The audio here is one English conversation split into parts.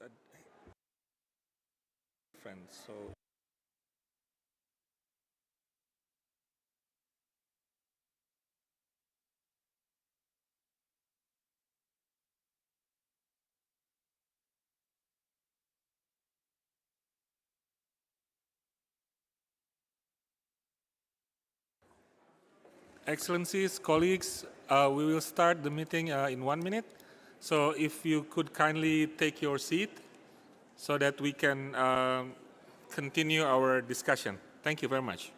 a difference. So Excellencies, colleagues, we will start the meeting in 1 minute. So if you could kindly take your seat so that we can continue our discussion. Thank you very much.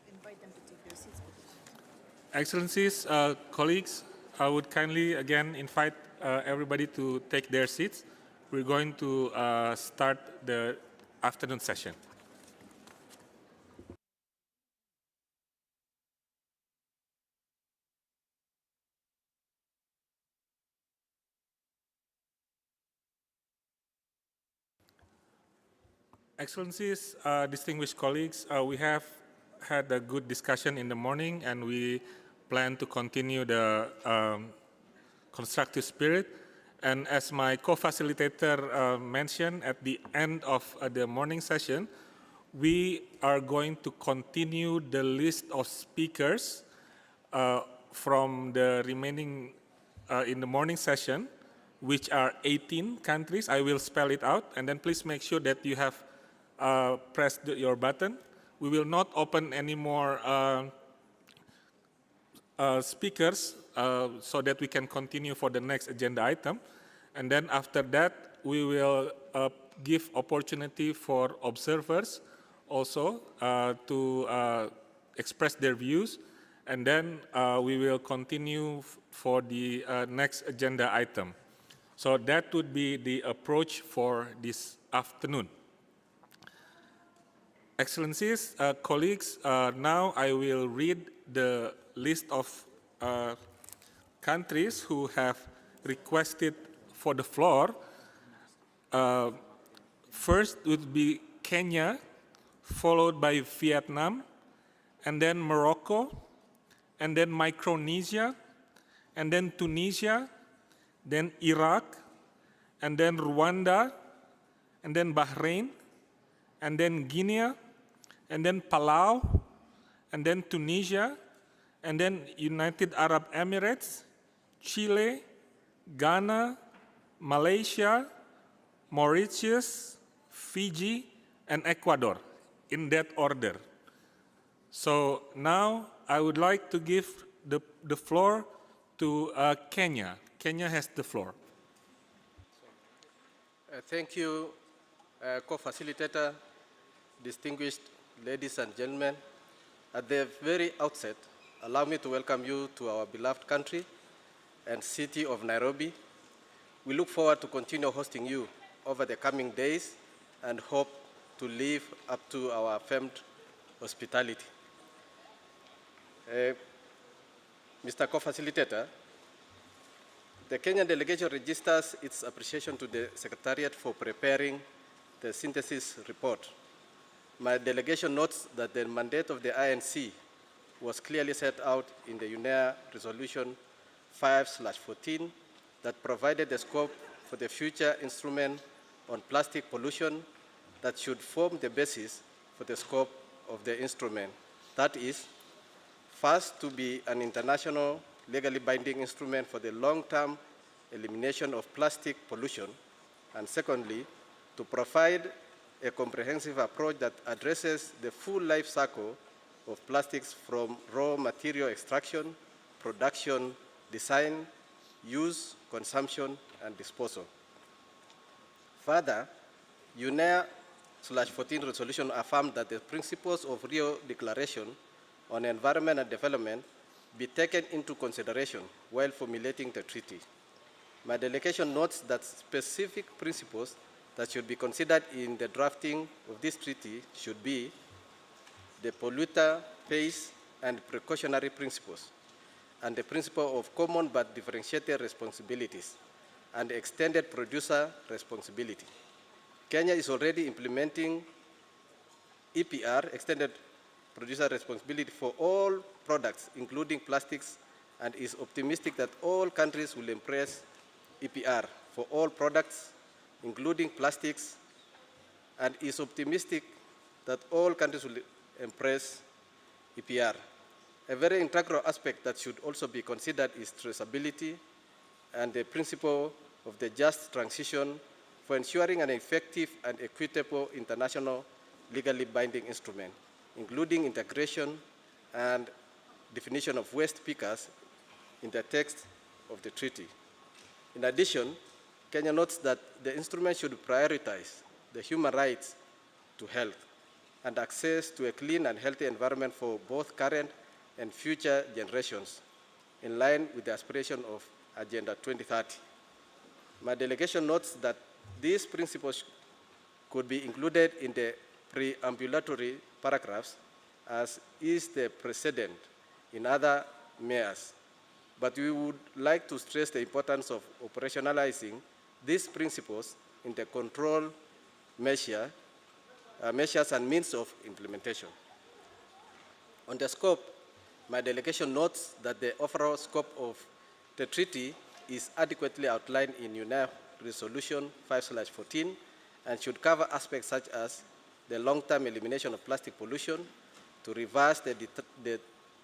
Invite them to take their seats. Excellencies, colleagues, I would kindly again invite everybody to take their seats. We're going to start the afternoon session. Excellencies, distinguished colleagues, we have had a good discussion in the morning and we plan to continue the constructive spirit. And as my co-facilitator mentioned at the end of the morning session, we are going to continue the list of speakers from the remaining in the morning session, which are 18 countries. I will spell it out, and then please make sure that you have pressed your button. We will not open any more speakers so that we can continue for the next agenda item. And then after that, we will give opportunity for observers also to express their views. And then we will continue for the next agenda item. So that would be the approach for this afternoon. Excellencies, colleagues, now I will read the list of countries who have requested for the floor. First would be Kenya, followed by Vietnam, and then Morocco, and then Micronesia, and then Tunisia, then Iraq, and then Rwanda, and then Bahrain, and then Guinea, and then Palau, and then Tunisia, and then United Arab Emirates, Chile, Ghana, Malaysia, Mauritius, Fiji, and Ecuador, in that order. So now I would like to give the floor to Kenya. Kenya has the floor. Thank you, co-facilitator, distinguished ladies and gentlemen. At the very outset, allow me to welcome you to our beloved country and city of Nairobi. We look forward to continue hosting you over the coming days and hope to live up to our affirmed hospitality. Mr. Co-facilitator, the Kenyan delegation registers its appreciation to the Secretariat for preparing the synthesis report. My delegation notes that the mandate of the INC was clearly set out in the UNEP Resolution 5/14 that provided the scope for the future instrument on plastic pollution that should form the basis for the scope of the instrument. That is, First, to be an international legally binding instrument for the long-term elimination of plastic pollution, and secondly, to provide a comprehensive approach that addresses the full life cycle of plastics from raw material extraction, production, design, use, consumption, and disposal. Further, UNEP/14 resolution affirmed that the principles of Rio Declaration on Environment and Development be taken into consideration while formulating the treaty. My delegation notes that specific principles that should be considered in the drafting of this treaty should be the polluter pays and precautionary principles, and the principle of common but differentiated responsibilities, and extended producer responsibility. Kenya is already implementing EPR, extended producer responsibility, for all products, including plastics, and is optimistic that all countries will embrace EPR for all products, including plastics, and is optimistic that all countries will embrace EPR. A very integral aspect that should also be considered is traceability and the principle of the just transition for ensuring an effective and equitable international legally binding instrument, including integration and definition of waste pickers in the text of the treaty. In addition, Kenya notes that the instrument should prioritize the human rights to health and access to a clean and healthy environment for both current and future generations, in line with the aspiration of Agenda 2030. My delegation notes that these principles could be included in the preambulatory paragraphs, as is the precedent in other MEAs. But we would like to stress the importance of operationalizing these principles in the control measures and means of implementation. On the scope, my delegation notes that the overall scope of the treaty is adequately outlined in UNEP Resolution 5/14 and should cover aspects such as the long-term elimination of plastic pollution, to reverse the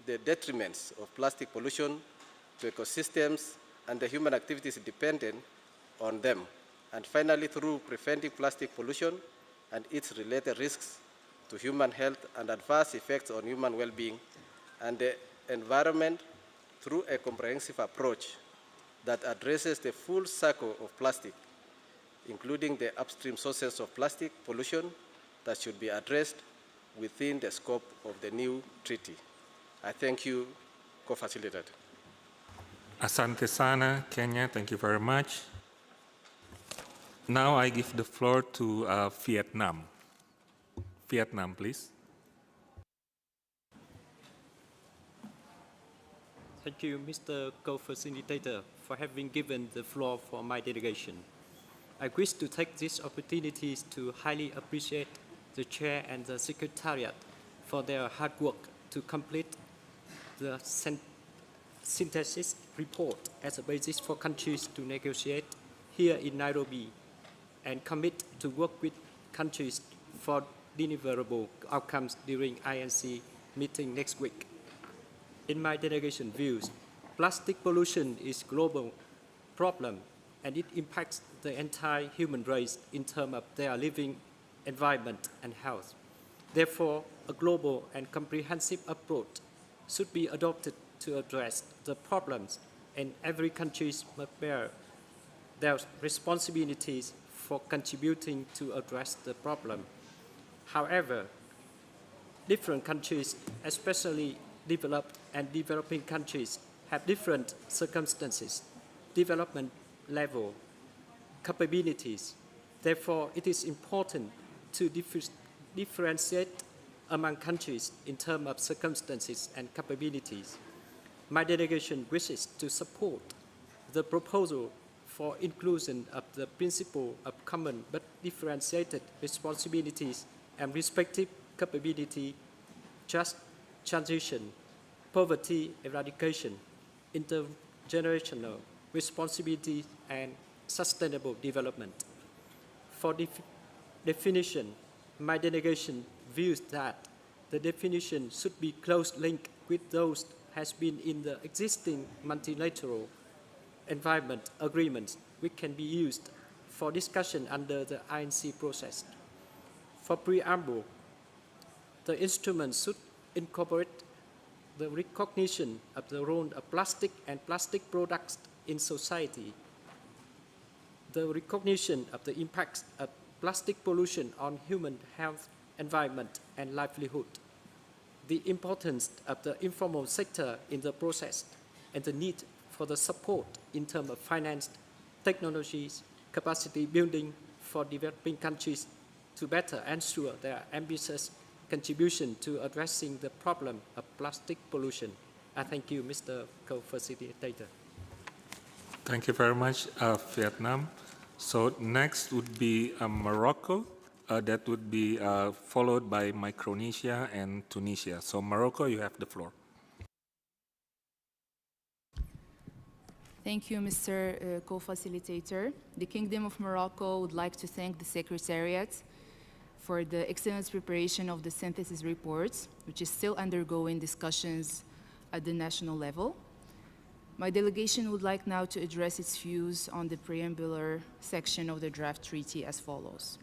detriments of plastic pollution to ecosystems and the human activities dependent on them, and finally through preventing plastic pollution and its related risks to human health and adverse effects on human well-being and the environment through a comprehensive approach that addresses the full cycle of plastic, including the upstream sources of plastic pollution that should be addressed within the scope of the new treaty. I thank you, co-facilitator. Asante sana, Kenya. Thank you very much. Now I give the floor to Vietnam. Vietnam, please. Thank you, Mr. Co-Facilitator, for having given the floor for my delegation. I wish to take this opportunity to highly appreciate the Chair and the Secretariat for their hard work to complete the synthesis report as a basis for countries to negotiate here in Nairobi, and commit to work with countries for deliverable outcomes during INC meeting next week. In my delegation views, plastic pollution is a global problem, and it impacts the entire human race in terms of their living environment and health. Therefore, a global and comprehensive approach should be adopted to address the problems, and every country must bear their responsibilities for contributing to address the problem. However, different countries, especially developed and developing countries, have different circumstances, development level, capabilities. Therefore, it is important to differentiate among countries in terms of circumstances and capabilities. My delegation wishes to support the proposal for inclusion of the principle of common but differentiated responsibilities and respective capability, just transition, poverty eradication, intergenerational responsibility, and sustainable development. For definition, my delegation views that the definition should be close linked with those has been in the existing multilateral environment agreements, which can be used for discussion under the INC process. For preamble, the instrument should incorporate the recognition of the role of plastic and plastic products in society, the recognition of the impacts of plastic pollution on human health, environment, and livelihood, the importance of the informal sector in the process, and the need for the support in terms of finance, technologies, capacity building for developing countries to better ensure their ambitious contribution to addressing the problem of plastic pollution. I thank you, Mr. Co-Facilitator. Thank you very much, Vietnam. So next would be Morocco. That would be followed by Micronesia and Tunisia. So Morocco, you have the floor. Thank you, Mr. Co-Facilitator. The Kingdom of Morocco would like to thank the Secretariat for the excellent preparation of the synthesis reports, which is still undergoing discussions at the national level. My delegation would like now to address its views on the preambular section of the draft treaty as follows.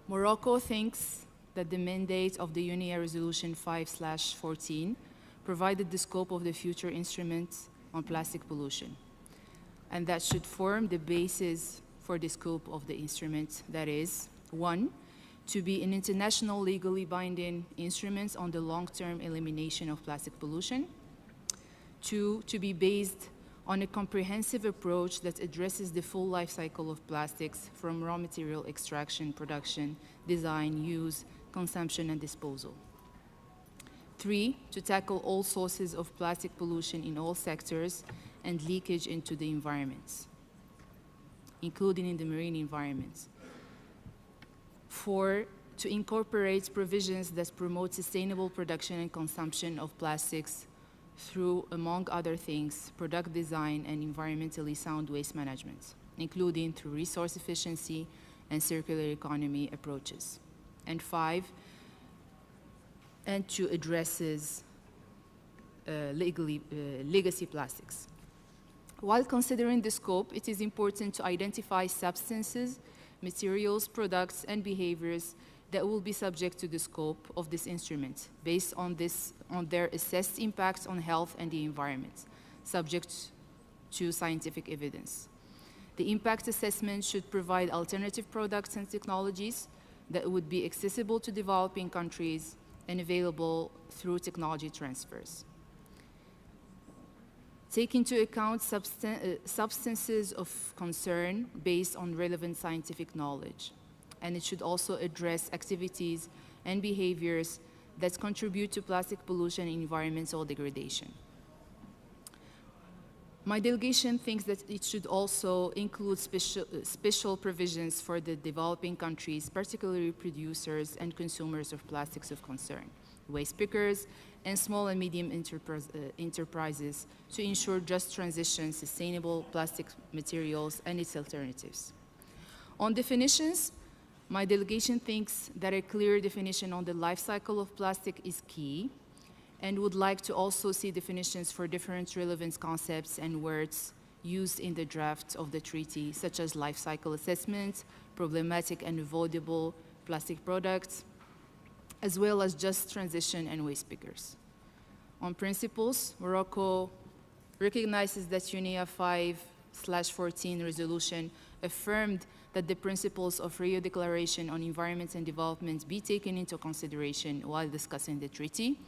Morocco thinks that the mandate of the UNEP Resolution 5/14 provided the scope of the future instruments on plastic pollution, and that should form the basis for the scope of the instrument, that is, 1, to be an international legally binding instrument on the long-term elimination of plastic pollution. 2, to be based on a comprehensive approach that addresses the full life cycle of plastics from raw material extraction, production, design, use, consumption, and disposal. 3, to tackle all sources of plastic pollution in all sectors and leakage into the environments, including in the marine environments. 4, to incorporate provisions that promote sustainable production and consumption of plastics through, among other things, product design and environmentally sound waste management, including through resource efficiency and circular economy approaches. And 5, and to addresses legacy plastics. While considering the scope, it is important to identify substances, materials, products, and behaviors that will be subject to the scope of this instrument based on their assessed impacts on health and the environment, subject to scientific evidence. The impact assessment should provide alternative products and technologies that would be accessible to developing countries and available through technology transfers. Take into account substances of concern based on relevant scientific knowledge. And it should also address activities and behaviors that contribute to plastic pollution and environmental degradation. My delegation thinks that it should also include special provisions for the developing countries, particularly producers and consumers of plastics of concern, waste pickers, and small and medium enterprises to ensure just transition, sustainable plastic materials, and its alternatives. On definitions, my delegation thinks that a clear definition on the life cycle of plastic is key, and would like to also see definitions for different relevant concepts and words used in the draft of the treaty, such as life cycle assessment, problematic and avoidable plastic products, as well as just transition and waste pickers. On principles, Morocco recognizes that UNEP 5/14 resolution affirmed that the principles of Rio Declaration on Environment and Development be taken into consideration while discussing the treaty.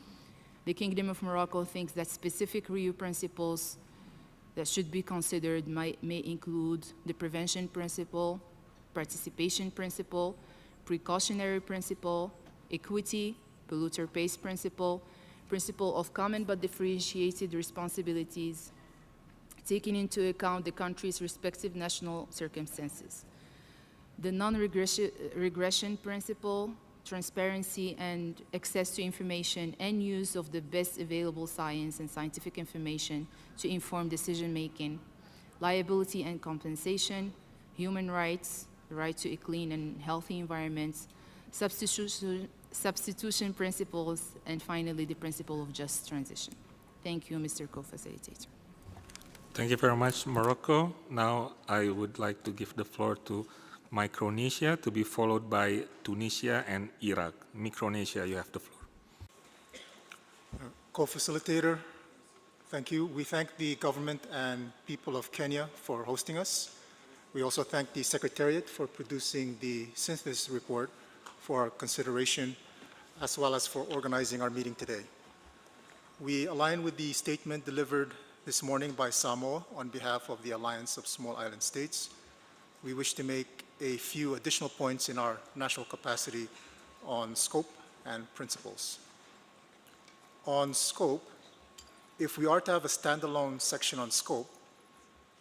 The Kingdom of Morocco thinks that specific Rio principles that should be considered may include the prevention principle, participation principle, precautionary principle, equity, polluter pays principle, principle of common but differentiated responsibilities, taking into account the country's respective national circumstances, the non-regression principle, transparency and access to information, and use of the best available science and scientific information to inform decision-making, liability and compensation, human rights, the right to a clean and healthy environment, substitution principles, and finally the principle of just transition. Thank you, Mr. Co-Facilitator. Thank you very much, Morocco. Now I would like to give the floor to Micronesia, to be followed by Tunisia and Iraq. Micronesia, you have the floor. Co-facilitator, thank you. We thank the government and people of Kenya for hosting us. We also thank the Secretariat for producing the synthesis report for our consideration, as well as for organizing our meeting today. We align with the statement delivered this morning by Samoa on behalf of the Alliance of Small Island States. We wish to make a few additional points in our national capacity on scope and principles. On scope, if we are to have a standalone section on scope,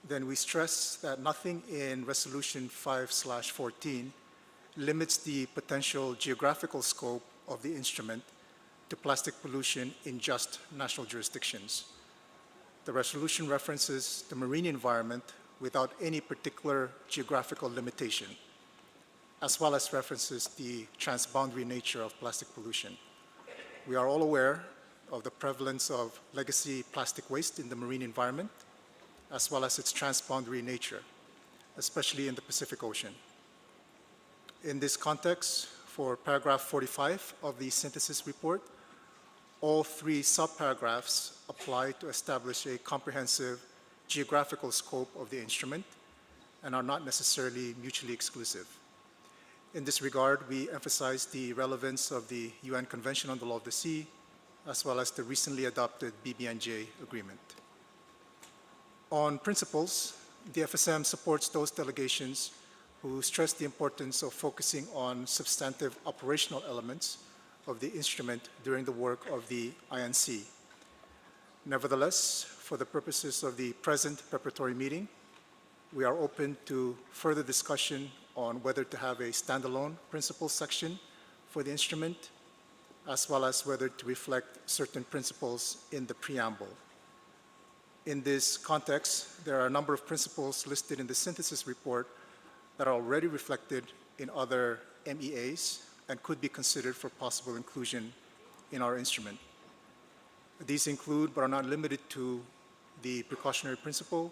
then we stress that nothing in Resolution 5/14 limits the potential geographical scope of the instrument to plastic pollution in just national jurisdictions. The resolution references the marine environment without any particular geographical limitation, as well as references the transboundary nature of plastic pollution. We are all aware of the prevalence of legacy plastic waste in the marine environment, as well as its transboundary nature, especially in the Pacific Ocean. In this context, for paragraph 45 of the synthesis report, all three subparagraphs apply to establish a comprehensive geographical scope of the instrument and are not necessarily mutually exclusive. In this regard, we emphasize the relevance of the UN Convention on the Law of the Sea, as well as the recently adopted BBNJ agreement. On principles, the FSM supports those delegations who stress the importance of focusing on substantive operational elements of the instrument during the work of the INC. Nevertheless, for the purposes of the present preparatory meeting, we are open to further discussion on whether to have a standalone principles section for the instrument, as well as whether to reflect certain principles in the preamble. In this context, there are a number of principles listed in the synthesis report that are already reflected in other MEAs and could be considered for possible inclusion in our instrument. These include, but are not limited to, the precautionary principle,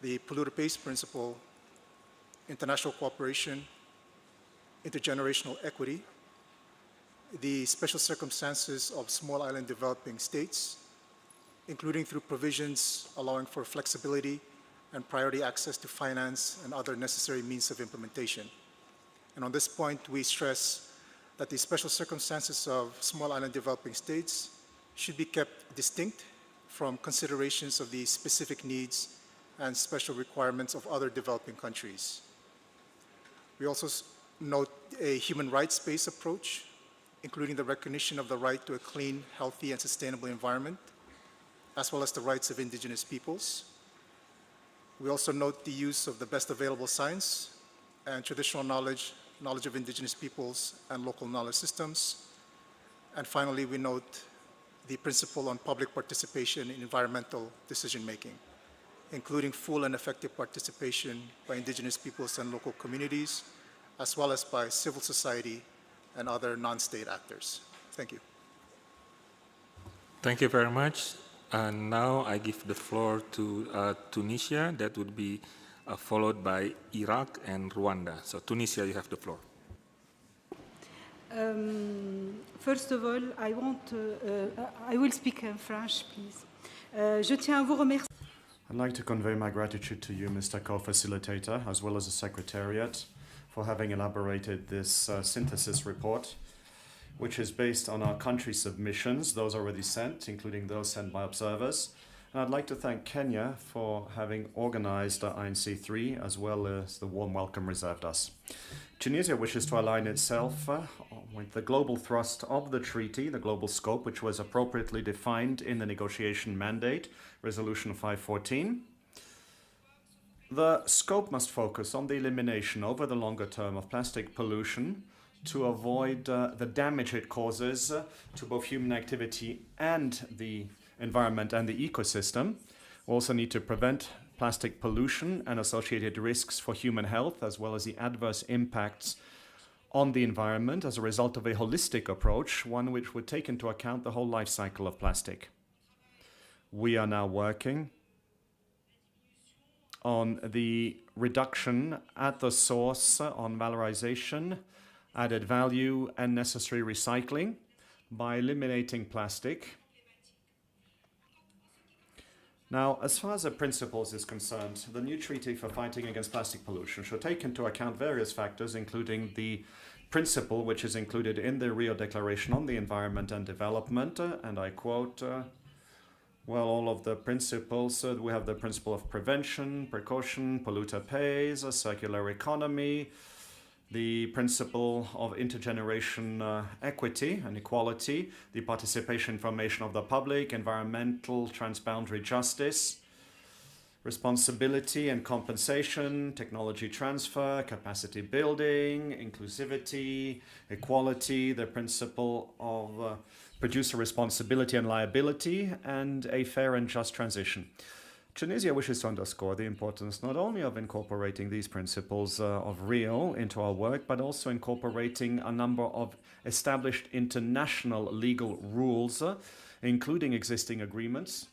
the polluter pays principle, international cooperation, intergenerational equity, the special circumstances of small island developing states, including through provisions allowing for flexibility and priority access to finance and other necessary means of implementation. And on this point, we stress that the special circumstances of small island developing states should be kept distinct from considerations of the specific needs and special requirements of other developing countries. We also note a human rights-based approach, including the recognition of the right to a clean, healthy, and sustainable environment, as well as the rights of indigenous peoples. We also note the use of the best available science and traditional knowledge of indigenous peoples and local knowledge systems. And finally, we note the principle on public participation in environmental decision-making, including full and effective participation by indigenous peoples and local communities, as well as by civil society and other non-state actors. Thank you. Thank you very much. And now I give the floor to Tunisia. That would be followed by Iraq and Rwanda. So Tunisia, you have the floor. First of all, I will speak in French, please. Je tiens à vous remercier. I'd like to convey my gratitude to you, Mr. Co-Facilitator, as well as the Secretariat, for having elaborated this synthesis report, which is based on our country submissions, those already sent, including those sent by observers. And I'd like to thank Kenya for having organized INC-3, as well as the warm welcome reserved us. Tunisia wishes to align itself with the global thrust of the treaty, the global scope, which was appropriately defined in the negotiation mandate, Resolution 514. The scope must focus on the elimination over the longer term of plastic pollution to avoid the damage it causes to both human activity and the environment and the ecosystem. We also need to prevent plastic pollution and associated risks for human health, as well as the adverse impacts on the environment as a result of a holistic approach, one which would take into account the whole life cycle of plastic. We are now working on the reduction at the source, on valorization, added value, and necessary recycling by eliminating plastic. Now, as far as the principles is concerned, the new treaty for fighting against plastic pollution should take into account various factors, including the principle which is included in the Rio Declaration on the Environment and Development, and I quote, well, all of the principles, we have the principle of prevention, precaution, polluter pays, a circular economy, the principle of intergeneration equity and equality, the participation information of the public, environmental transboundary justice, responsibility and compensation, technology transfer, capacity building, inclusivity, equality, the principle of producer responsibility and liability, and a fair and just transition. Tunisia wishes to underscore the importance not only of incorporating these principles of Rio into our work, but also incorporating a number of established international legal rules, including existing agreements,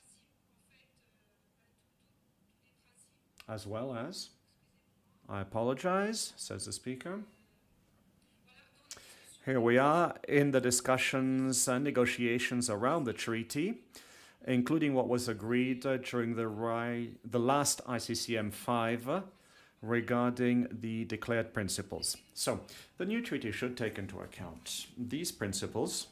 as well as, I apologize, says the speaker. Here we are in the discussions and negotiations around the treaty, including what was agreed during the last ICCM5 regarding the declared principles. So, the new treaty should take into account these principles,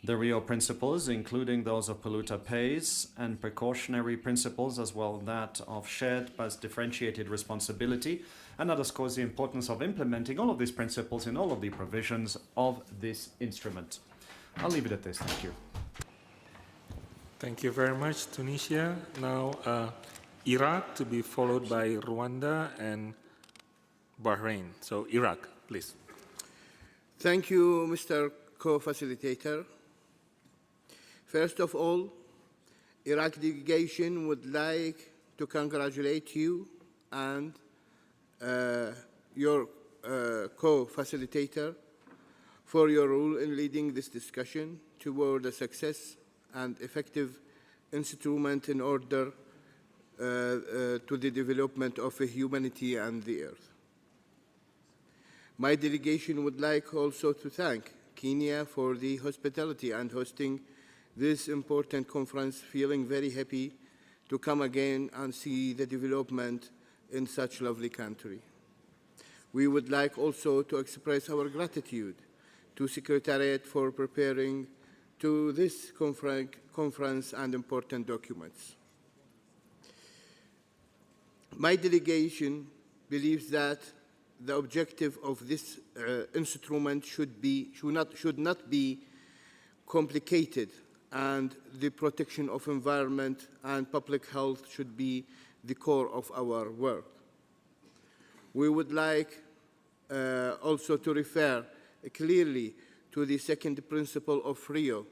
the Rio principles, including those of polluter pays, and precautionary principles, as well as that of shared but differentiated responsibility, and underscores the importance of implementing all of these principles in all of the provisions of this instrument. I'll leave it at this. Thank you. Thank you very much, Tunisia. Now, Iraq, to be followed by Rwanda and Bahrain. So, Iraq, please. Thank you, Mr. Co-Facilitator. First of all, Iraq delegation would like to congratulate you and your co-facilitator for your role in leading this discussion toward a success and effective instrument in order to the development of humanity and the earth. My delegation would like also to thank Kenya for the hospitality and hosting this important conference, feeling very happy to come again and see the development in such a lovely country. We would like also to express our gratitude to Secretariat for preparing to this conference and important documents. My delegation believes that the objective of this instrument should not be complicated, and the protection of environment and public health should be the core of our work. We would like also to refer clearly to the second principle of Rio,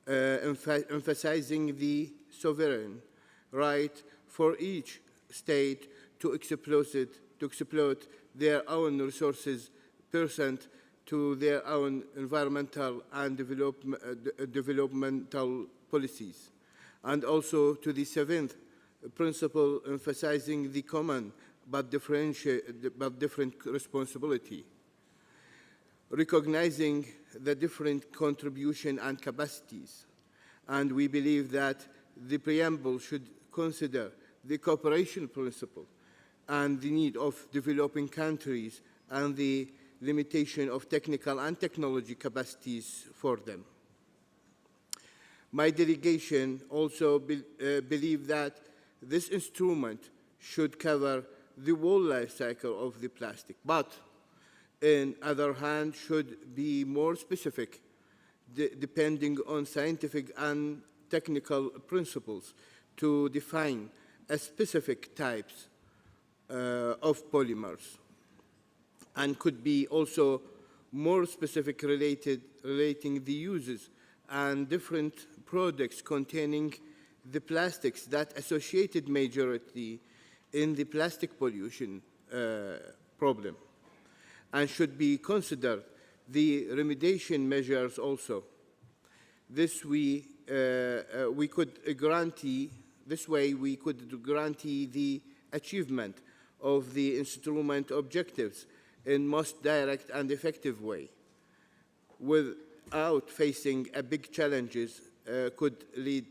emphasizing the sovereign right for each state to exploit their own resources pursuant to their own environmental and developmental policies, and also to the seventh principle emphasizing the common but different responsibility, recognizing the different contribution and capacities. And we believe that the preamble should consider the cooperation principle and the need of developing countries and the limitation of technical and technology capacities for them. My delegation also believes that this instrument should cover the whole life cycle of the plastic, but on the other hand should be more specific depending on scientific and technical principles to define a specific types of polymers, and could be also more specific relating the uses and different products containing the plastics that associated majority in the plastic pollution problem. and should be considered the remediation measures also. This way we could guarantee the achievement of the instrument objectives in most direct and effective way, without facing a big challenges could lead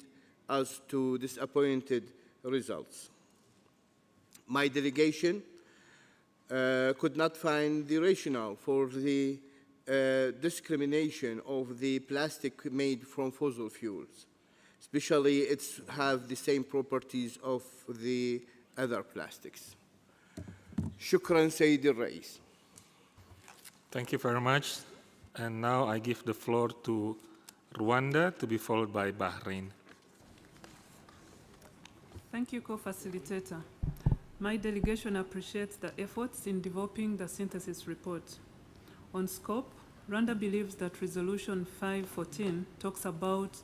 us to disappointed results. My delegation could not find the rationale for the discrimination of the plastic made from fossil fuels, especially it have the same properties of the other plastics. Shukran, Sayyid al-Rais. Thank you very much. And now I give the floor to Rwanda, to be followed by Bahrain. Thank you, co-facilitator. My delegation appreciates the efforts in developing the synthesis report. On scope, Rwanda believes that Resolution 514 talks about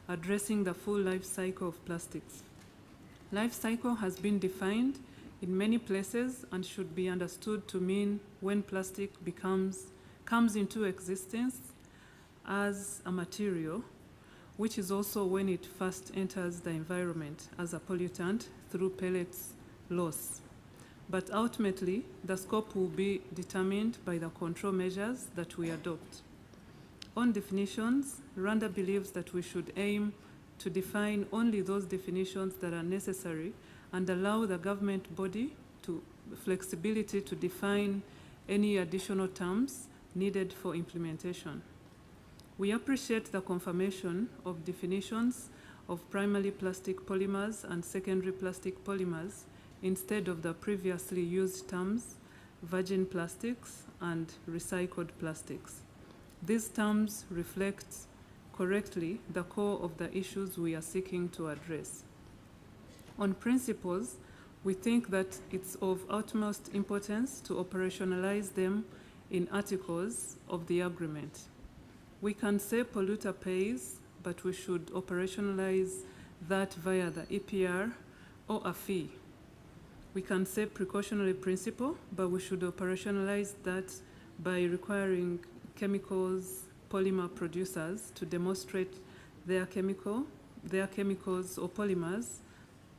addressing the full life cycle of plastics. Life cycle has been defined in many places and should be understood to mean when plastic comes into existence as a material, which is also when it first enters the environment as a pollutant through pellets loss. But ultimately, the scope will be determined by the control measures that we adopt. On definitions, Rwanda believes that we should aim to define only those definitions that are necessary and allow the government body flexibility to define any additional terms needed for implementation. We appreciate the confirmation of definitions of primary plastic polymers and secondary plastic polymers instead of the previously used terms virgin plastics and recycled plastics. These terms reflect correctly the core of the issues we are seeking to address. On principles, we think that it's of utmost importance to operationalize them in articles of the agreement. We can say polluter pays, but we should operationalize that via the EPR or a fee. We can say precautionary principle, but we should operationalize that by requiring polymer producers to demonstrate their chemicals or polymers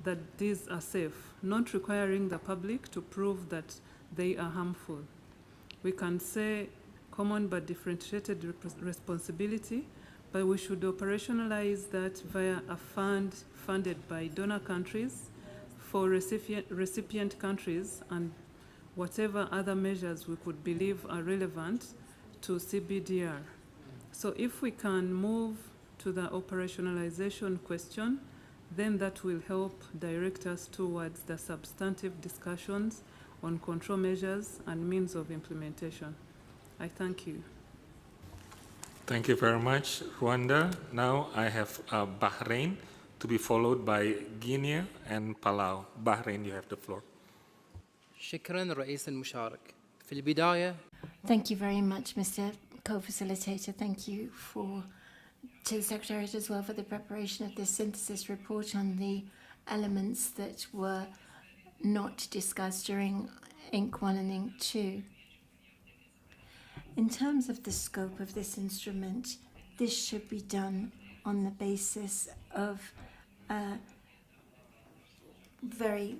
that these are safe, not requiring the public to prove that they are harmful. We can say common but differentiated responsibility, but we should operationalize that via a fund funded by donor countries for recipient countries and whatever other measures we could believe are relevant to CBDR. So if we can move to the operationalization question, then that will help direct us towards the substantive discussions on control measures and means of implementation. I thank you. Thank you very much, Rwanda. Now I have Bahrain, to be followed by Guinea and Palau. Bahrain, you have the floor. شكرا رئيس المشارك. في البداية. Thank you very much, Mr. Co-Facilitator. Thank you to the Secretariat as well for the preparation of this synthesis report on the elements that were not discussed during INC-1 and INC-2. In terms of the scope of this instrument, this should be done on the basis of a very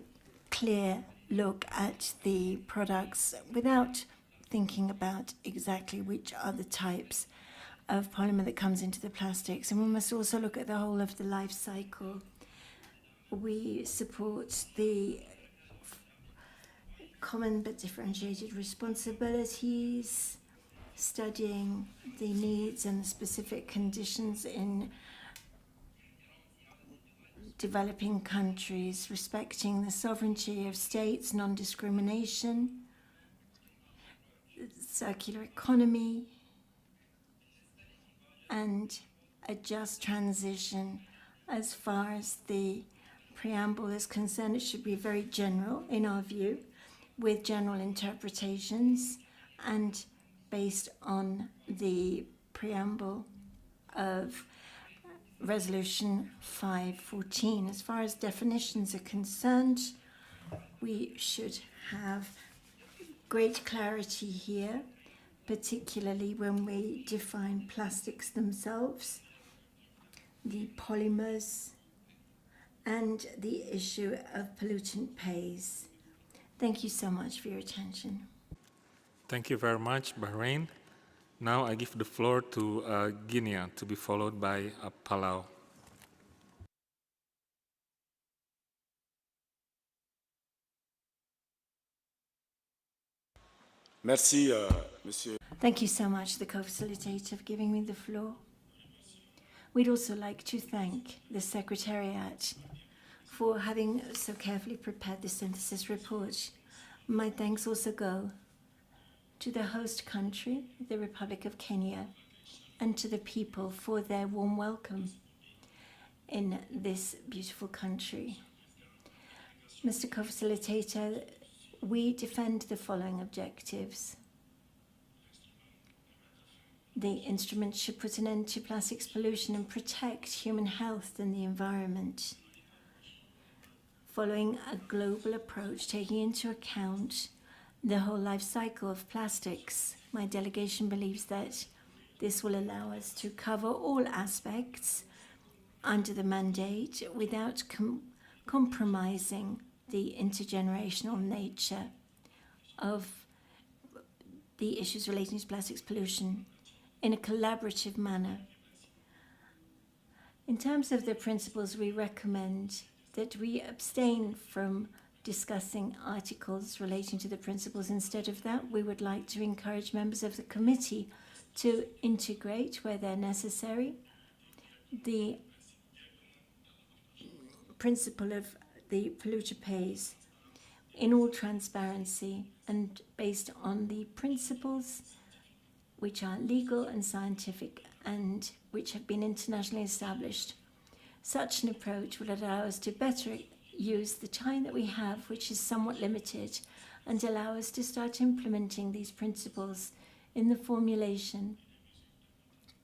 clear look at the products without thinking about exactly which are the types of polymer that comes into the plastics. And we must also look at the whole of the life cycle. We support the common but differentiated responsibilities, studying the needs and the specific conditions in developing countries, respecting the sovereignty of states, non-discrimination, circular economy, and a just transition. As far as the preamble is concerned, it should be very general, in our view, with general interpretations and based on the preamble of Resolution 514. As far as definitions are concerned, we should have great clarity here, particularly when we define plastics themselves, the polymers, and the issue of pollutant pays. Thank you so much for your attention. Thank you very much, Bahrain. Now I give the floor to Guinea, to be followed by Palau. Merci, Monsieur. Thank you so much, the co-facilitator, for giving me the floor. We'd also like to thank the Secretariat for having so carefully prepared the synthesis report. My thanks also go to the host country, the Republic of Kenya, and to the people for their warm welcome in this beautiful country. Mr. Co-Facilitator, we defend the following objectives. The instrument should put an end to plastics pollution and protect human health and the environment. Following a global approach taking into account the whole life cycle of plastics, my delegation believes that this will allow us to cover all aspects under the mandate without compromising the intergenerational nature of the issues relating to plastics pollution in a collaborative manner. In terms of the principles, we recommend that we abstain from discussing articles relating to the principles. Instead of that, we would like to encourage members of the committee to integrate, where they're necessary, the principle of the polluter pays in all transparency and based on the principles which are legal and scientific and which have been internationally established. Such an approach will allow us to better use the time that we have, which is somewhat limited, and allow us to start implementing these principles in the formulation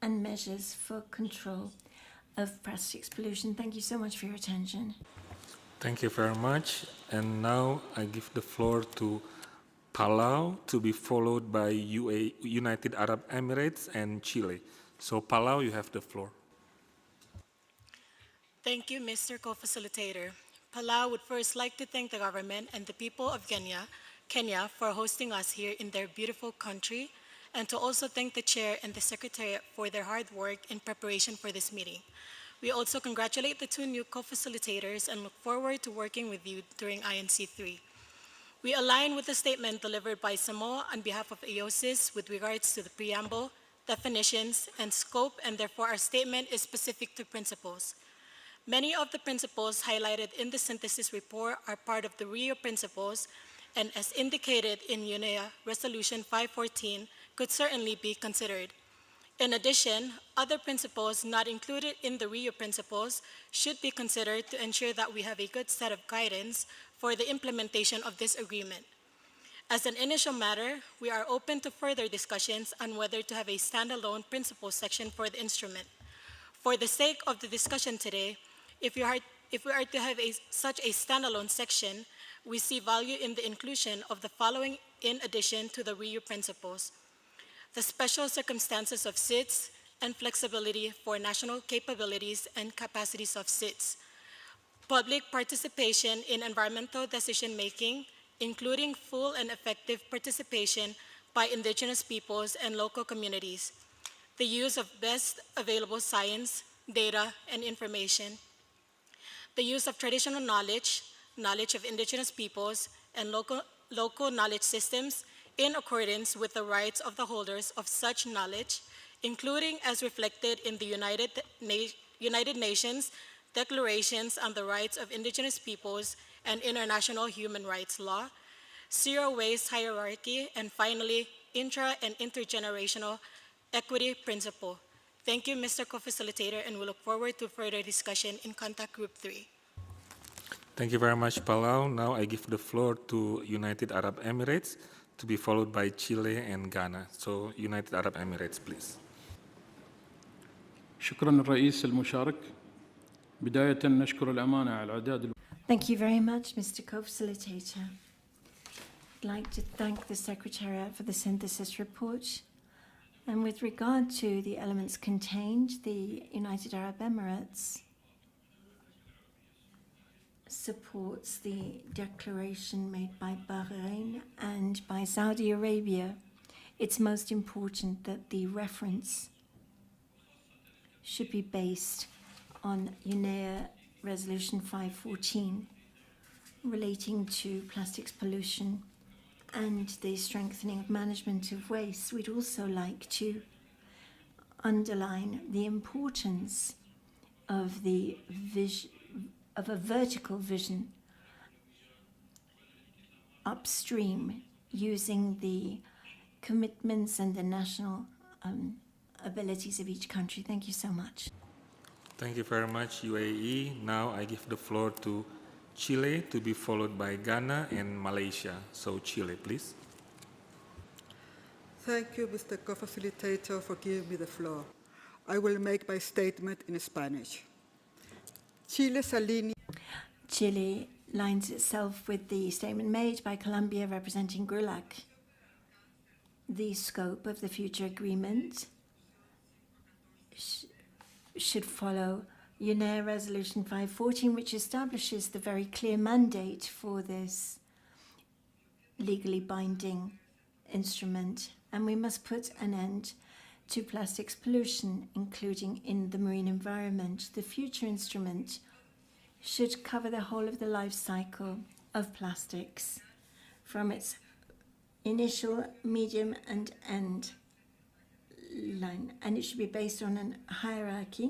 and measures for control of plastics pollution. Thank you so much for your attention. Thank you very much. And now I give the floor to Palau, to be followed by United Arab Emirates and Chile. So Palau, you have the floor. Thank you, Mr. Co-Facilitator. Palau would first like to thank the government and the people of Kenya for hosting us here in their beautiful country, and to also thank the Chair and the Secretariat for their hard work in preparation for this meeting. We also congratulate the two new co-facilitators and look forward to working with you during INC-3. We align with the statement delivered by Samoa on behalf of AOSIS with regards to the preamble, definitions, and scope, and therefore our statement is specific to principles. Many of the principles highlighted in the synthesis report are part of the Rio Principles, and as indicated in UNEP Resolution 514, could certainly be considered. In addition, other principles not included in the Rio Principles should be considered to ensure that we have a good set of guidance for the implementation of this agreement. As an initial matter, we are open to further discussions on whether to have a standalone principles section for the instrument. For the sake of the discussion today, if we are to have such a standalone section, we see value in the inclusion of the following in addition to the Rio Principles: the special circumstances of SIDS and flexibility for national capabilities and capacities of SIDS, public participation in environmental decision-making, including full and effective participation by indigenous peoples and local communities, the use of best available science, data, and information, the use of traditional knowledge, knowledge of indigenous peoples, and local knowledge systems in accordance with the rights of the holders of such knowledge, including as reflected in the United Nations Declarations on the Rights of Indigenous Peoples and international human rights law, zero waste hierarchy, and finally, intra- and intergenerational equity principle. Thank you, Mr. Co-Facilitator, and we look forward to further discussion in Contact Group 3. Thank you very much, Palau. Now I give the floor to United Arab Emirates, to be followed by Chile and Ghana. So, United Arab Emirates, please. شكرا الرئيس المشارك. بداية نشكر الأمانة على الإعداد. Thank you very much, Mr. Co-Facilitator. I'd like to thank the Secretariat for the synthesis report. And with regard to the elements contained, the United Arab Emirates supports the declaration made by Bahrain and by Saudi Arabia. It's most important that the reference should be based on UNEP Resolution 514 relating to plastics pollution and the strengthening of management of waste. We'd also like to underline the importance of a vertical vision upstream using the commitments and the national abilities of each country. Thank you so much. Thank you very much, UAE. Now I give the floor to Chile, to be followed by Ghana and Malaysia. So Chile, please. Thank you, Mr. Co-Facilitator, for giving me the floor. I will make my statement in Spanish. Chile lines itself with the statement made by Colombia representing GRULAC. The scope of the future agreement should follow UNEP Resolution 514, which establishes the very clear mandate for this legally binding instrument. And we must put an end to plastics pollution, including in the marine environment. The future instrument should cover the whole of the life cycle of plastics, from its initial, medium, and end line. And it should be based on a hierarchy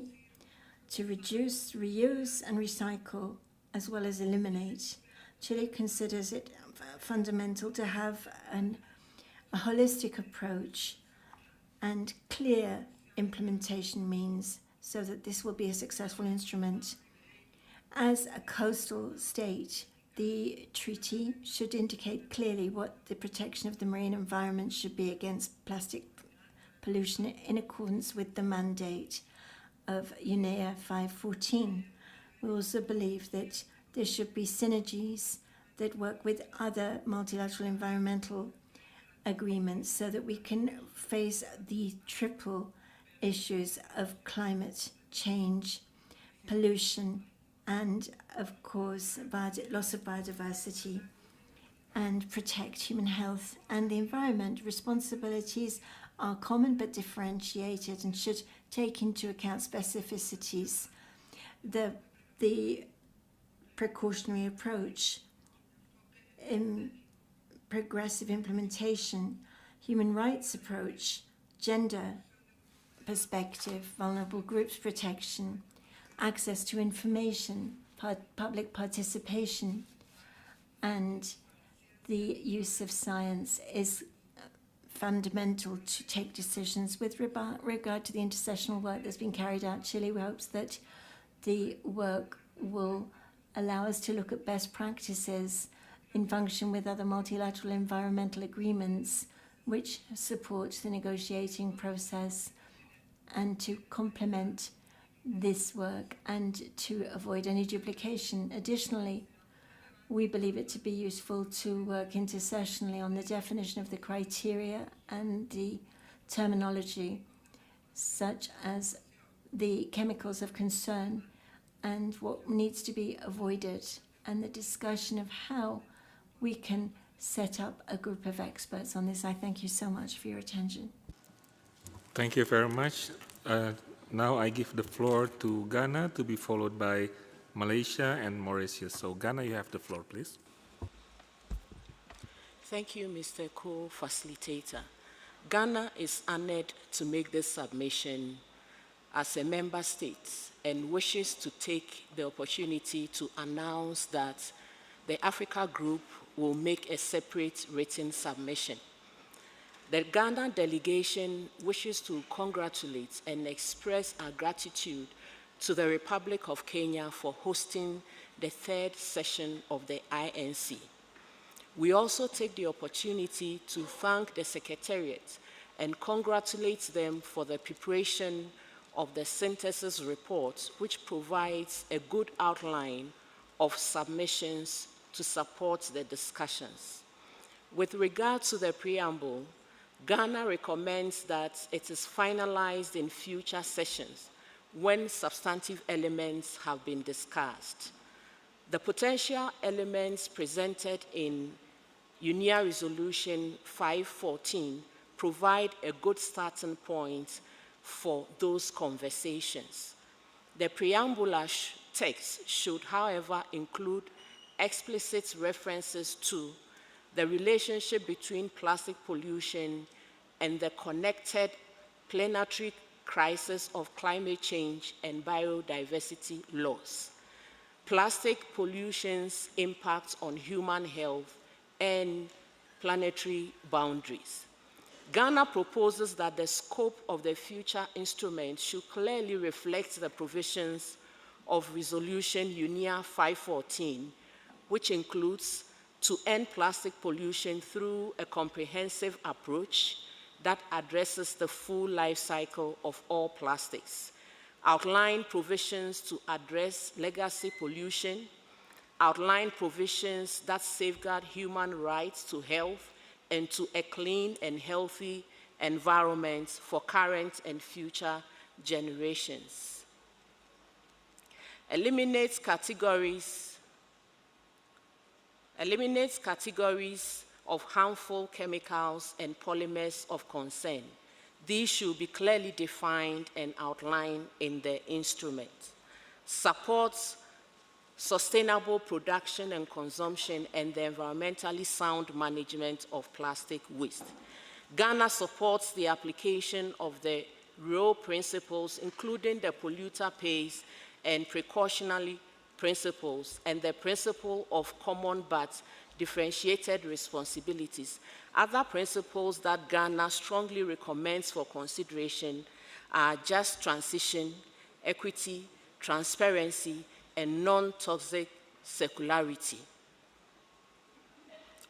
to reduce, reuse, and recycle, as well as eliminate. Chile considers it fundamental to have a holistic approach and clear implementation means so that this will be a successful instrument. As a coastal state, the treaty should indicate clearly what the protection of the marine environment should be against plastic pollution in accordance with the mandate of UNEP 514. We also believe that there should be synergies that work with other multilateral environmental agreements so that we can face the triple issues of climate change, pollution, and, of course, loss of biodiversity, and protect human health and the environment. Responsibilities are common but differentiated and should take into account specificities. The precautionary approach in progressive implementation, human rights approach, gender perspective, vulnerable groups protection, access to information, public participation, and the use of science is fundamental to take decisions. With regard to the intersessional work that's been carried out, Chile hopes that the work will allow us to look at best practices in function with other multilateral environmental agreements which support the negotiating process and to complement this work and to avoid any duplication. Additionally, we believe it to be useful to work intersessionally on the definition of the criteria and the terminology, such as the chemicals of concern and what needs to be avoided, and the discussion of how we can set up a group of experts on this. I thank you so much for your attention. Thank you very much. Now I give the floor to Ghana, to be followed by Malaysia and Mauritius. So Ghana, you have the floor, please. Thank you, Mr. Co-Facilitator. Ghana is honored to make this submission as a member state and wishes to take the opportunity to announce that the Africa Group will make a separate written submission. The Ghana delegation wishes to congratulate and express our gratitude to the Republic of Kenya for hosting the third session of the INC. We also take the opportunity to thank the Secretariat and congratulate them for the preparation of the synthesis report, which provides a good outline of submissions to support the discussions. With regard to the preamble, Ghana recommends that it is finalized in future sessions when substantive elements have been discussed. The potential elements presented in UNEA Resolution 514 provide a good starting point for those conversations. The preambular text should, however, include explicit references to the relationship between plastic pollution and the connected planetary crisis of climate change and biodiversity loss, plastic pollution's impact on human health and planetary boundaries. Ghana proposes that the scope of the future instrument should clearly reflect the provisions of Resolution UNEA 514, which includes to end plastic pollution through a comprehensive approach that addresses the full life cycle of all plastics, outline provisions to address legacy pollution, outline provisions that safeguard human rights to health and to a clean and healthy environment for current and future generations. Eliminates categories of harmful chemicals and polymers of concern. These should be clearly defined and outlined in the instrument. Supports sustainable production and consumption and the environmentally sound management of plastic waste. Ghana supports the application of the Rio principles, including the polluter pays and precautionary principles and the principle of common but differentiated responsibilities. Other principles that Ghana strongly recommends for consideration are just transition, equity, transparency, and non-toxic circularity.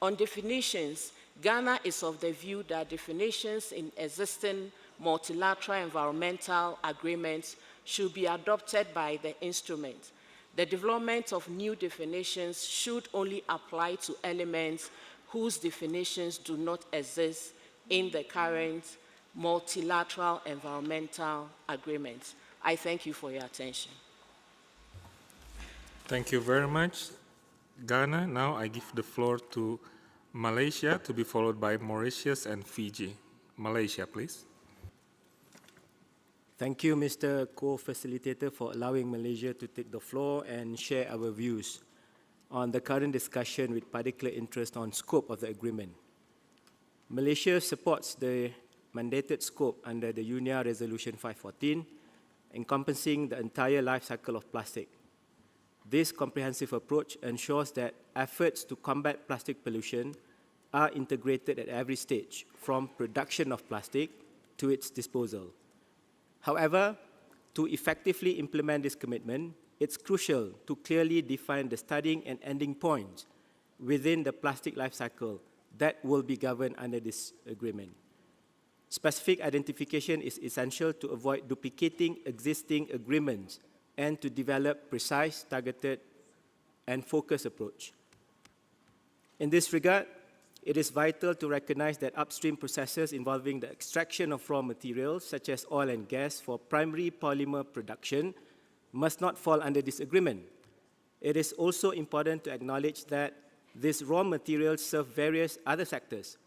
On definitions, Ghana is of the view that definitions in existing multilateral environmental agreements should be adopted by the instrument. The development of new definitions should only apply to elements whose definitions do not exist in the current multilateral environmental agreements. I thank you for your attention. Thank you very much, Ghana. Now I give the floor to Malaysia, to be followed by Mauritius and Fiji. Malaysia, please. Thank you, Mr. Co-Facilitator, for allowing Malaysia to take the floor and share our views on the current discussion with particular interest on scope of the agreement. Malaysia supports the mandated scope under the UNEA Resolution 514, encompassing the entire life cycle of plastic. This comprehensive approach ensures that efforts to combat plastic pollution are integrated at every stage, from production of plastic to its disposal. However, to effectively implement this commitment, it's crucial to clearly define the starting and ending points within the plastic life cycle that will be governed under this agreement. Specific identification is essential to avoid duplicating existing agreements and to develop precise, targeted, and focused approach. In this regard, it is vital to recognize that upstream processes involving the extraction of raw materials, such as oil and gas for primary polymer production, must not fall under this agreement. It is also important to acknowledge that these raw materials serve various other sectors,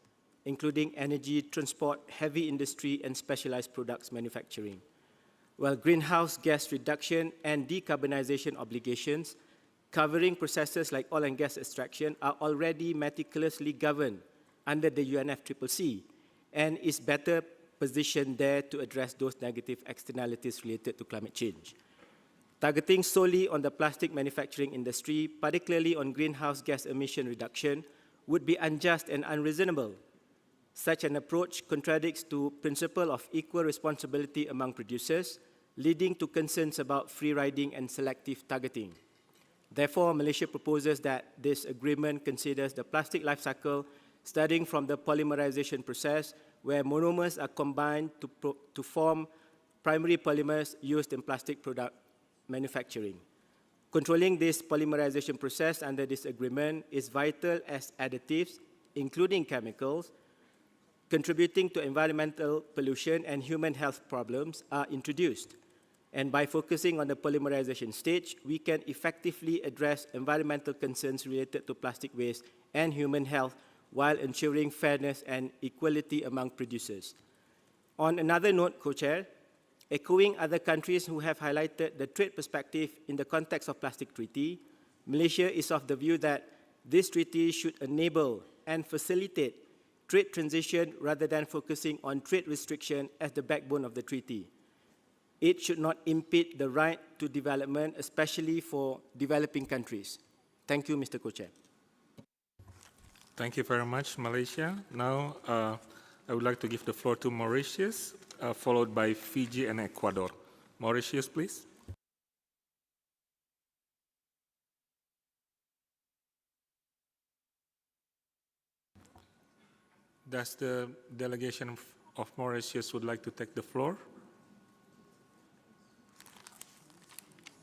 including energy, transport, heavy industry, and specialized products manufacturing. While greenhouse gas reduction and decarbonization obligations covering processes like oil and gas extraction are already meticulously governed under the UNFCCC and is better positioned there to address those negative externalities related to climate change. Targeting solely on the plastic manufacturing industry, particularly on greenhouse gas emission reduction, would be unjust and unreasonable. Such an approach contradicts the principle of equal responsibility among producers, leading to concerns about free riding and selective targeting. Therefore, Malaysia proposes that this agreement considers the plastic life cycle starting from the polymerization process, where monomers are combined to form primary polymers used in plastic product manufacturing. Controlling this polymerization process under this agreement is vital as additives including chemicals, contributing to environmental pollution and human health problems are introduced. And by focusing on the polymerization stage, we can effectively address environmental concerns related to plastic waste and human health while ensuring fairness and equality among producers. On another note, Co-Chair, echoing other countries who have highlighted the trade perspective in the context of plastic treaty, Malaysia is of the view that this treaty should enable and facilitate trade transition rather than focusing on trade restriction as the backbone of the treaty. It should not impede the right to development, especially for developing countries. Thank you, Mr. Co-Chair. Thank you very much, Malaysia. Now, I would like to give the floor to Mauritius, followed by Fiji and Ecuador. Mauritius, please. Does the delegation of Mauritius would like to take the floor?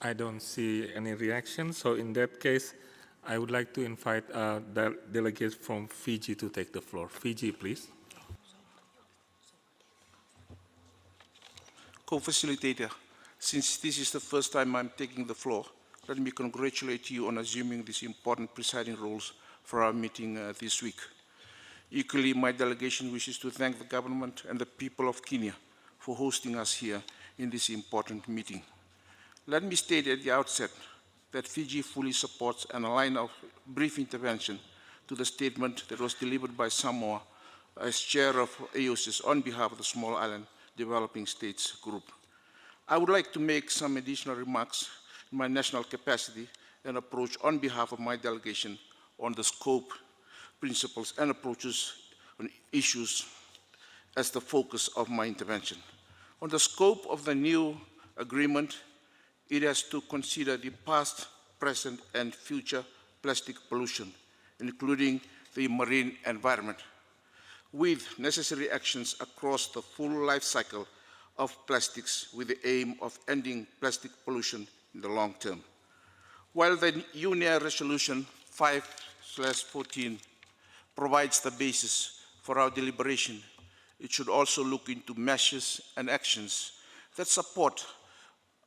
I don't see any reaction, so in that case, I would like to invite the delegates from Fiji to take the floor. Fiji, please. Co-facilitator, since this is the first time I'm taking the floor, let me congratulate you on assuming these important presiding roles for our meeting this week. Equally, my delegation wishes to thank the government and the people of Kenya for hosting us here in this important meeting. Let me state at the outset that Fiji fully supports and aligns our brief intervention to the statement that was delivered by Samoa as chair of AOSIS on behalf of the Small Island Developing States Group. I would like to make some additional remarks in my national capacity and approach on behalf of my delegation on the scope, principles, and approaches on issues as the focus of my intervention. On the scope of the new agreement, it has to consider the past, present, and future plastic pollution, including the marine environment, with necessary actions across the full life cycle of plastics with the aim of ending plastic pollution in the long term. While the UNEP Resolution 5/14 provides the basis for our deliberation, it should also look into measures and actions that support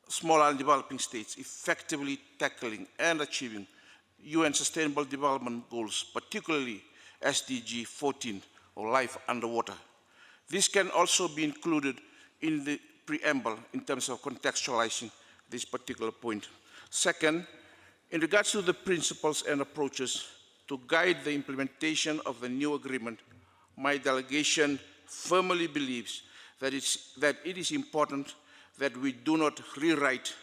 small and developing states effectively tackling and achieving UN Sustainable Development Goals, particularly SDG 14, or life underwater. This can also be included in the preamble in terms of contextualizing this particular point. Second, in regards to the principles and approaches to guide the implementation of the new agreement, my delegation firmly believes that it is important that we do not rewrite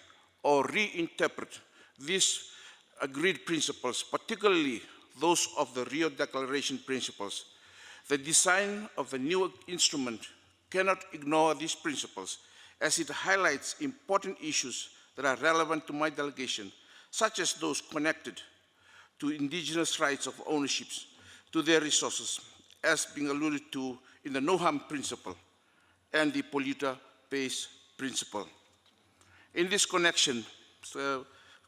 or reinterpret these agreed principles, particularly those of the Rio Declaration principles. The design of the new instrument cannot ignore these principles, as it highlights important issues that are relevant to my delegation, such as those connected to indigenous rights of ownership to their resources, as being alluded to in the no harm principle and the polluter pays principle. In this connection,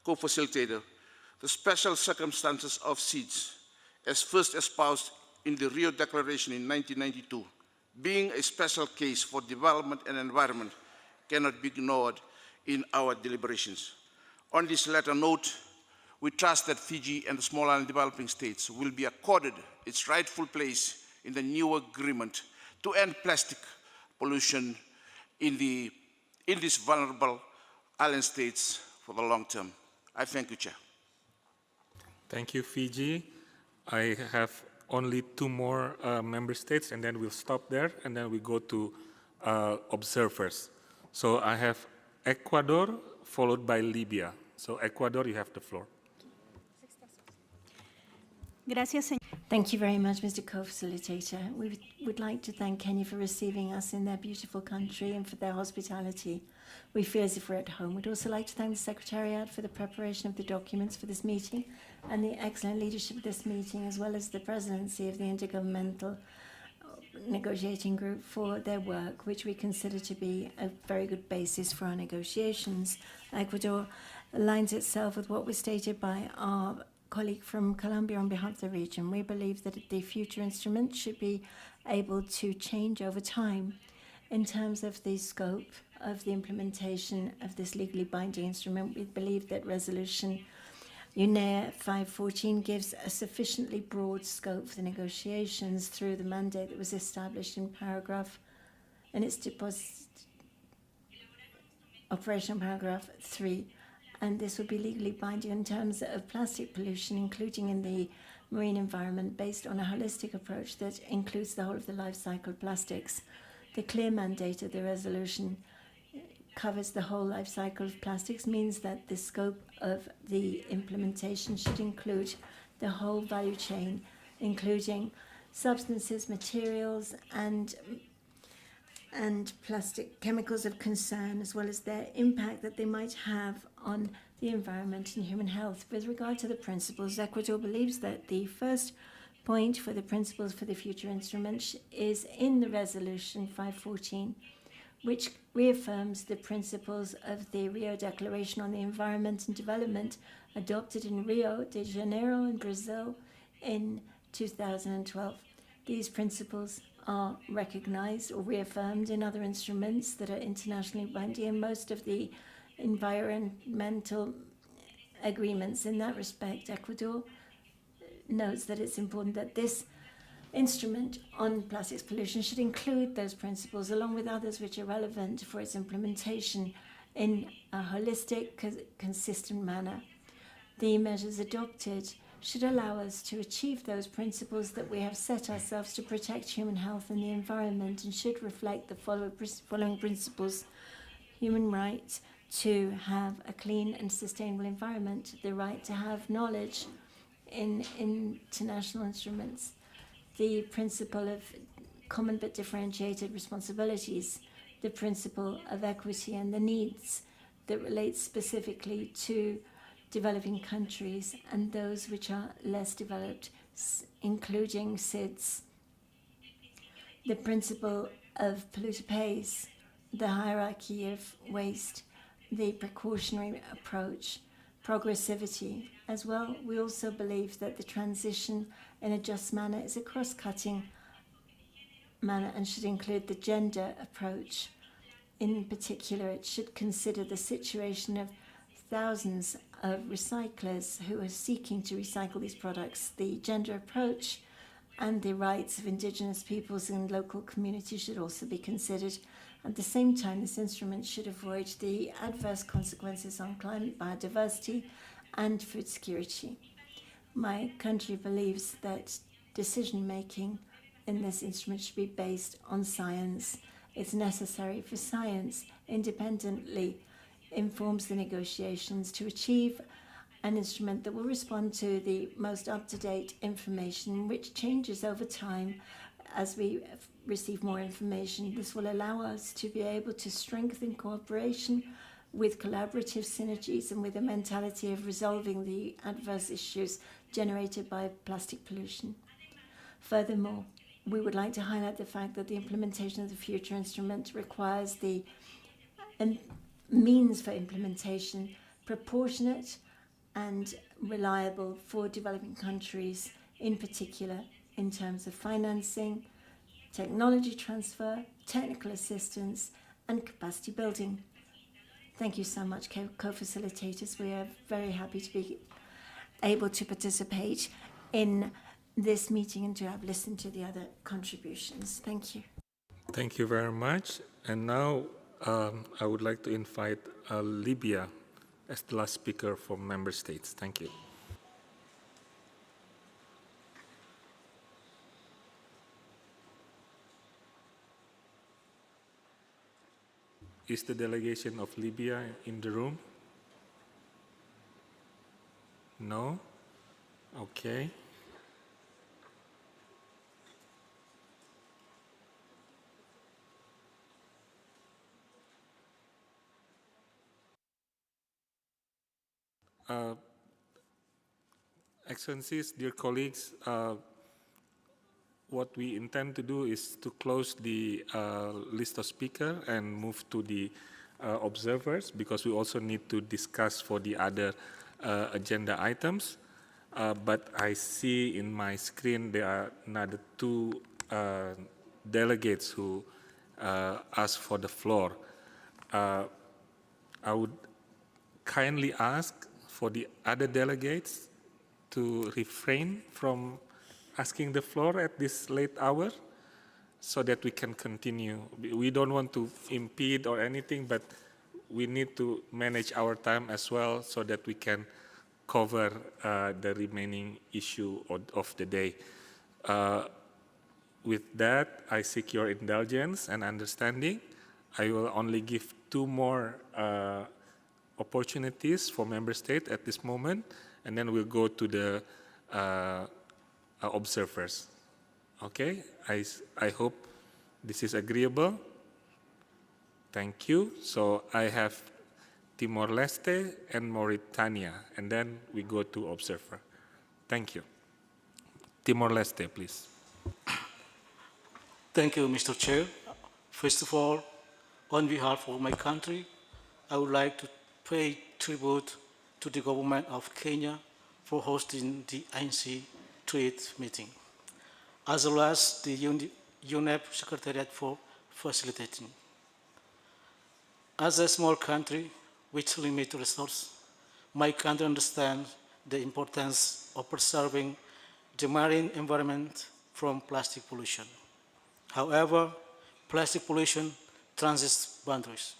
co-facilitator, the special circumstances of seeds, as first espoused in the Rio Declaration in 1992, being a special case for development and environment, cannot be ignored in our deliberations. On this latter note, we trust that Fiji and the small island developing states will be accorded its rightful place in the new agreement to end plastic pollution in these vulnerable island states for the long term. I thank you, Chair. Thank you, Fiji. I have only two more member states, and then we'll stop there, and then we go to observers. So I have Ecuador, followed by Libya. So Ecuador, you have the floor. Thank you very much, Mr. Co-Facilitator. We would like to thank Kenya for receiving us in their beautiful country and for their hospitality. We feel as if we're at home. We'd also like to thank the Secretariat for the preparation of the documents for this meeting and the excellent leadership of this meeting, as well as the presidency of the Intergovernmental Negotiating Group for their work, which we consider to be a very good basis for our negotiations. Ecuador aligns itself with what was stated by our colleague from Colombia on behalf of the region. We believe that the future instrument should be able to change over time in terms of the scope of the implementation of this legally binding instrument. We believe that resolution UNEP 514 gives a sufficiently broad scope for the negotiations through the mandate that was established in its operational paragraph 3. And this would be legally binding in terms of plastic pollution, including in the marine environment, based on a holistic approach that includes the whole of the life cycle of plastics. The clear mandate of the resolution covers the whole life cycle of plastics, means that the scope of the implementation should include the whole value chain, including substances, materials, and plastic chemicals of concern, as well as their impact that they might have on the environment and human health. With regard to the principles, Ecuador believes that the first point for the principles for the future instrument is in the resolution 514, which reaffirms the principles of the Rio Declaration on the Environment and Development adopted in Rio de Janeiro in Brazil in 2012. These principles are recognized or reaffirmed in other instruments that are internationally binding, and most of the environmental agreements. In that respect, Ecuador notes that it's important that this instrument on plastics pollution should include those principles, along with others which are relevant for its implementation in a holistic, consistent manner. The measures adopted should allow us to achieve those principles that we have set ourselves to protect human health and the environment, and should reflect the following principles: human right to have a clean and sustainable environment, the right to have knowledge in international instruments, the principle of common but differentiated responsibilities, the principle of equity and the needs that relate specifically to developing countries and those which are less developed, including SIDS, the principle of polluter pays, the hierarchy of waste, the precautionary approach, progressivity. As well, we also believe that the transition in a just manner is a cross-cutting manner and should include the gender approach. In particular, it should consider the situation of thousands of recyclers who are seeking to recycle these products. The gender approach and the rights of indigenous peoples and local communities should also be considered. At the same time, this instrument should avoid the adverse consequences on climate, biodiversity, and food security. My country believes that decision-making in this instrument should be based on science. It's necessary for science independently informs the negotiations to achieve an instrument that will respond to the most up-to-date information, which changes over time as we receive more information. This will allow us to be able to strengthen cooperation with collaborative synergies and with a mentality of resolving the adverse issues generated by plastic pollution. Furthermore, we would like to highlight the fact that the implementation of the future instrument requires the means for implementation proportionate and reliable for developing countries, in particular in terms of financing, technology transfer, technical assistance, and capacity building. Thank you so much, co-facilitators. We are very happy to be able to participate in this meeting and to have listened to the other contributions. Thank you. Thank you very much. And now I would like to invite Libya as the last speaker from member states. Thank you. Is the delegation of Libya in the room? No? Okay. Excellencies, dear colleagues, what we intend to do is to close the list of speakers and move to the observers, because we also need to discuss for the other agenda items. but I see in my screen there are another two delegates who asked for the floor. I would kindly ask for the other delegates to refrain from asking the floor at this late hour so that we can continue. We don't want to impede or anything, but we need to manage our time as well so that we can cover the remaining issue of the day. With that, I seek your indulgence and understanding. I will only give two more opportunities for member states at this moment, and then we'll go to the observers. Okay, I hope this is agreeable. Thank you. So I have Timor-Leste and Mauritania, and then we go to observer. Thank you. Timor-Leste, please. Thank you, Mr. Chair. First of all, on behalf of my country, I would like to pay tribute to the government of Kenya for hosting the INC-3 meeting, as well as the UNEP Secretariat for facilitating. As a small country with limited resources, my country understands the importance of preserving the marine environment from plastic pollution. However, plastic pollution transcends boundaries,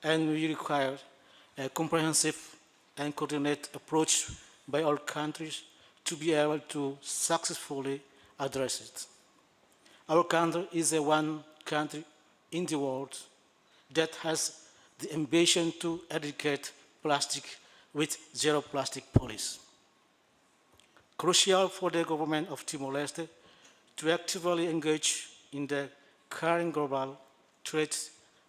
and we require a comprehensive and coordinated approach by all countries to be able to successfully address it. Our country is the one country in the world that has the ambition to eradicate plastic with zero plastic policy. Crucial for the government of Timor-Leste to actively engage in the current global trade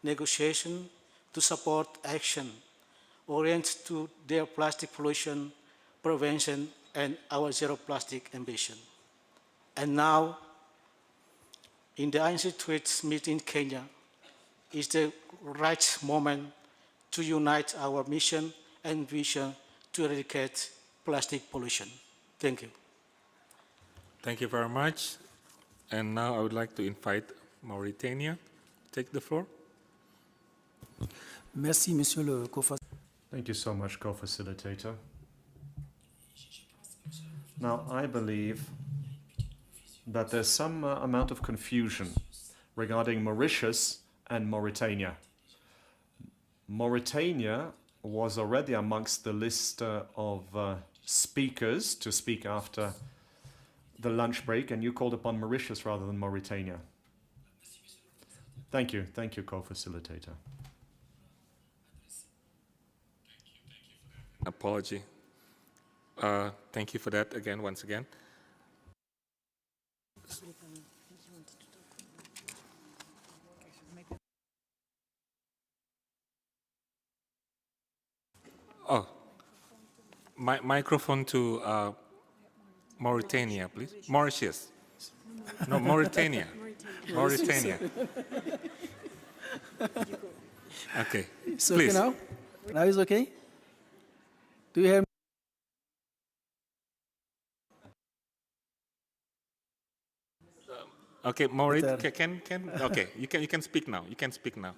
negotiation to support action oriented to their plastic pollution prevention and our zero plastic ambition. And now, in the INC-3 meeting in Kenya, is the right moment to unite our mission and vision to eradicate plastic pollution. Thank you. Thank you very much. And now I would like to invite Mauritania to take the floor. Merci, Monsieur le co-facilitateur. Thank you so much, co-facilitator. Now, I believe that there's some amount of confusion regarding Mauritius and Mauritania. Mauritania was already amongst the list of speakers to speak after the lunch break, and you called upon Mauritius rather than Mauritania. Thank you, co-facilitator. Apology. Thank you for that again, once again. Oh, microphone to Mauritania, please. Mauritius. No, Mauritania. Mauritania. Okay. It's please. okay now? Now it's okay? Do you hear me? Okay, Mauritania. Okay, you can speak now. You can speak now.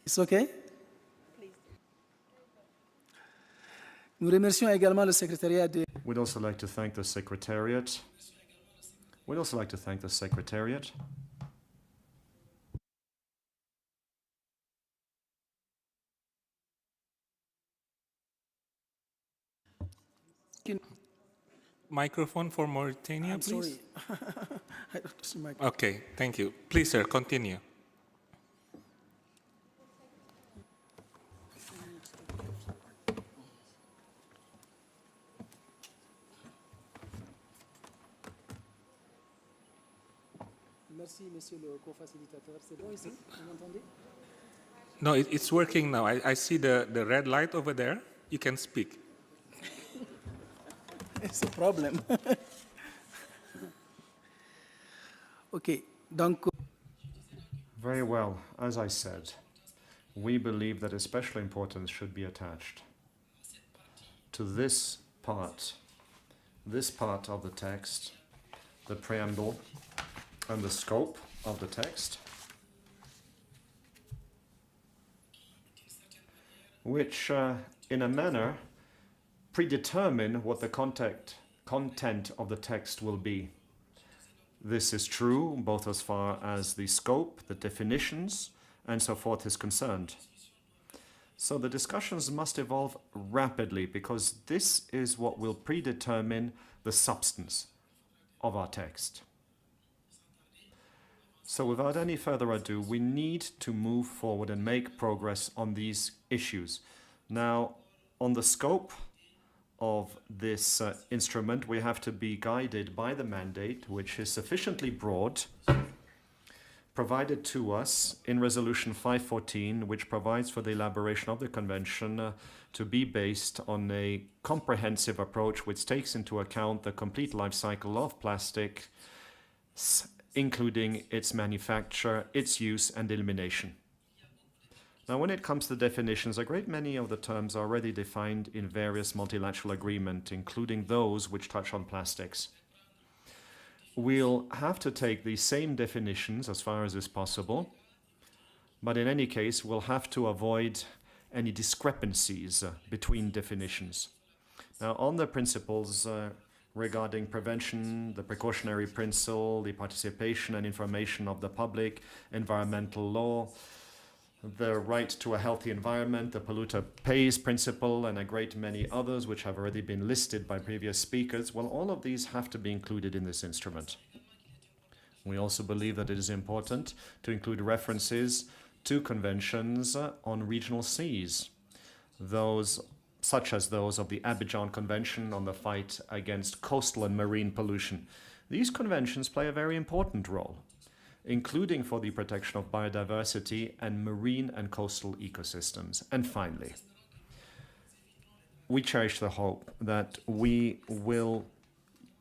It's okay? Nous remercions également le secrétariat de... We'd also like to thank the Secretariat. Microphone for Mauritania, I'm please. sorry. I don't see my... Okay, thank you. Please, sir, continue. Merci, monsieur le co-facilitateur. C'est bon ici? Vous m'entendez? No, it's working now. I see the red light over there. You can speak. It's a problem. Okay, donc... Very well. As I said, we believe that especial importance should be attached to this part, this part of the text, the preamble and the scope of the text, which in a manner predetermine what the content of the text will be. This is true both as far as the scope, the definitions, and so forth is concerned. So the discussions must evolve rapidly because this is what will predetermine the substance of our text. So without any further ado, we need to move forward and make progress on these issues. Now, on the scope of this instrument, we have to be guided by the mandate, which is sufficiently broad, provided to us in Resolution 514, which provides for the elaboration of the Convention to be based on a comprehensive approach which takes into account the complete life cycle of plastic, including its manufacture, its use, and elimination. Now, when it comes to definitions, a great many of the terms are already defined in various multilateral agreements, including those which touch on plastics. We'll have to take these same definitions as far as is possible, but in any case, we'll have to avoid any discrepancies between definitions. Now, on the principles regarding prevention, the precautionary principle, the participation and information of the public, environmental law, the right to a healthy environment, the polluter pays principle, and a great many others which have already been listed by previous speakers, well, all of these have to be included in this instrument. We also believe that it is important to include references to conventions on regional seas, such as those of the Abidjan Convention on the fight against coastal and marine pollution. These conventions play a very important role, including for the protection of biodiversity and marine and coastal ecosystems. And finally, we cherish the hope that we will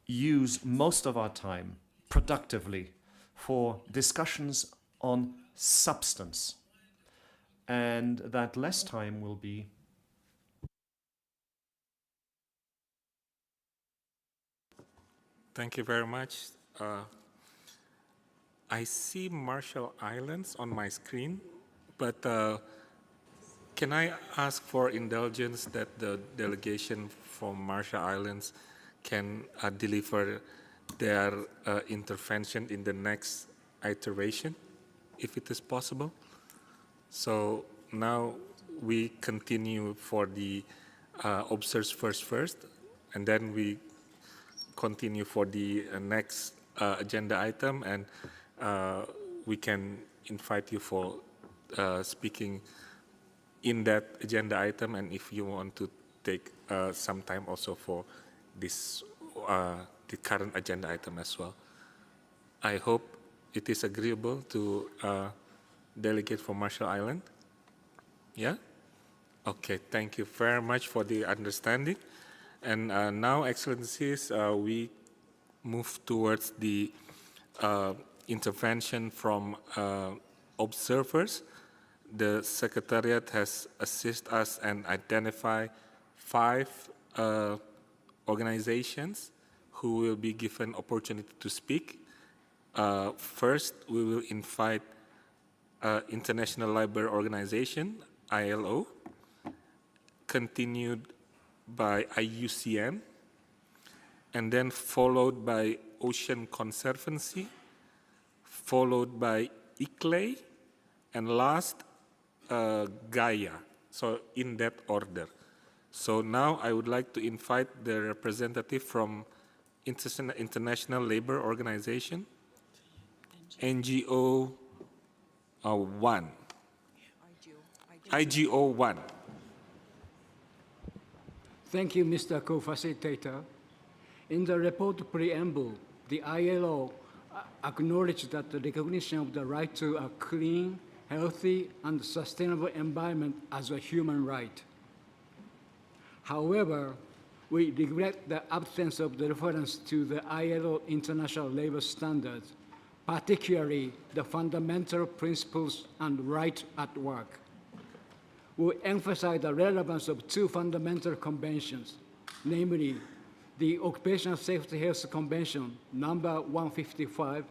use most of our time productively for discussions on substance, and that less time will be Thank you very much. I see Marshall Islands on my screen, but can I ask for indulgence that the delegation from Marshall Islands can deliver their intervention in the next iteration, if it is possible? So now we continue for the observers first, and then we continue for the next agenda item, and we can invite you for speaking in that agenda item, and if you want to take some time also for this the current agenda item as well. I hope it is agreeable to delegate from Marshall Island. Yeah? Okay, thank you very much for the understanding. And now, Excellencies, we move towards the intervention from observers. The Secretariat has assisted us and identified 5 organizations who will be given opportunity to speak. First, we will invite International Labour Organization, ILO, continued by IUCN, and then followed by Ocean Conservancy, followed by ICLEI, and last, Gaia. So in that order. So now I would like to invite the representative from International Labour Organization, NGO 1. IGO 1. Thank you, Mr. Co-Facilitator. In the report preamble, the ILO acknowledged that the recognition of the right to a clean, healthy, and sustainable environment as a human right. However, we regret the absence of the reference to the ILO International Labour Standards, particularly the fundamental principles and rights at work. We emphasize the relevance of 2 fundamental conventions, namely the Occupational Safety Health Convention number 155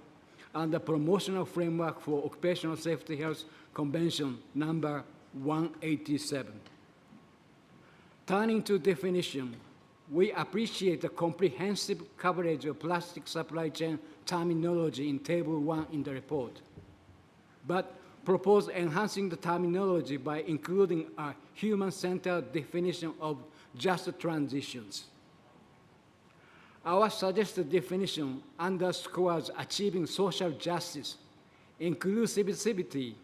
and the Promotional Framework for Occupational Safety Health Convention number 187. Turning to definition, we appreciate the comprehensive coverage of plastic supply chain terminology in Table 1 in the report, but propose enhancing the terminology by including a human-centered definition of just transitions. Our suggested definition underscores achieving social justice, inclusivity,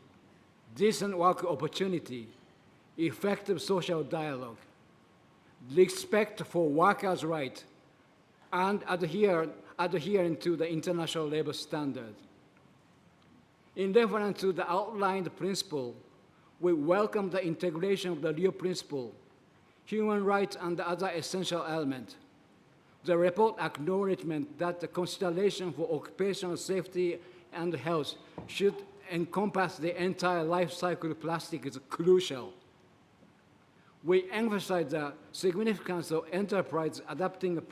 decent work opportunity, effective social dialogue, respect for workers' rights, and adhering to the international labor standard. In reference to the outlined principle, we welcome the integration of the Rio principle, human rights, and other essential elements. The report acknowledgement that the consideration for occupational safety and health should encompass the entire life cycle of plastic is crucial. We emphasize the significance of enterprise adopting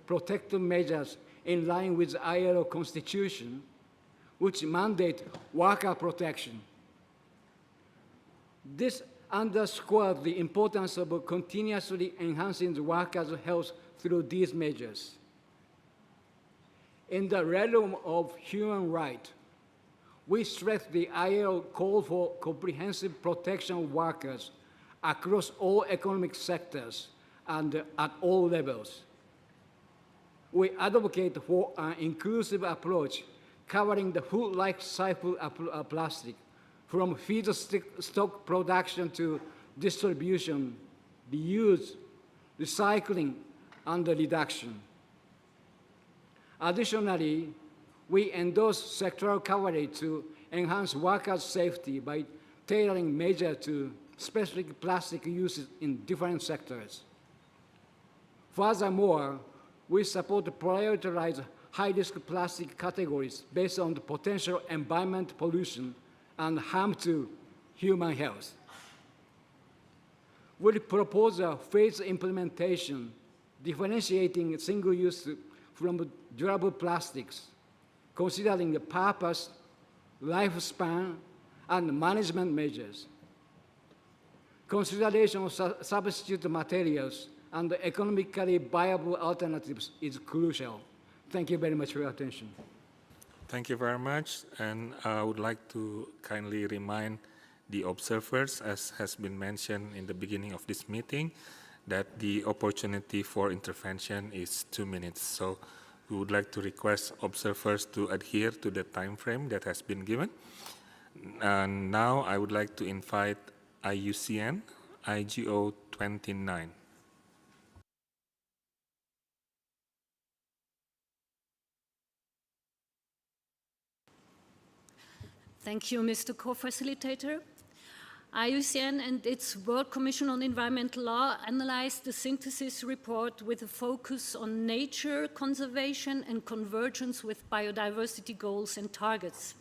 protective measures in line with the ILO Constitution, which mandate worker protection. This underscores the importance of continuously enhancing the workers' health through these measures. In the realm of human rights, we stress the ILO call for comprehensive protection of workers across all economic sectors and at all levels. We advocate for an inclusive approach covering the full life cycle of plastic, from feedstock production to distribution, reuse, recycling, and reduction. Additionally, we endorse sectoral coverage to enhance workers' safety by tailoring measures to specific plastic uses in different sectors. Furthermore, we support prioritized high-risk plastic categories based on the potential environmental pollution and harm to human health. We propose a phased implementation differentiating single-use from durable plastics, considering the purpose, lifespan, and management measures. Consideration of substitute materials and economically viable alternatives is crucial. Thank you very much for your attention. Thank you very much, and I would like to kindly remind the observers, as has been mentioned in the beginning of this meeting, that the opportunity for intervention is 2 minutes. So we would like to request observers to adhere to the time frame that has been given. And now I would like to invite IUCN, IGO 29. Thank you, Mr. Co-Facilitator. IUCN and its World Commission on Environmental Law analyzed the synthesis report with a focus on nature conservation and convergence with biodiversity goals and targets.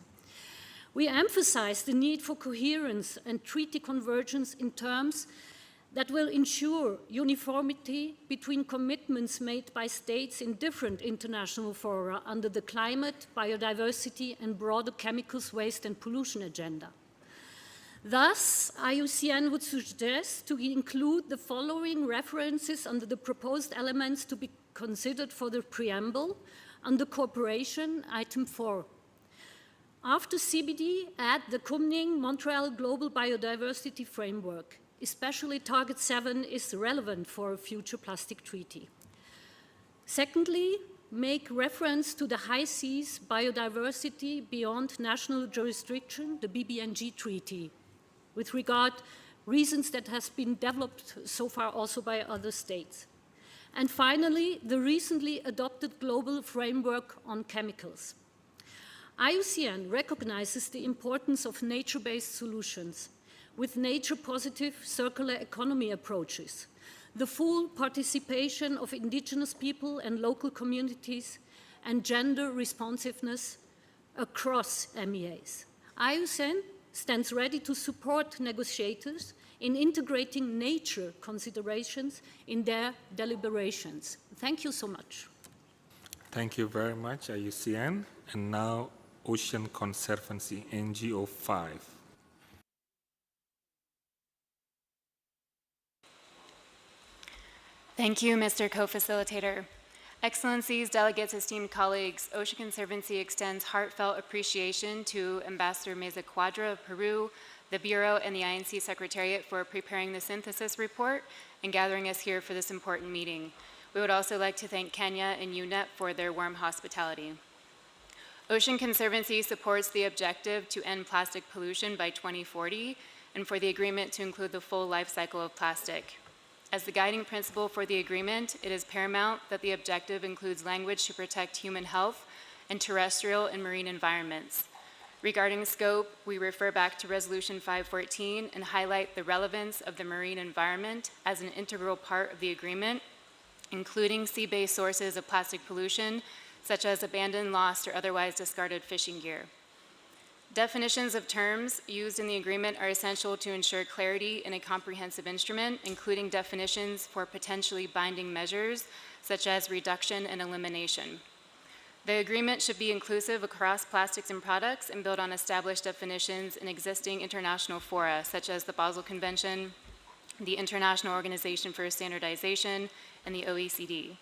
We emphasize the need for coherence and treaty convergence in terms that will ensure uniformity between commitments made by states in different international fora under the climate, biodiversity, and broader chemicals, waste, and pollution agenda. Thus, IUCN would suggest to include the following references under the proposed elements to be considered for the preamble under cooperation, item 4. After CBD, add the Kunming-Montreal Global Biodiversity Framework. Especially Target 7 is relevant for a future plastic treaty. Secondly, make reference to the high seas biodiversity beyond national jurisdiction, the BBNG Treaty, with regard reasons that has been developed so far also by other states. And finally, the recently adopted global framework on chemicals. IUCN recognizes the importance of nature-based solutions with nature-positive circular economy approaches, the full participation of indigenous people and local communities, and gender responsiveness across MEAs. IUCN stands ready to support negotiators in integrating nature considerations in their deliberations. Thank you so much. Thank you very much, IUCN. And now, Ocean Conservancy, NGO 5. Thank you, Mr. Co-Facilitator. Excellencies, delegates, esteemed colleagues, Ocean Conservancy extends heartfelt appreciation to Ambassador Meza Quadra of Peru, the Bureau, and the INC Secretariat for preparing the synthesis report and gathering us here for this important meeting. We would also like to thank Kenya and UNEP for their warm hospitality. Ocean Conservancy supports the objective to end plastic pollution by 2040 and for the agreement to include the full life cycle of plastic. As the guiding principle for the agreement, it is paramount that the objective includes language to protect human health and terrestrial and marine environments. Regarding scope, we refer back to Resolution 514 and highlight the relevance of the marine environment as an integral part of the agreement, including sea-based sources of plastic pollution, such as abandoned, lost, or otherwise discarded fishing gear. Definitions of terms used in the agreement are essential to ensure clarity in a comprehensive instrument, including definitions for potentially binding measures, such as reduction and elimination. The agreement should be inclusive across plastics and products and build on established definitions in existing international fora, such as the Basel Convention, the International Organization for Standardization, and the OECD.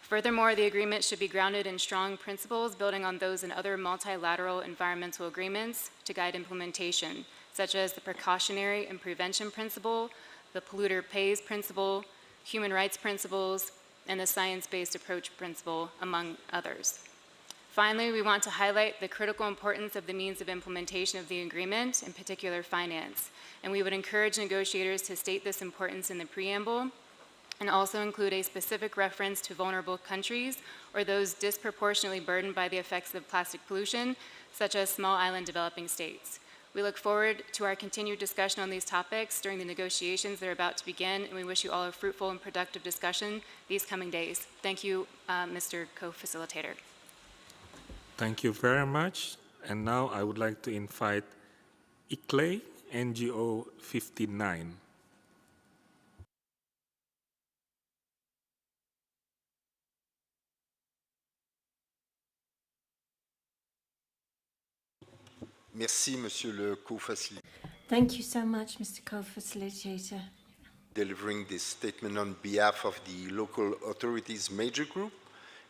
Furthermore, the agreement should be grounded in strong principles building on those in other multilateral environmental agreements to guide implementation, such as the precautionary and prevention principle, the polluter pays principle, human rights principles, and the science-based approach principle, among others. Finally, we want to highlight the critical importance of the means of implementation of the agreement, in particular finance, and we would encourage negotiators to state this importance in the preamble and also include a specific reference to vulnerable countries or those disproportionately burdened by the effects of plastic pollution, such as small island developing states. We look forward to our continued discussion on these topics during the negotiations that are about to begin, and we wish you all a fruitful and productive discussion these coming days. Thank you, Mr. Co-Facilitator. Thank you very much. And now I would like to invite ICLE, NGO 59. Merci, Monsieur le Co-Facilitateur. Thank you so much, Mr. Co-Facilitator. Delivering this statement on behalf of the Local Authorities Major Group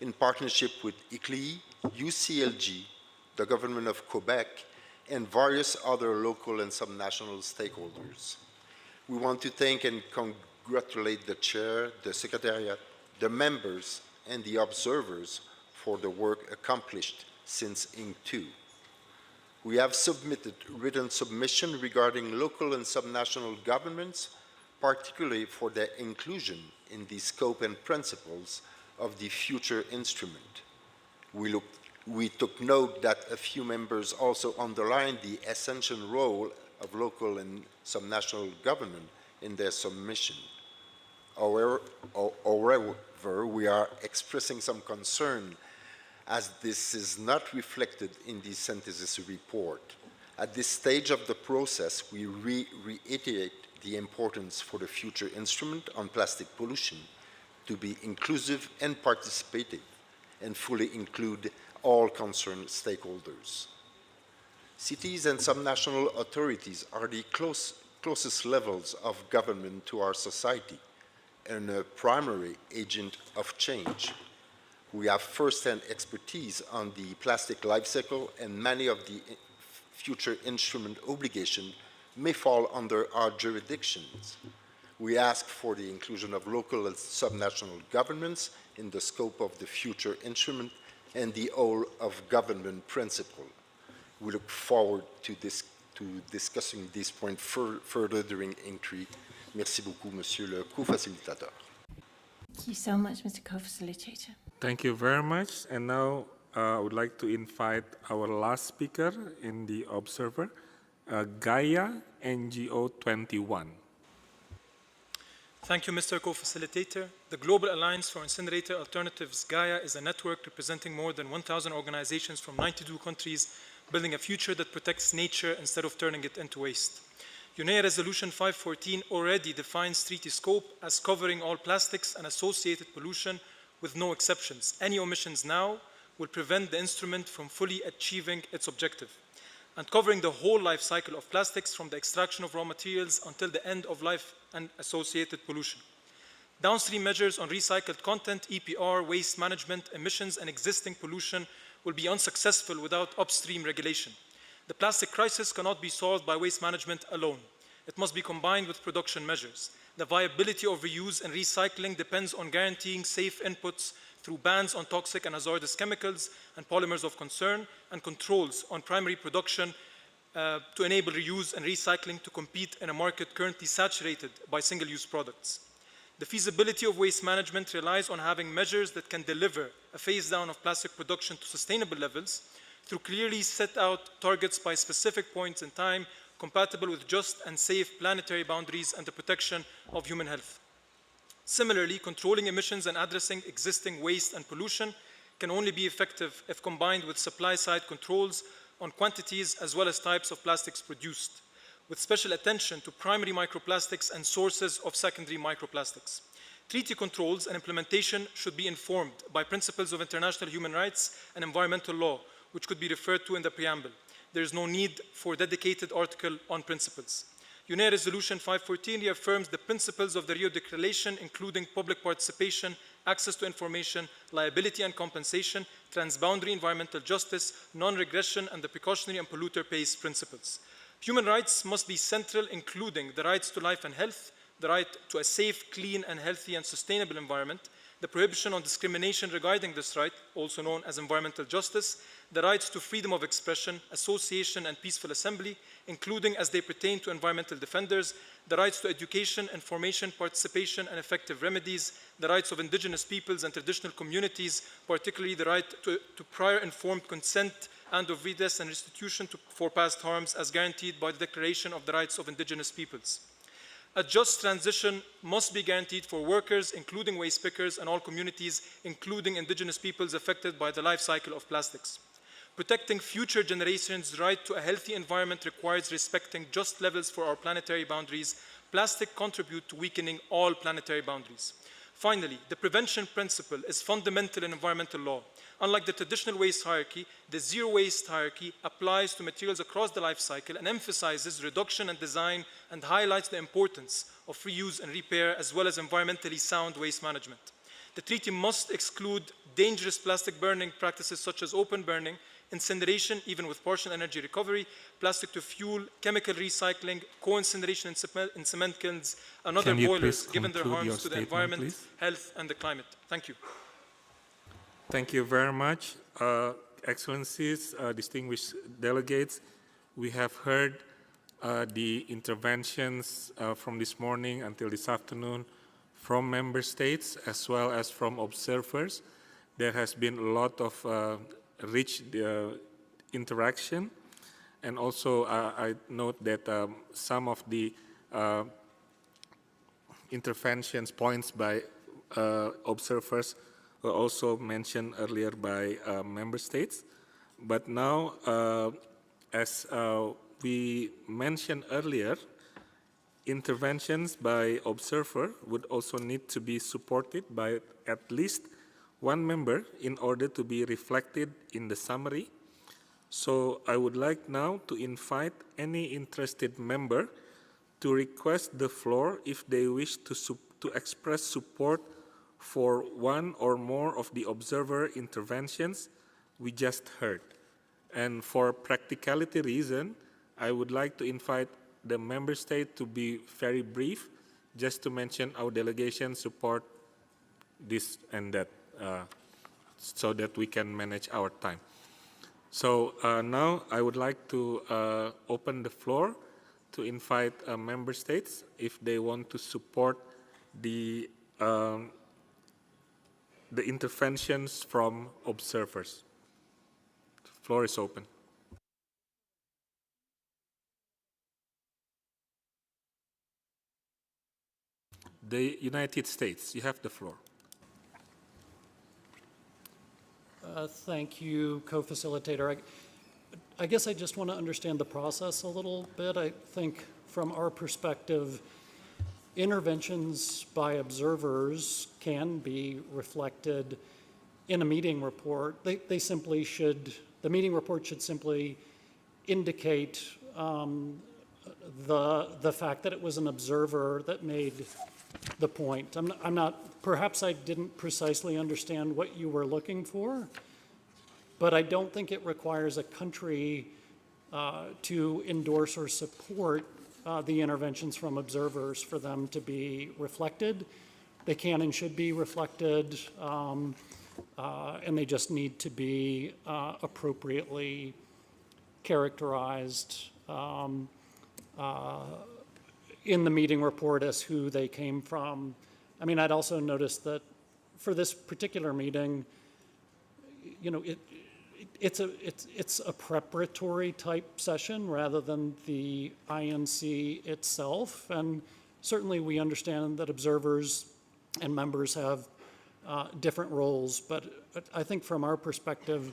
in partnership with ICLE, UCLG, the Government of Quebec, and various other local and subnational stakeholders. We want to thank and congratulate the Chair, the Secretariat, the members, and the observers for the work accomplished since INC-2. We have submitted written submission regarding local and subnational governments, particularly for their inclusion in the scope and principles of the future instrument. We took note that a few members also underlined the essential role of local and subnational government in their submission. However, we are expressing some concern as this is not reflected in the synthesis report. At this stage of the process, we reiterate the importance for the future instrument on plastic pollution to be inclusive and participative and fully include all concerned stakeholders. Cities and subnational authorities are the closest levels of government to our society and a primary agent of change. We have first-hand expertise on the plastic life cycle, and many of the future instrument obligations may fall under our jurisdictions. We ask for the inclusion of local and subnational governments in the scope of the future instrument and the whole of government principle. We look forward to discussing this point further during INC-3. Merci beaucoup, Monsieur le Co-Facilitateur. Thank you so much, Mr. Co-Facilitator. Thank you very much. And now I would like to invite our last speaker in the Observer, Gaia, NGO 21. Thank you, Mr. Co-Facilitator. The Global Alliance for Incinerator Alternatives, Gaia, is a network representing more than 1,000 organizations from 92 countries, building a future that protects nature instead of turning it into waste. UNEP Resolution 514 already defines treaty scope as covering all plastics and associated pollution with no exceptions. Any omissions now will prevent the instrument from fully achieving its objective, and covering the whole life cycle of plastics from the extraction of raw materials until the end of life and associated pollution. Downstream measures on recycled content, EPR, waste management, emissions, and existing pollution will be unsuccessful without upstream regulation. The plastic crisis cannot be solved by waste management alone. It must be combined with production measures. The viability of reuse and recycling depends on guaranteeing safe inputs through bans on toxic and hazardous chemicals and polymers of concern, and controls on primary production to enable reuse and recycling to compete in a market currently saturated by single-use products. The feasibility of waste management relies on having measures that can deliver a phase down of plastic production to sustainable levels through clearly set out targets by specific points in time compatible with just and safe planetary boundaries and the protection of human health. Similarly, controlling emissions and addressing existing waste and pollution can only be effective if combined with supply-side controls on quantities as well as types of plastics produced, with special attention to primary microplastics and sources of secondary microplastics. Treaty controls and implementation should be informed by principles of international human rights and environmental law, which could be referred to in the preamble. There is no need for a dedicated article on principles. UNEP Resolution 514 reaffirms the principles of the Rio Declaration, including public participation, access to information, liability and compensation, transboundary environmental justice, non-regression, and the precautionary and polluter pays principles. Human rights must be central, including the rights to life and health, the right to a safe, clean, and healthy and sustainable environment, the prohibition on discrimination regarding this right, also known as environmental justice, the rights to freedom of expression, association, and peaceful assembly, including as they pertain to environmental defenders, the rights to education, information, participation, and effective remedies, the rights of indigenous peoples and traditional communities, particularly the right to prior informed consent and of redress and restitution for past harms as guaranteed by the Declaration of the Rights of Indigenous Peoples. A just transition must be guaranteed for workers, including waste pickers, and all communities, including indigenous peoples affected by the life cycle of plastics. Protecting future generations' right to a healthy environment requires respecting just levels for our planetary boundaries. Plastic contribute to weakening all planetary boundaries. Finally, the prevention principle is fundamental in environmental law. Unlike the traditional waste hierarchy, the zero waste hierarchy applies to materials across the life cycle and emphasizes reduction and design and highlights the importance of reuse and repair as well as environmentally sound waste management. The treaty must exclude dangerous plastic burning practices such as open burning, incineration, even with partial energy recovery, plastic to fuel, chemical recycling, co-incineration in cement kilns, and other boilers, given their harms to the environment, please? Health, and the climate. Thank you. Thank you very much. Excellencies, distinguished delegates, we have heard the interventions from this morning until this afternoon from member states as well as from observers. There has been a lot of rich interaction, and also I note that some of the interventions points by observers were also mentioned earlier by member states. But now, as we mentioned earlier, interventions by observer would also need to be supported by at least one member in order to be reflected in the summary. So I would like now to invite any interested member to request the floor if they wish to express support for one or more of the observer interventions we just heard. And for practicality reason, I would like to invite the member state to be very brief, just to mention our delegation support this and that, so that we can manage our time. So now I would like to open the floor to invite member states if they want to support the interventions from observers. The floor is open. The United States, you have the floor. Thank you, co-facilitator. I guess I just want to understand the process a little bit. I think from our perspective, interventions by observers can be reflected in a meeting report. They simply should, the meeting report should simply indicate the fact that it was an observer that made the point. I'm not, perhaps I didn't precisely understand what you were looking for, but I don't think it requires a country to endorse or support the interventions from observers for them to be reflected. They can and should be reflected, and they just need to be appropriately characterized in the meeting report as who they came from. I mean, I'd also noticed that for this particular meeting, you know, it's a preparatory type session rather than the INC itself, and certainly we understand that observers and members have different roles, but I think from our perspective,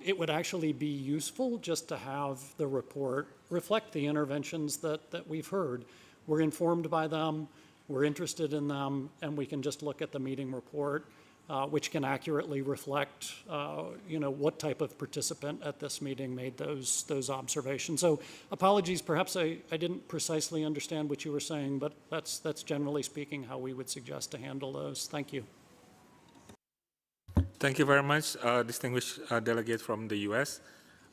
it would actually be useful just to have the report reflect the interventions that we've heard. We're informed by them, we're interested in them, and we can just look at the meeting report, which can accurately reflect, you know, what type of participant at this meeting made those observations. So apologies, perhaps I didn't precisely understand what you were saying, but that's generally speaking how we would suggest to handle those. Thank you. Thank you very much, distinguished delegate from the US.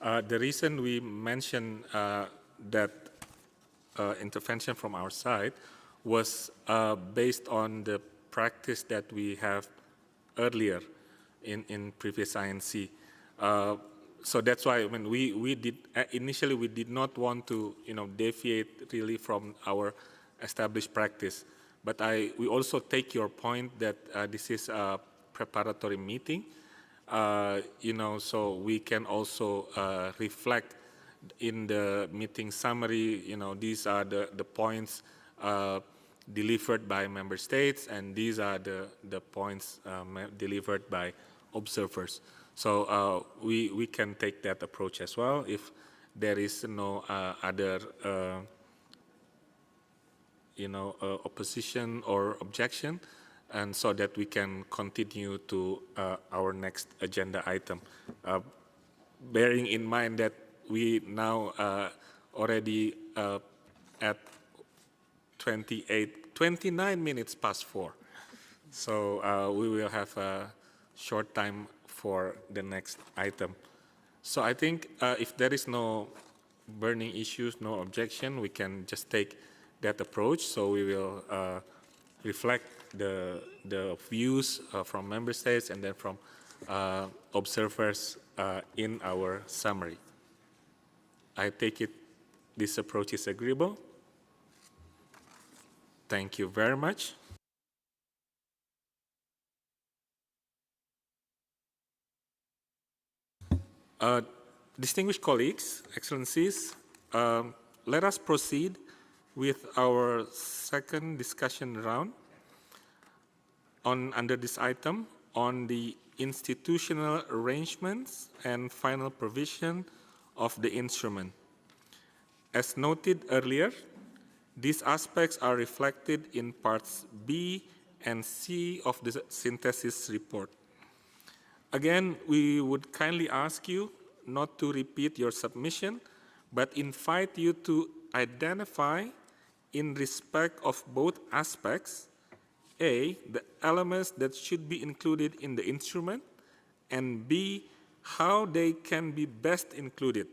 The reason we mentioned that intervention from our side was based on the practice that we have earlier in previous INC. So that's why when we did, initially we did not want to, you know, deviate really from our established practice. But we also take your point that this is a preparatory meeting, you know, so we can also reflect in the meeting summary, you know, these are the points delivered by member states, and these are the points delivered by observers. So we can take that approach as well if there is no other, you know, opposition or objection, and so that we can continue to our next agenda item. Bearing in mind that we now already at 29 minutes past 4. So we will have a short time for the next item. So I think if there is no burning issues, no objection, we can just take that approach. So we will reflect the views from member states and then from observers in our summary. I take it this approach is agreeable. Thank you very much. Distinguished colleagues, excellencies, let us proceed with our second discussion round under this item on the institutional arrangements and final provision of the instrument. As noted earlier, these aspects are reflected in parts B and C of the synthesis report. Again, we would kindly ask you not to repeat your submission, but invite you to identify in respect of both aspects, A, the elements that should be included in the instrument, and B, how they can be best included.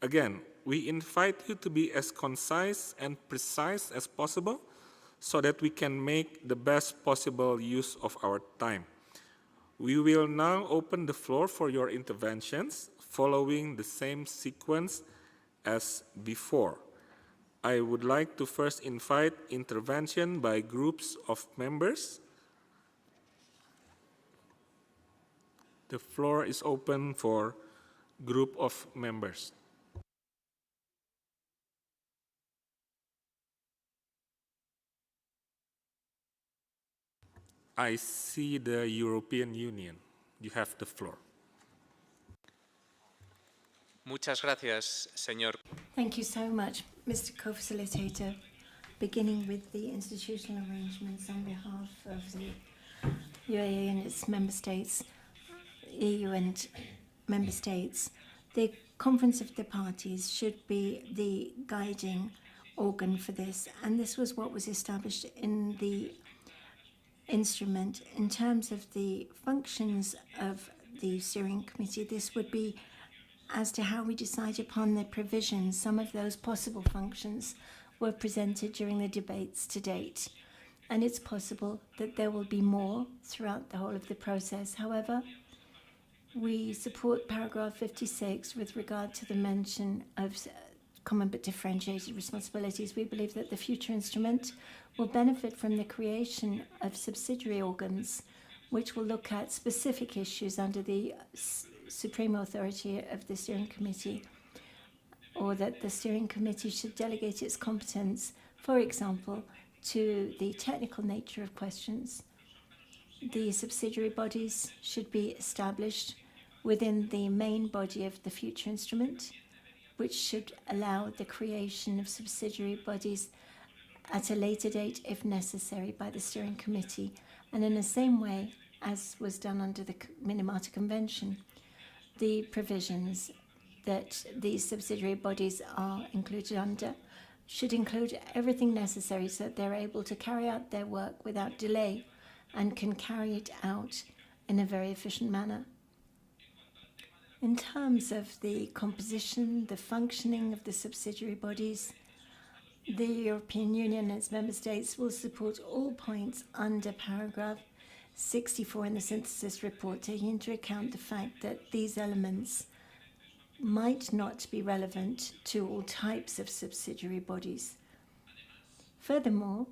Again, we invite you to be as concise and precise as possible so that we can make the best possible use of our time. We will now open the floor for your interventions following the same sequence as before. I would like to first invite intervention by groups of members. The floor is open for group of members. I see the European Union. You have the floor. Muchas gracias, señor. Thank you so much, Mr. Co-Facilitator. Beginning with the institutional arrangements on behalf of the UAE and its member states, EU and member states, the Conference of the Parties should be the guiding organ for this, and this was what was established in the instrument. In terms of the functions of the steering committee, this would be as to how we decide upon the provisions. Some of those possible functions were presented during the debates to date, and it's possible that there will be more throughout the whole of the process. However, we support paragraph 56 with regard to the mention of common but differentiated responsibilities. We believe that the future instrument will benefit from the creation of subsidiary organs which will look at specific issues under the supreme authority of the steering committee, or that the steering committee should delegate its competence, for example, to the technical nature of questions. The subsidiary bodies should be established within the main body of the future instrument, which should allow the creation of subsidiary bodies at a later date if necessary by the steering committee, and in the same way as was done under the Minamata Convention. The provisions that these subsidiary bodies are included under should include everything necessary so that they're able to carry out their work without delay and can carry it out in a very efficient manner. In terms of the composition, the functioning of the subsidiary bodies, the European Union and its member states will support all points under paragraph 64 in the synthesis report, taking into account the fact that these elements might not be relevant to all types of subsidiary bodies. Furthermore,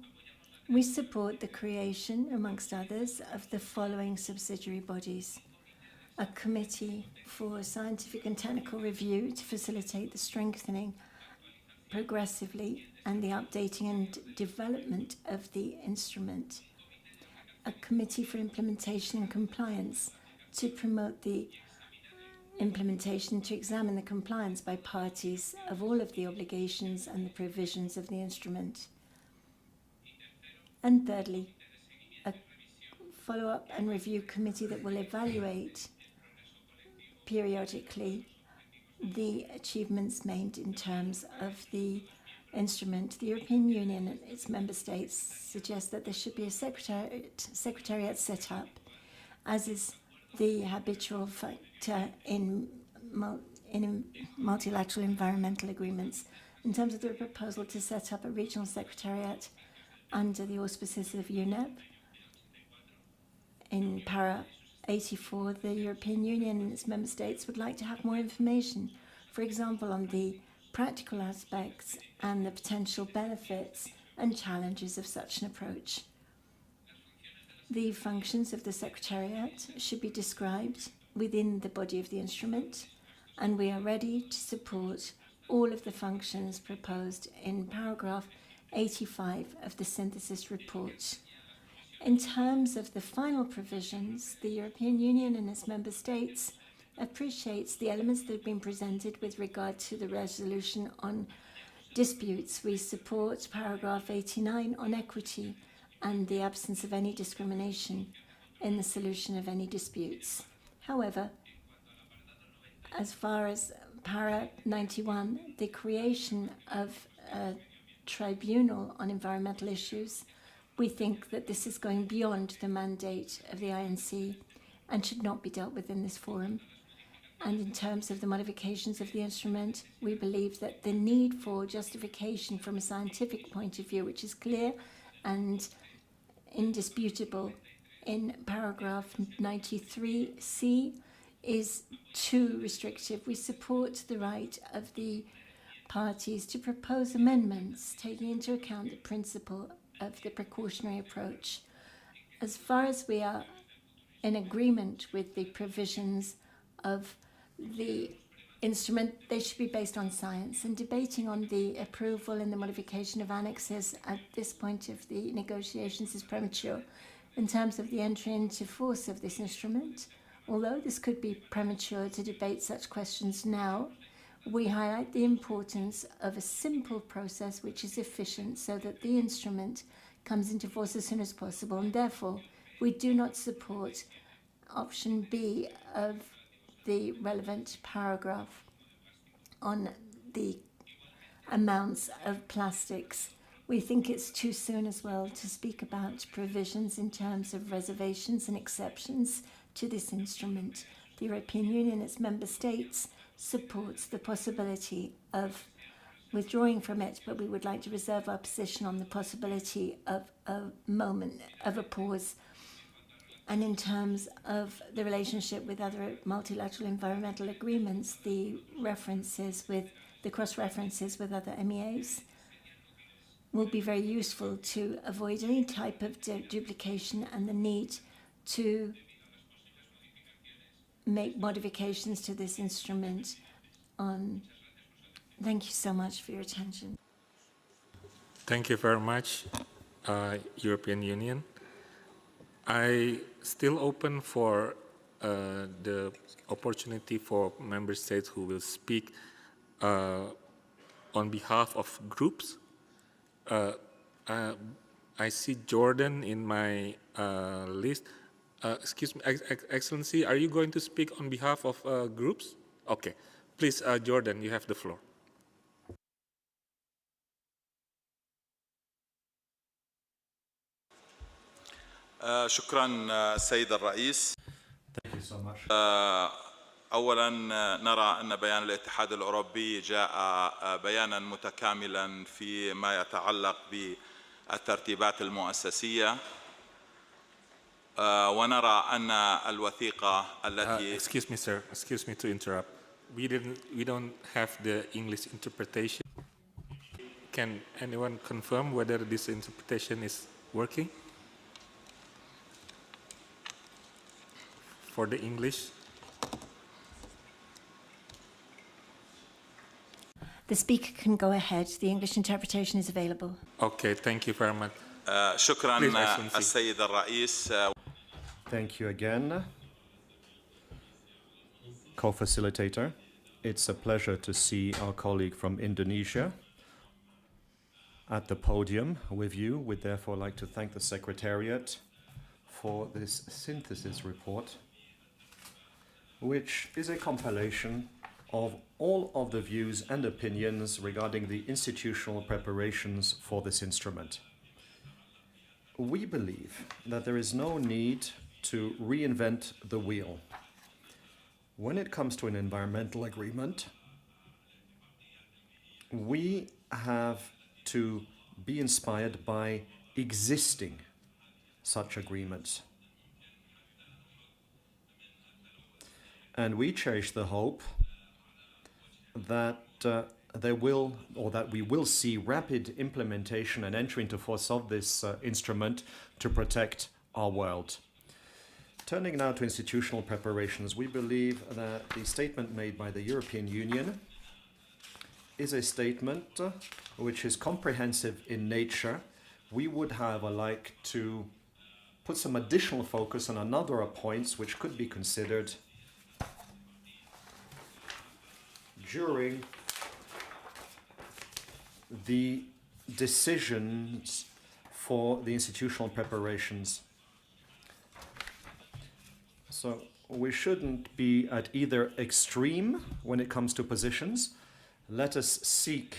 we support the creation, amongst others, of the following subsidiary bodies: a committee for scientific and technical review to facilitate the strengthening progressively and the updating and development of the instrument; a committee for implementation and compliance to promote the implementation, to examine the compliance by parties of all of the obligations and the provisions of the instrument; and thirdly, a follow-up and review committee that will evaluate periodically the achievements made in terms of the instrument. The European Union and its member states suggest that there should be a secretariat set up, as is the habitual factor in multilateral environmental agreements. In terms of the proposal to set up a regional secretariat under the auspices of UNEP, in para 84, the European Union and its member states would like to have more information, for example, on the practical aspects and the potential benefits and challenges of such an approach. The functions of the Secretariat should be described within the body of the instrument, and we are ready to support all of the functions proposed in paragraph 85 of the synthesis report. In terms of the final provisions, the European Union and its member states appreciates the elements that have been presented with regard to the resolution on disputes. We support paragraph 89 on equity and the absence of any discrimination in the solution of any disputes. However, as far as para 91, the creation of a tribunal on environmental issues, we think that this is going beyond the mandate of the INC and should not be dealt with in this forum. And in terms of the modifications of the instrument, we believe that the need for justification from a scientific point of view, which is clear and indisputable in paragraph 93C, is too restrictive. We support the right of the parties to propose amendments taking into account the principle of the precautionary approach. As far as we are in agreement with the provisions of the instrument, they should be based on science, and debating on the approval and the modification of annexes at this point of the negotiations is premature. In terms of the entry into force of this instrument, although this could be premature to debate such questions now, We highlight the importance of a simple process which is efficient so that the instrument comes into force as soon as possible, and therefore we do not support option B of the relevant paragraph on the amounts of plastics. We think it's too soon as well to speak about provisions in terms of reservations and exceptions to this instrument. The European Union, its member states, supports the possibility of withdrawing from it, but we would like to reserve our position on the possibility of a moment of a pause. And in terms of the relationship with other multilateral environmental agreements, the cross-references with other MEAs will be very useful to avoid any type of duplication and the need to make modifications to this instrument. Thank you so much for your attention. Thank you very much, European Union. I still open for the opportunity for member states who will speak on behalf of groups. I see Jordan in my list. Excuse me, Excellency, are you going to speak on behalf of groups? Okay, please, Jordan, you have the floor. شكرا السيد الرئيس. Thank you so much. أولا نرى أن بيان الاتحاد الأوروبي جاء بيانا متكاملا فيما يتعلق بالترتيبات المؤسسية ونرى أن الوثيقة التي Excuse me, sir. Excuse me to interrupt. We don't have the English interpretation. Can anyone confirm whether this interpretation is working? For the English? The speaker can go ahead. The English interpretation is available. Okay, thank you very much. شكرا السيد الرئيس. Thank you again, co-facilitator. It's a pleasure to see our colleague from Indonesia at the podium with you. We'd therefore like to thank the Secretariat for this synthesis report, which is a compilation of all of the views and opinions regarding the institutional preparations for this instrument. We believe that there is no need to reinvent the wheel. When it comes to an environmental agreement, we have to be inspired by existing such agreements. And we cherish the hope that we will see rapid implementation and entry into force of this instrument to protect our world. Turning now to institutional preparations, we believe that the statement made by the European Union is a statement which is comprehensive in nature. We would, however, like to put some additional focus on a number of points which could be considered during the decisions for the institutional preparations. So we shouldn't be at either extreme when it comes to positions. Let us seek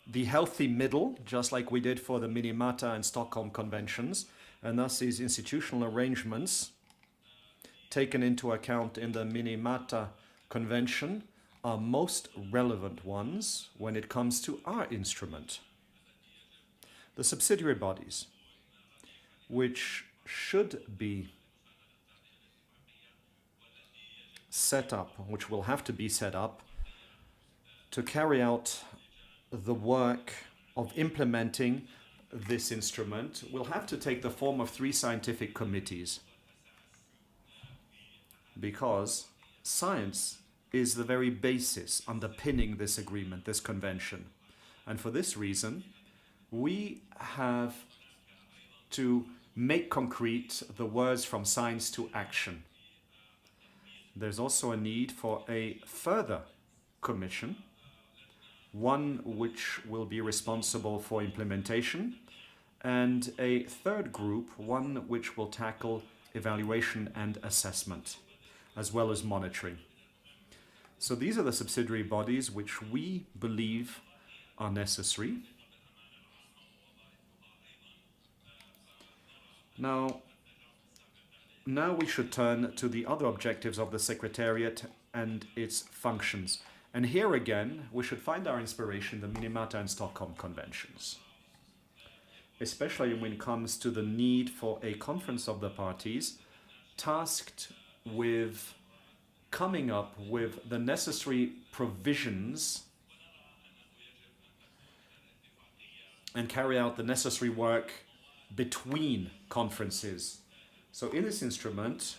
the healthy middle, just like we did for the Minamata and Stockholm conventions, and thus these institutional arrangements taken into account in the Minamata convention are most relevant ones when it comes to our instrument. The subsidiary bodies, which should be set up, which will have to be set up to carry out the work of implementing this instrument, will have to take the form of 3 scientific committees, because science is the very basis underpinning this agreement, this convention. And for this reason, we have to make concrete the words from science to action. There's also a need for a further commission, one which will be responsible for implementation, and a third group, one which will tackle evaluation and assessment, as well as monitoring. So these are the subsidiary bodies which we believe are necessary. Now we should turn to the other objectives of the Secretariat and its functions. And here again, we should find our inspiration in the Minamata and Stockholm Conventions, especially when it comes to the need for a conference of the parties tasked with coming up with the necessary provisions and carry out the necessary work between conferences. So in this instrument,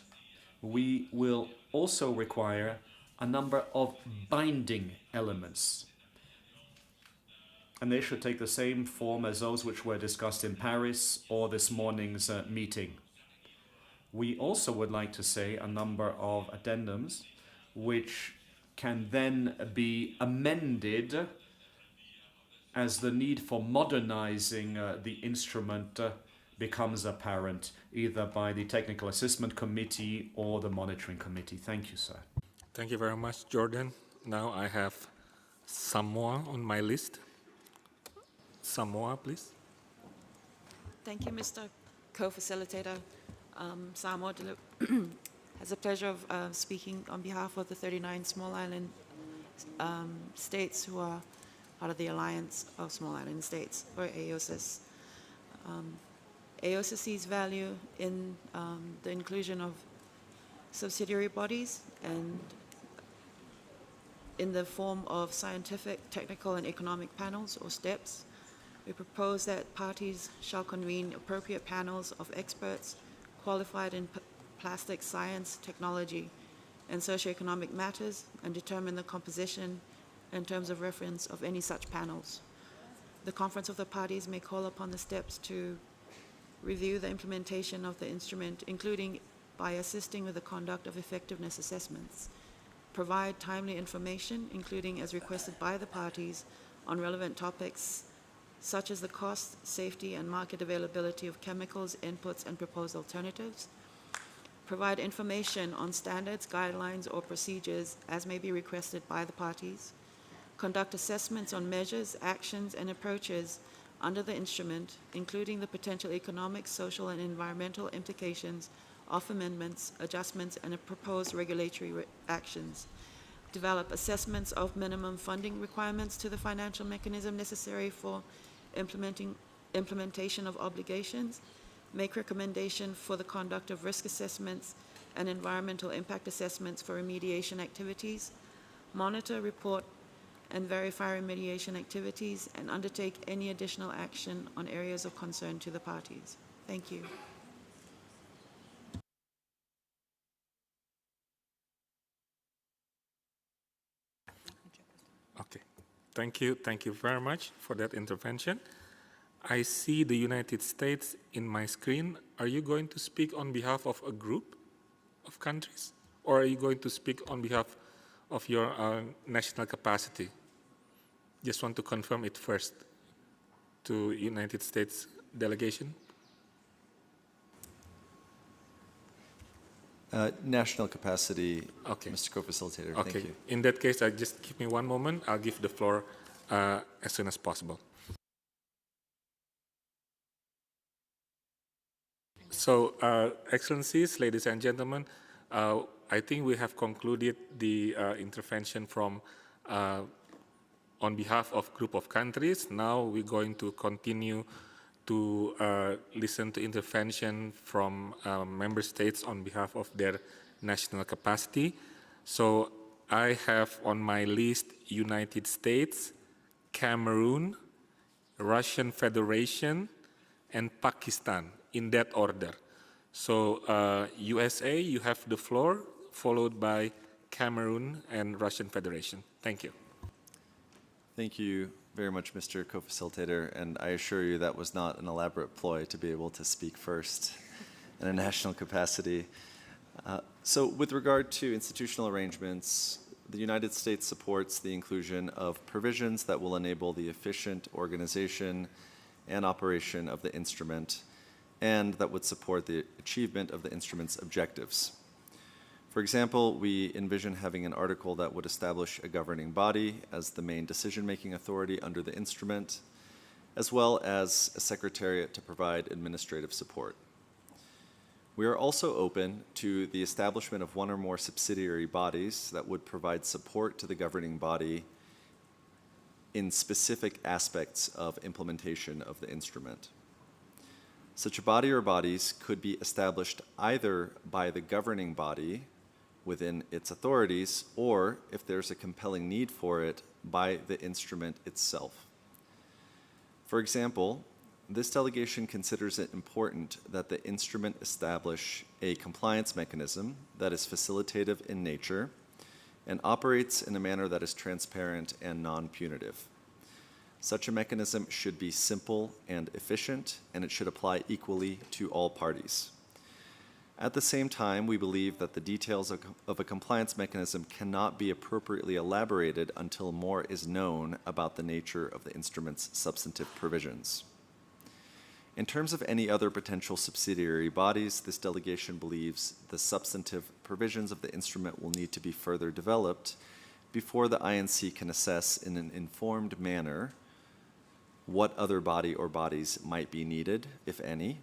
we will also require a number of binding elements. And they should take the same form as those which were discussed in Paris or this morning's meeting. We also would like to say a number of addendums which can then be amended as the need for modernizing the instrument becomes apparent, either by the Technical Assessment Committee or the Monitoring Committee. Thank you, sir. Thank you very much, Jordan. Now I have Samoa on my list. Samoa, please. Thank you, Mr. Co-Facilitator. Samoa has the pleasure of speaking on behalf of the 39 small island states who are part of the Alliance of Small Island States, or AOSIS. AOSIS sees value in the inclusion of subsidiary bodies and in the form of scientific, technical, and economic panels, or STEPs. We propose that parties shall convene appropriate panels of experts qualified in plastic science, technology, and socioeconomic matters, and determine the composition and terms of reference of any such panels. The Conference of the Parties may call upon the STEPs to review the implementation of the instrument, including by assisting with the conduct of effectiveness assessments, provide timely information, including as requested by the parties, on relevant topics such as the cost, safety, and market availability of chemicals, inputs, and proposed alternatives, provide information on standards, guidelines, or procedures as may be requested by the parties, conduct assessments on measures, actions, and approaches under the instrument, including the potential economic, social, and environmental implications of amendments, adjustments, and proposed regulatory actions, develop assessments of minimum funding requirements to the financial mechanism necessary for implementation of obligations, make recommendation for the conduct of risk assessments and environmental impact assessments for remediation activities, monitor, report, and verify remediation activities, and undertake any additional action on areas of concern to the parties. Thank you. Okay. Thank you very much for that intervention. I see the United States in my screen. Are you going to speak on behalf of a group of countries, or are you going to speak on behalf of your national capacity? Just want to confirm it first to United States delegation. National capacity, okay. Mr. Co-Facilitator. Okay. Thank you. In that case, just give me one moment. I'll give the floor as soon as possible. So, Excellencies, ladies and gentlemen, I think we have concluded the intervention from on behalf of group of countries. Now we're going to continue to listen to intervention from member states on behalf of their national capacity. So I have on my list United States, Cameroon, Russian Federation, and Pakistan in that order. So USA, you have the floor, followed by Cameroon and Russian Federation. Thank you. Thank you very much, Mr. Co-Facilitator, and I assure you that was not an elaborate ploy to be able to speak first in a national capacity. So with regard to institutional arrangements, the United States supports the inclusion of provisions that will enable the efficient organization and operation of the instrument and that would support the achievement of the instrument's objectives. For example, we envision having an article that would establish a governing body as the main decision-making authority under the instrument, as well as a secretariat to provide administrative support. We are also open to the establishment of one or more subsidiary bodies that would provide support to the governing body in specific aspects of implementation of the instrument. Such a body or bodies could be established either by the governing body within its authorities, or, if there's a compelling need for it, by the instrument itself. For example, this delegation considers it important that the instrument establish a compliance mechanism that is facilitative in nature and operates in a manner that is transparent and non-punitive. Such a mechanism should be simple and efficient, and it should apply equally to all parties. At the same time, we believe that the details of a compliance mechanism cannot be appropriately elaborated until more is known about the nature of the instrument's substantive provisions. In terms of any other potential subsidiary bodies, this delegation believes the substantive provisions of the instrument will need to be further developed before the INC can assess in an informed manner what other body or bodies might be needed, if any,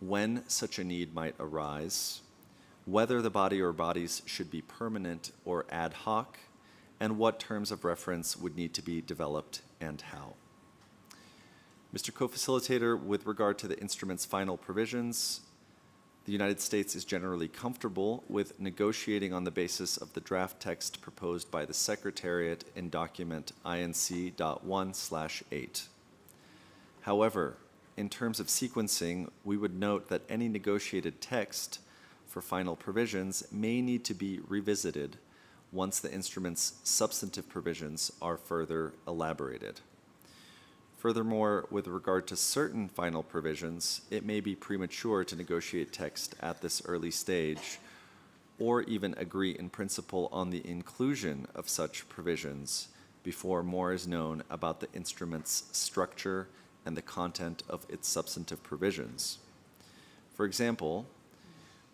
when such a need might arise, whether the body or bodies should be permanent or ad hoc, and what terms of reference would need to be developed and how. Mr. Co-Facilitator, with regard to the instrument's final provisions, the United States is generally comfortable with negotiating on the basis of the draft text proposed by the Secretariat in document INC.1/8. However, in terms of sequencing, we would note that any negotiated text for final provisions may need to be revisited once the instrument's substantive provisions are further elaborated. Furthermore, with regard to certain final provisions, it may be premature to negotiate text at this early stage, or even agree in principle on the inclusion of such provisions before more is known about the instrument's structure and the content of its substantive provisions. For example,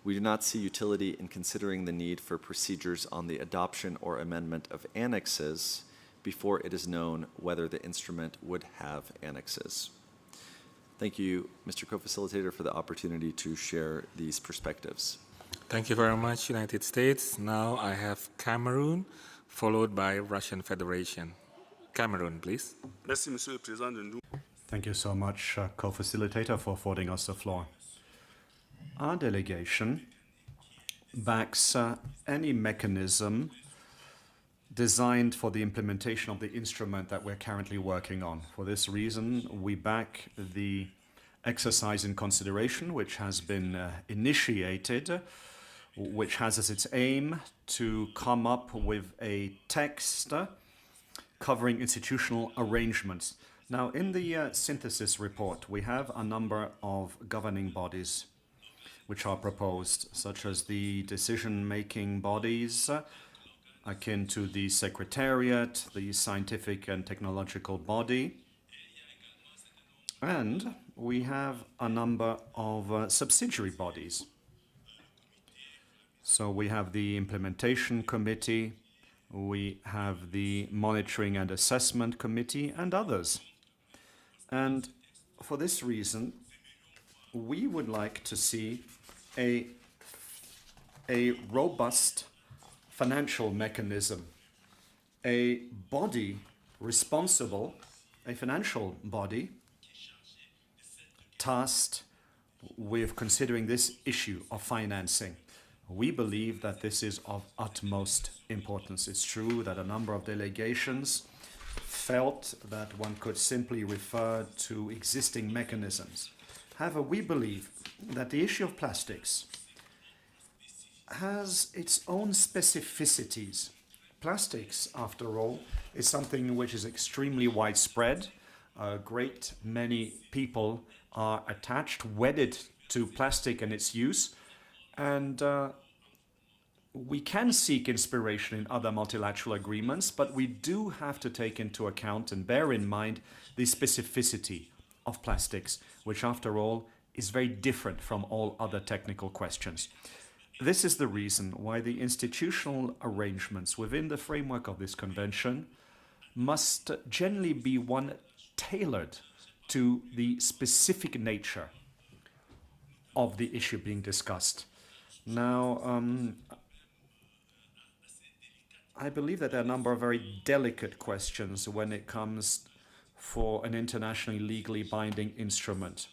we do not see utility in considering the need for procedures on the adoption or amendment of annexes before it is known whether the instrument would have annexes. Thank you, Mr. Co-Facilitator, for the opportunity to share these perspectives. Thank you very much, United States. Now I have Cameroon, followed by Russian Federation. Cameroon, please. Merci, Monsieur le Président. Thank you so much, Co-Facilitator, for affording us the floor. Our delegation backs any mechanism designed for the implementation of the instrument that we're currently working on. For this reason, we back the exercise in consideration, which has been initiated, which has as its aim to come up with a text covering institutional arrangements. Now, in the synthesis report, we have a number of governing bodies which are proposed, such as the decision-making bodies akin to the Secretariat, the scientific and technological body, and we have a number of subsidiary bodies. So we have the Implementation Committee, we have the Monitoring and Assessment Committee, and others. And for this reason, we would like to see a robust financial mechanism, a body responsible, a financial body tasked with considering this issue of financing. We believe that this is of utmost importance. It's true that a number of delegations felt that one could simply refer to existing mechanisms. However, we believe that the issue of plastics has its own specificities. Plastics, after all, is something which is extremely widespread. A great many people are attached, wedded to plastic and its use, and we can seek inspiration in other multilateral agreements, but we do have to take into account and bear in mind the specificity of plastics, which after all is very different from all other technical questions. This is the reason why the institutional arrangements within the framework of this convention must generally be one tailored to the specific nature of the issue being discussed. Now, I believe that there are a number of very delicate questions when it comes for an internationally legally binding instrument.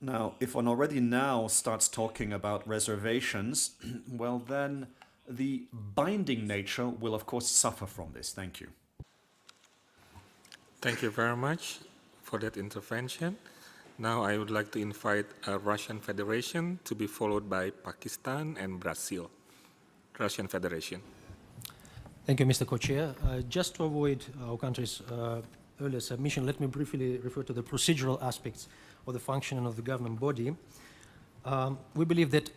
Now, if one already now starts talking about reservations, well then the binding nature will of course suffer from this. Thank you. Thank you very much for that intervention. Now I would like to invite Russian Federation to be followed by Pakistan and Brazil. Russian Federation. Thank you, Mr. Co-Chair. Just to avoid our country's earlier submission, let me briefly refer to the procedural aspects of the functioning of the governing body. We believe that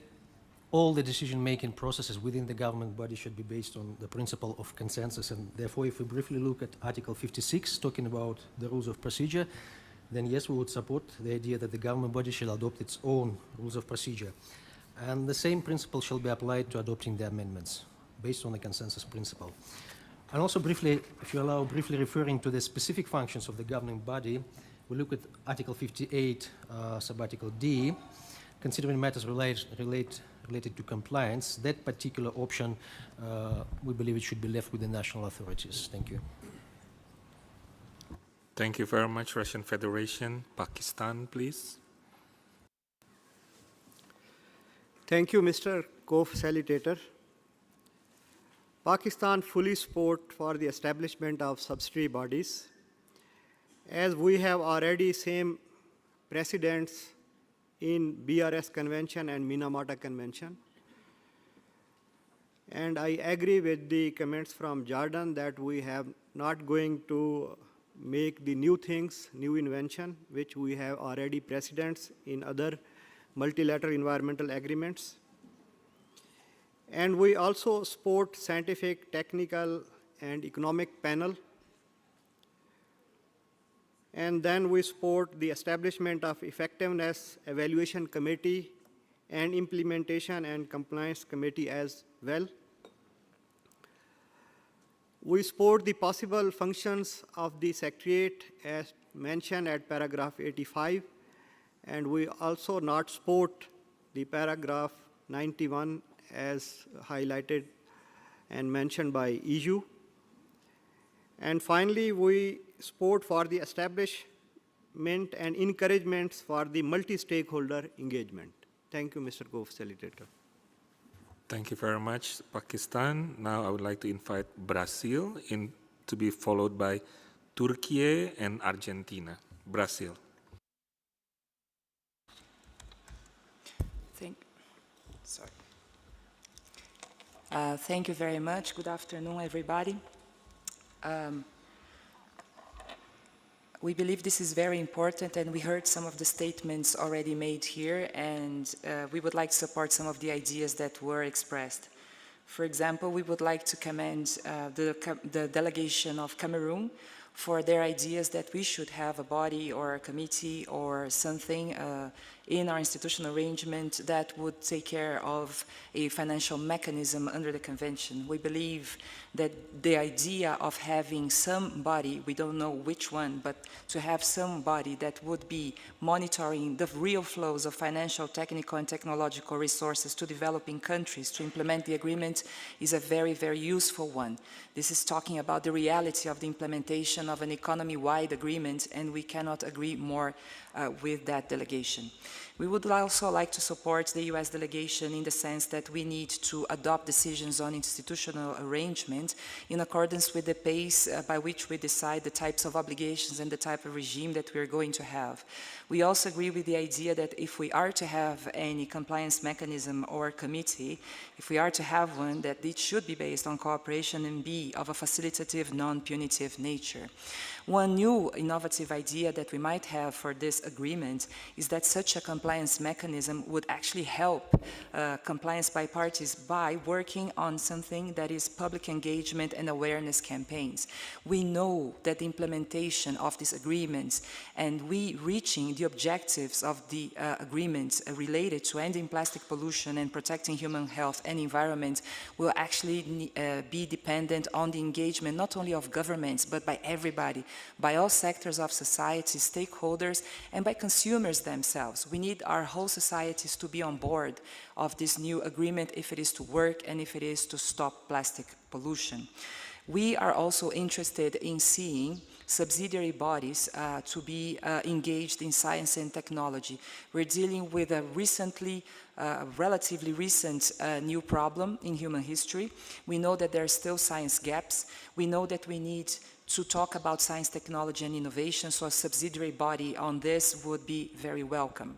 all the decision-making processes within the government body should be based on the principle of consensus, and therefore if we briefly look at Article 56, talking about the rules of procedure, then yes, we would support the idea that the government body shall adopt its own rules of procedure. And the same principle shall be applied to adopting the amendments, based on the consensus principle. And also briefly, if you allow, briefly referring to the specific functions of the governing body, we look at Article 58, subarticle D, considering matters related to compliance. That particular option, we believe it should be left with the national authorities. Thank you. Thank you very much, Russian Federation. Pakistan, please. Thank you, Mr. Co-Facilitator. Pakistan fully support for the establishment of subsidiary bodies, as we have already same precedents in BRS Convention and Minamata Convention. And I agree with the comments from Jordan that we have not going to make the new things, new invention, which we have already precedents in other multilateral environmental agreements. And we also support scientific, technical, and economic panel. And then we support the establishment of effectiveness evaluation committee and implementation and compliance committee as well. We support the possible functions of the Secretariat as mentioned at paragraph 85, and we also not support the paragraph 91 as highlighted and mentioned by EU. And finally, we support for the establishment and encouragements for the multi-stakeholder engagement. Thank you, Mr. Co-Facilitator. Thank you very much, Pakistan. Now I would like to invite Brazil to be followed by Turkey and Argentina. Brazil. Thank you very much. Good afternoon, everybody. We believe this is very important, and we heard some of the statements already made here, and we would like to support some of the ideas that were expressed. For example, we would like to commend the delegation of Cameroon for their ideas that we should have a body or a committee or something in our institutional arrangement that would take care of a financial mechanism under the convention. We believe that the idea of having somebody, we don't know which one, but to have somebody that would be monitoring the real flows of financial, technical, and technological resources to developing countries to implement the agreement is a very, very useful one. This is talking about the reality of the implementation of an economy-wide agreement, and we cannot agree more with that delegation. We would also like to support the US delegation in the sense that we need to adopt decisions on institutional arrangement in accordance with the pace by which we decide the types of obligations and the type of regime that we are going to have. We also agree with the idea that if we are to have any compliance mechanism or committee, if we are to have one, that it should be based on cooperation and be of a facilitative, non-punitive nature. One new innovative idea that we might have for this agreement is that such a compliance mechanism would actually help compliance by parties by working on something that is public engagement and awareness campaigns. We know that the implementation of these agreements and we reaching the objectives of the agreements related to ending plastic pollution and protecting human health and environment will actually be dependent on the engagement not only of governments but by everybody, by all sectors of society, stakeholders, and by consumers themselves. We need our whole societies to be on board of this new agreement if it is to work and if it is to stop plastic pollution. We are also interested in seeing subsidiary bodies to be engaged in science and technology. We're dealing with a relatively recent new problem in human history. We know that there are still science gaps. We know that we need to talk about science, technology, and innovation, so a subsidiary body on this would be very welcome.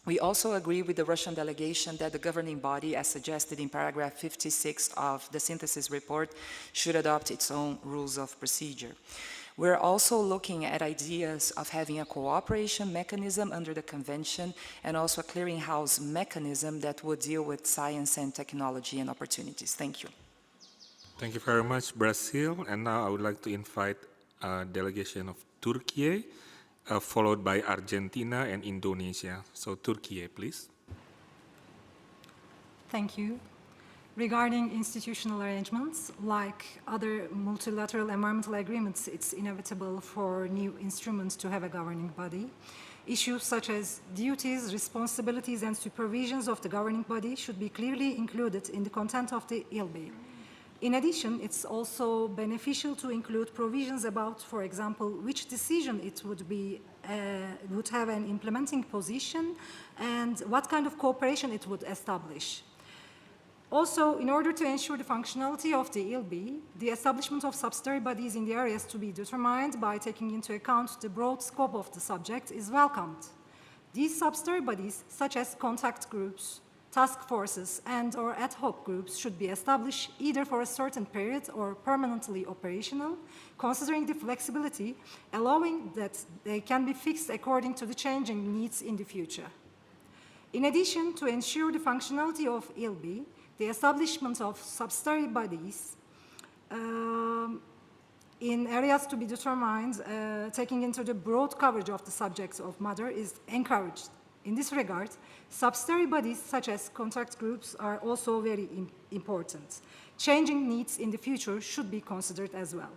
We also agree with the Russian delegation that the governing body, as suggested in paragraph 56 of the synthesis report, should adopt its own rules of procedure. We're also looking at ideas of having a cooperation mechanism under the convention and also a clearinghouse mechanism that would deal with science and technology and opportunities. Thank you. Thank you very much, Brazil. And now I would like to invite a delegation of Turkey, followed by Argentina and Indonesia. So Turkey, please. Thank you. Regarding institutional arrangements, like other multilateral environmental agreements, it's inevitable for new instruments to have a governing body. Issues such as duties, responsibilities, and supervisions of the governing body should be clearly included in the content of the ILB. In addition, it's also beneficial to include provisions about, for example, which decision it would have an implementing position and what kind of cooperation it would establish. Also, in order to ensure the functionality of the ILB, the establishment of subsidiary bodies in the areas to be determined by taking into account the broad scope of the subject is welcomed. These subsidiary bodies, such as contact groups, task forces, and/or ad hoc groups, should be established either for a certain period or permanently operational, considering the flexibility, allowing that they can be fixed according to the changing needs in the future. In addition, to ensure the functionality of ILB, the establishment of subsidiary bodies in areas to be determined, taking into the broad coverage of the subjects of matter, is encouraged. In this regard, subsidiary bodies such as contact groups are also very important. Changing needs in the future should be considered as well.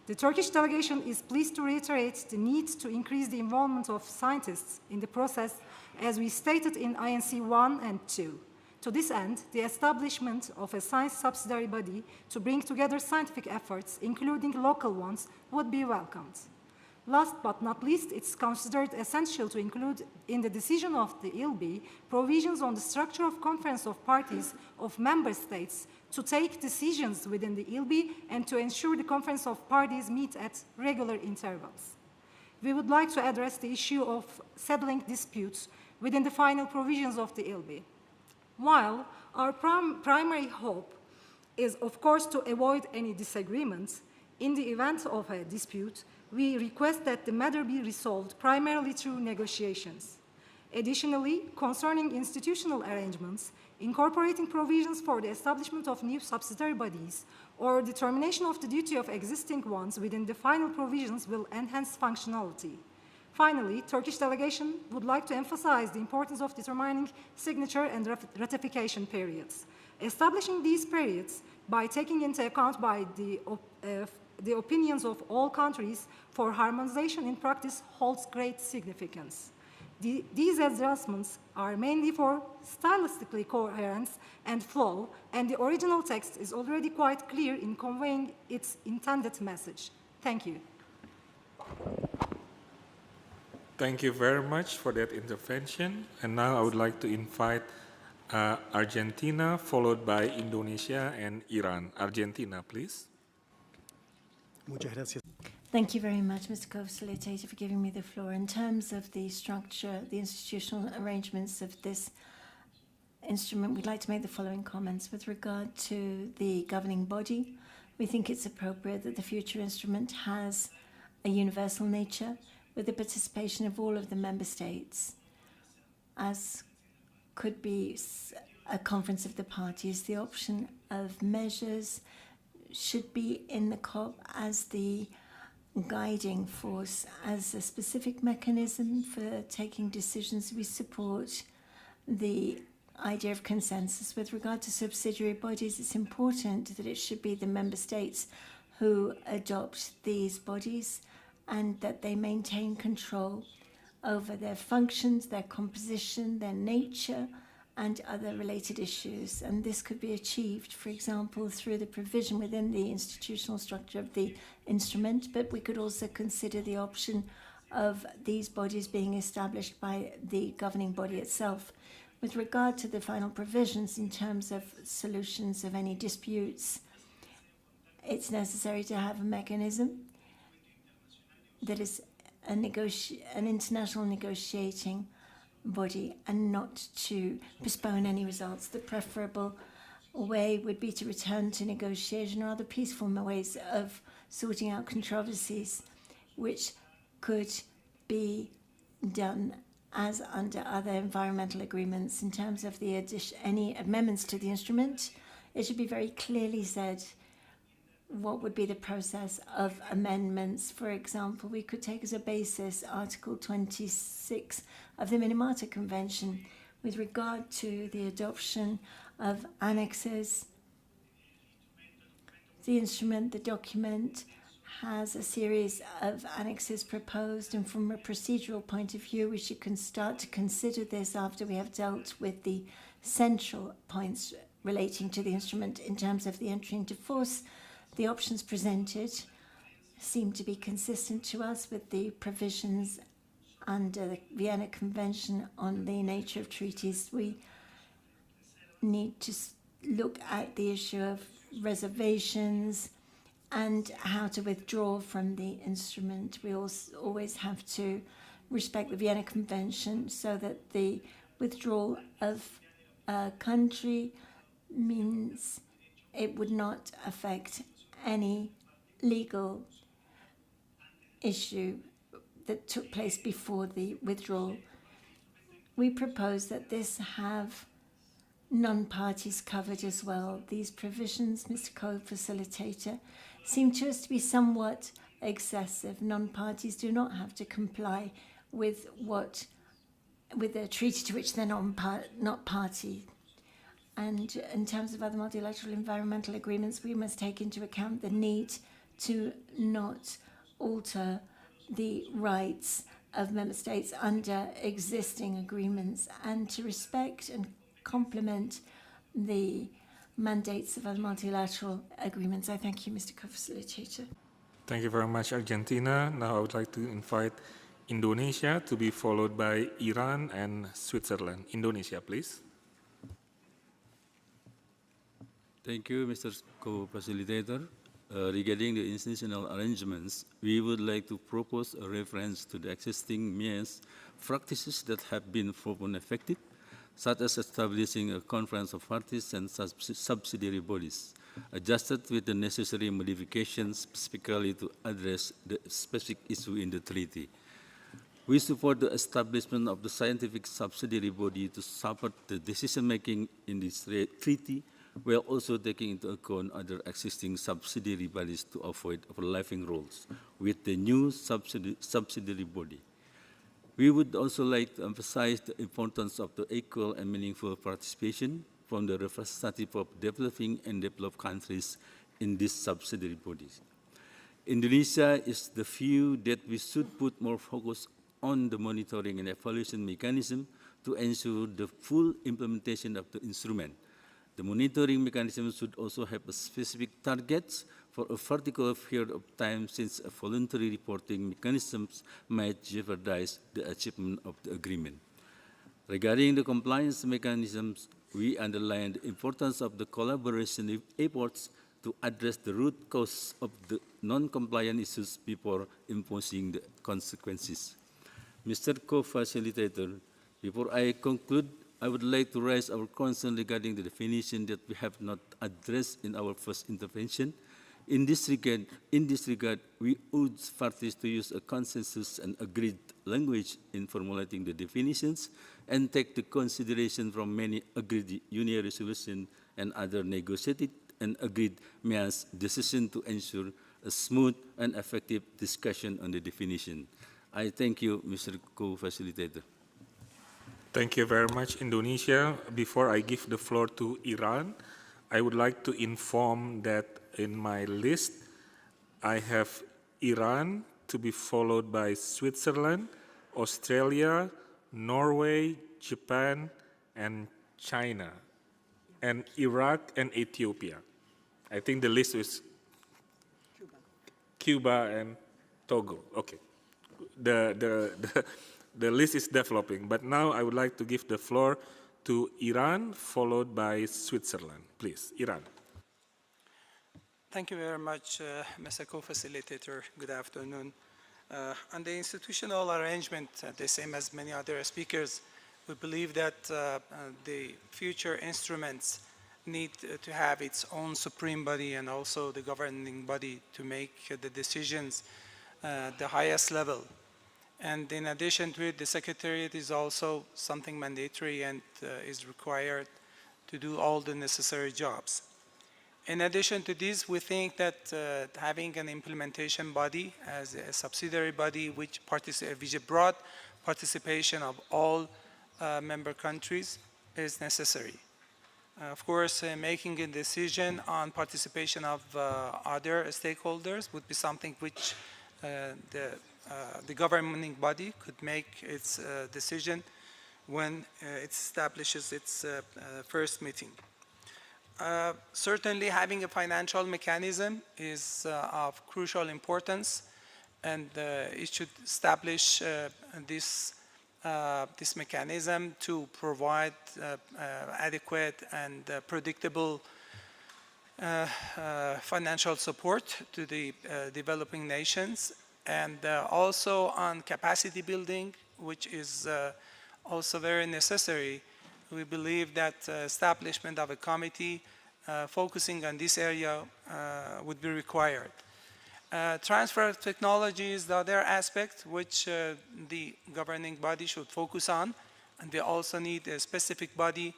The Turkish delegation is pleased to reiterate the need to increase the involvement of scientists in the process, as we stated in INC-1 and 2. To this end, the establishment of a science subsidiary body to bring together scientific efforts, including local ones, would be welcomed. Last but not least, it's considered essential to include in the decision of the ILB provisions on the structure of conference of parties of member states to take decisions within the ILB and to ensure the conference of parties meet at regular intervals. We would like to address the issue of settling disputes within the final provisions of the ILB. While our primary hope is, of course, to avoid any disagreements, in the event of a dispute, we request that the matter be resolved primarily through negotiations. Additionally, concerning institutional arrangements, incorporating provisions for the establishment of new subsidiary bodies or determination of the duty of existing ones within the final provisions will enhance functionality. Finally, Turkish delegation would like to emphasize the importance of determining signature and ratification periods. Establishing these periods by taking into account the opinions of all countries for harmonization in practice holds great significance. These adjustments are mainly for stylistically coherence and flow, and the original text is already quite clear in conveying its intended message. Thank you. Thank you very much for that intervention. And now I would like to invite Argentina, followed by Indonesia and Iran. Argentina, please. Thank you very much, Mr. Co-Facilitator, for giving me the floor. In terms of the structure, the institutional arrangements of this instrument, we'd like to make the following comments. With regard to the governing body, we think it's appropriate that the future instrument has a universal nature with the participation of all of the member states, as could be a conference of the parties. The option of measures should be in the COP as the guiding force, as a specific mechanism for taking decisions. We support the idea of consensus. With regard to subsidiary bodies, it's important that it should be the member states who adopt these bodies and that they maintain control over their functions, their composition, their nature, and other related issues. And this could be achieved, for example, through the provision within the institutional structure of the instrument, but we could also consider the option of these bodies being established by the governing body itself. With regard to the final provisions in terms of solutions of any disputes, it's necessary to have a mechanism that is an international negotiating body and not to postpone any results. The preferable way would be to return to negotiation or other peaceful ways of sorting out controversies, which could be done as under other environmental agreements. In terms of the any amendments to the instrument, it should be very clearly said what would be the process of amendments. For example, we could take as a basis Article 26 of the Minamata Convention with regard to the adoption of annexes. The instrument, the document, has a series of annexes proposed, and from a procedural point of view, we should start to consider this after we have dealt with the central points relating to the instrument. In terms of the entry into force, the options presented seem to be consistent to us with the provisions under the Vienna Convention on the Nature of Treaties. We need to look at the issue of reservations and how to withdraw from the instrument. We also always have to respect the Vienna Convention so that the withdrawal of a country means it would not affect any legal issue that took place before the withdrawal. We propose that this have non-parties covered as well. These provisions, Mr. Co-Facilitator, seem to us to be somewhat excessive. Non-parties do not have to comply with the treaty to which they're not party. And in terms of other multilateral environmental agreements, we must take into account the need to not alter the rights of member states under existing agreements and to respect and complement the mandates of other multilateral agreements. I thank you, Mr. Co-Facilitator. Thank you very much, Argentina. Now I would like to invite Indonesia to be followed by Iran and Switzerland. Indonesia, please. Thank you, Mr. Co-Facilitator. Regarding the institutional arrangements, we would like to propose a reference to the existing MEAS practices that have been proven effective, such as establishing a conference of parties and subsidiary bodies, adjusted with the necessary modifications specifically to address the specific issue in the treaty. We support the establishment of the scientific subsidiary body to support the decision-making in this treaty, while also taking into account other existing subsidiary bodies to avoid overlapping roles with the new subsidiary body. We would also like to emphasize the importance of the equal and meaningful participation from the representative of developing and developed countries in these subsidiary bodies. Indonesia is the view that we should put more focus on the monitoring and evaluation mechanism to ensure the full implementation of the instrument. The monitoring mechanism should also have a specific targets for a particular period of time, since a voluntary reporting mechanisms might jeopardize the achievement of the agreement. Regarding the compliance mechanisms, we underline the importance of the collaboration efforts to address the root cause of the non-compliant issues before imposing the consequences. Mr. Co-Facilitator, before I conclude, I would like to raise our concern regarding the definition that we have not addressed in our first intervention. In this regard, we urge parties to use a consensus and agreed language in formulating the definitions and take the consideration from many agreed union resolution and other negotiated and agreed MEAS decisions to ensure a smooth and effective discussion on the definition. I thank you, Mr. Co-Facilitator. Thank you very much, Indonesia. Before I give the floor to Iran, I would like to inform that in my list, I have Iran to be followed by Switzerland, Australia, Norway, Japan, and China, and Iraq and Ethiopia. I think the list is Cuba and Togo. Okay. The list is developing, but now I would like to give the floor to Iran, followed by Switzerland. Please, Iran. Thank you very much, Mr. Co-Facilitator. Good afternoon. On the institutional arrangement, the same as many other speakers, we believe that the future instruments need to have its own supreme body and also the governing body to make the decisions at the highest level. And in addition to it, the Secretariat is also something mandatory and is required to do all the necessary jobs. In addition to this, we think that having an implementation body as a subsidiary body which a broad participation of all member countries is necessary. Of course, making a decision on participation of other stakeholders would be something which the governing body could make its decision when it establishes its first meeting. Certainly having a financial mechanism is of crucial importance, and it should establish this mechanism to provide adequate and predictable financial support to the developing nations, and also on capacity building, which is also very necessary. We believe that establishment of a committee focusing on this area would be required. Transfer of technology is the other aspect which the governing body should focus on, and we also need a specific body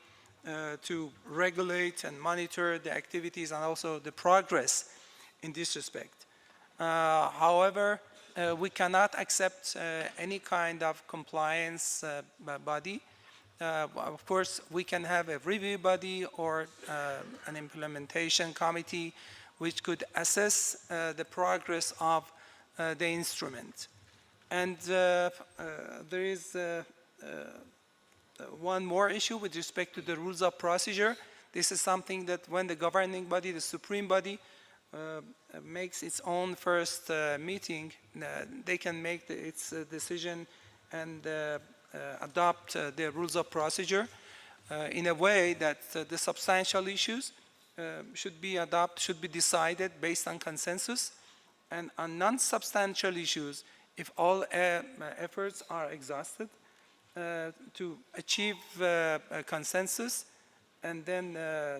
to regulate and monitor the activities and also the progress in this respect. However, we cannot accept any kind of compliance body. Of course, we can have a review body or an implementation committee which could assess the progress of the instrument. And there is one more issue with respect to the rules of procedure. This is something that when the governing body, the supreme body, makes its own first meeting, they can make its decision and adopt the rules of procedure in a way that the substantial issues should be decided based on consensus, and on non-substantial issues, if all efforts are exhausted to achieve a consensus and then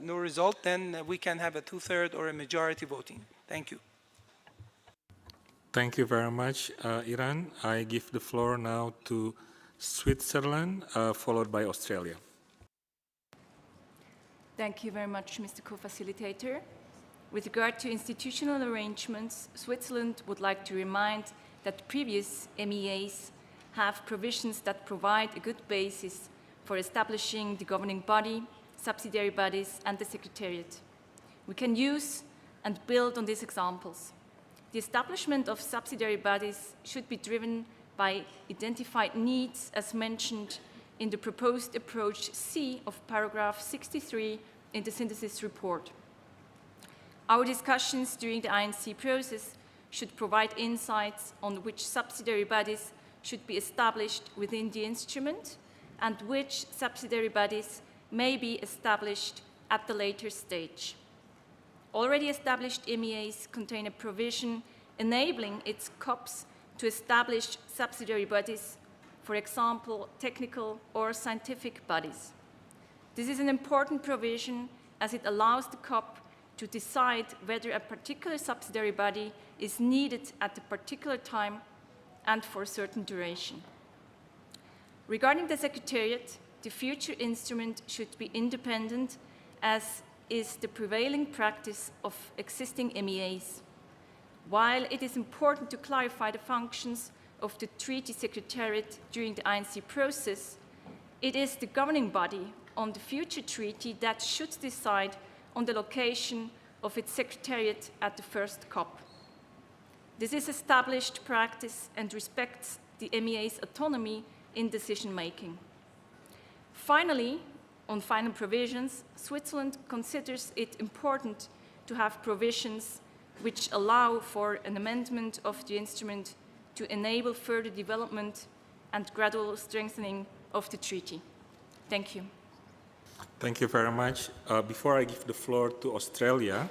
no result, then we can have a 2/3 or a majority voting. Thank you. Thank you very much, Iran. I give the floor now to Switzerland, followed by Australia. Thank you very much, Mr. Co-Facilitator. With regard to institutional arrangements, Switzerland would like to remind that previous MEAs have provisions that provide a good basis for establishing the governing body, subsidiary bodies, and the Secretariat. We can use and build on these examples. The establishment of subsidiary bodies should be driven by identified needs as mentioned in the proposed approach C of paragraph 63 in the synthesis report. Our discussions during the INC process should provide insights on which subsidiary bodies should be established within the instrument and which subsidiary bodies may be established at the later stage. Already established MEAs contain a provision enabling its COPs to establish subsidiary bodies, for example, technical or scientific bodies. This is an important provision as it allows the COP to decide whether a particular subsidiary body is needed at a particular time and for a certain duration. Regarding the Secretariat, the future instrument should be independent, as is the prevailing practice of existing MEAs. While it is important to clarify the functions of the Treaty Secretariat during the INC process, it is the governing body on the future treaty that should decide on the location of its Secretariat at the first COP. This is established practice and respects the MEA's autonomy in decision-making. Finally, on final provisions, Switzerland considers it important to have provisions which allow for an amendment of the instrument to enable further development and gradual strengthening of the treaty. Thank you. Thank you very much. Before I give the floor to Australia,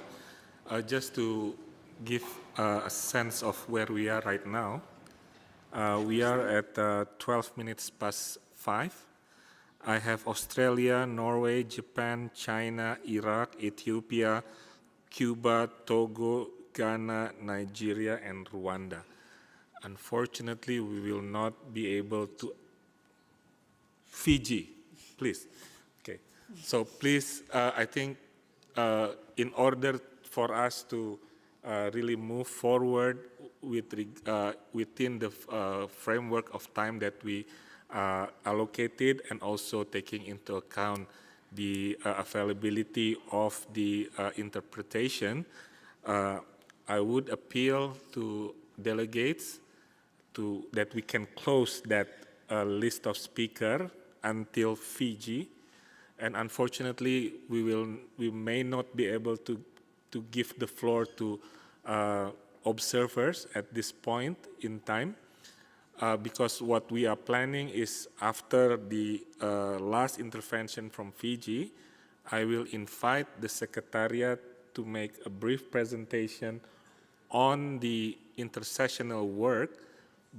just to give a sense of where we are right now, we are at 12 minutes past 5. I have Australia, Norway, Japan, China, Iraq, Ethiopia, Cuba, Togo, Ghana, Nigeria, and Rwanda. Unfortunately, we will not be able to. Fiji, please. Okay. So please, I think in order for us to really move forward within the framework of time that we allocated, and also taking into account the availability of the interpretation, I would appeal to delegates that we can close that list of speakers until Fiji, and unfortunately we may not be able to give the floor to observers at this point in time, because what we are planning is after the last intervention from Fiji, I will invite the Secretariat to make a brief presentation on the intersessional work,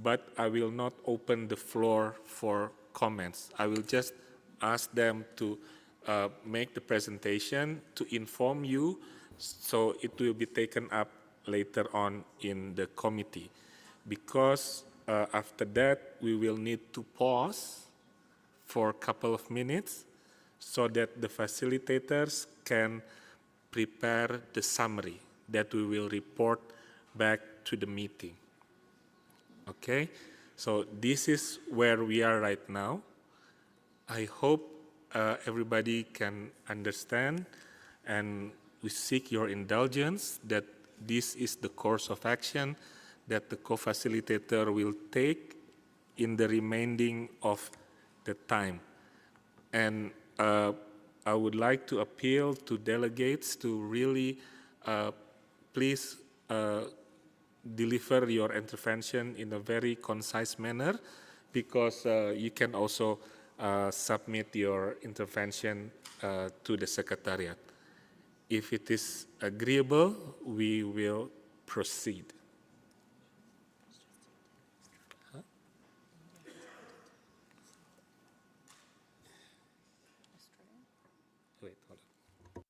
but I will not open the floor for comments. I will just ask them to make the presentation to inform you, so it will be taken up later on in the committee. Because after that, we will need to pause for a couple of minutes so that the facilitators can prepare the summary that we will report back to the meeting. Okay, so this is where we are right now. I hope everybody can understand, and we seek your indulgence that this is the course of action that the co-facilitator will take in the remaining of the time. And I would like to appeal to delegates to really please deliver your intervention in a very concise manner, because you can also submit your intervention to the Secretariat. If it is agreeable, we will proceed. Wait, hold on.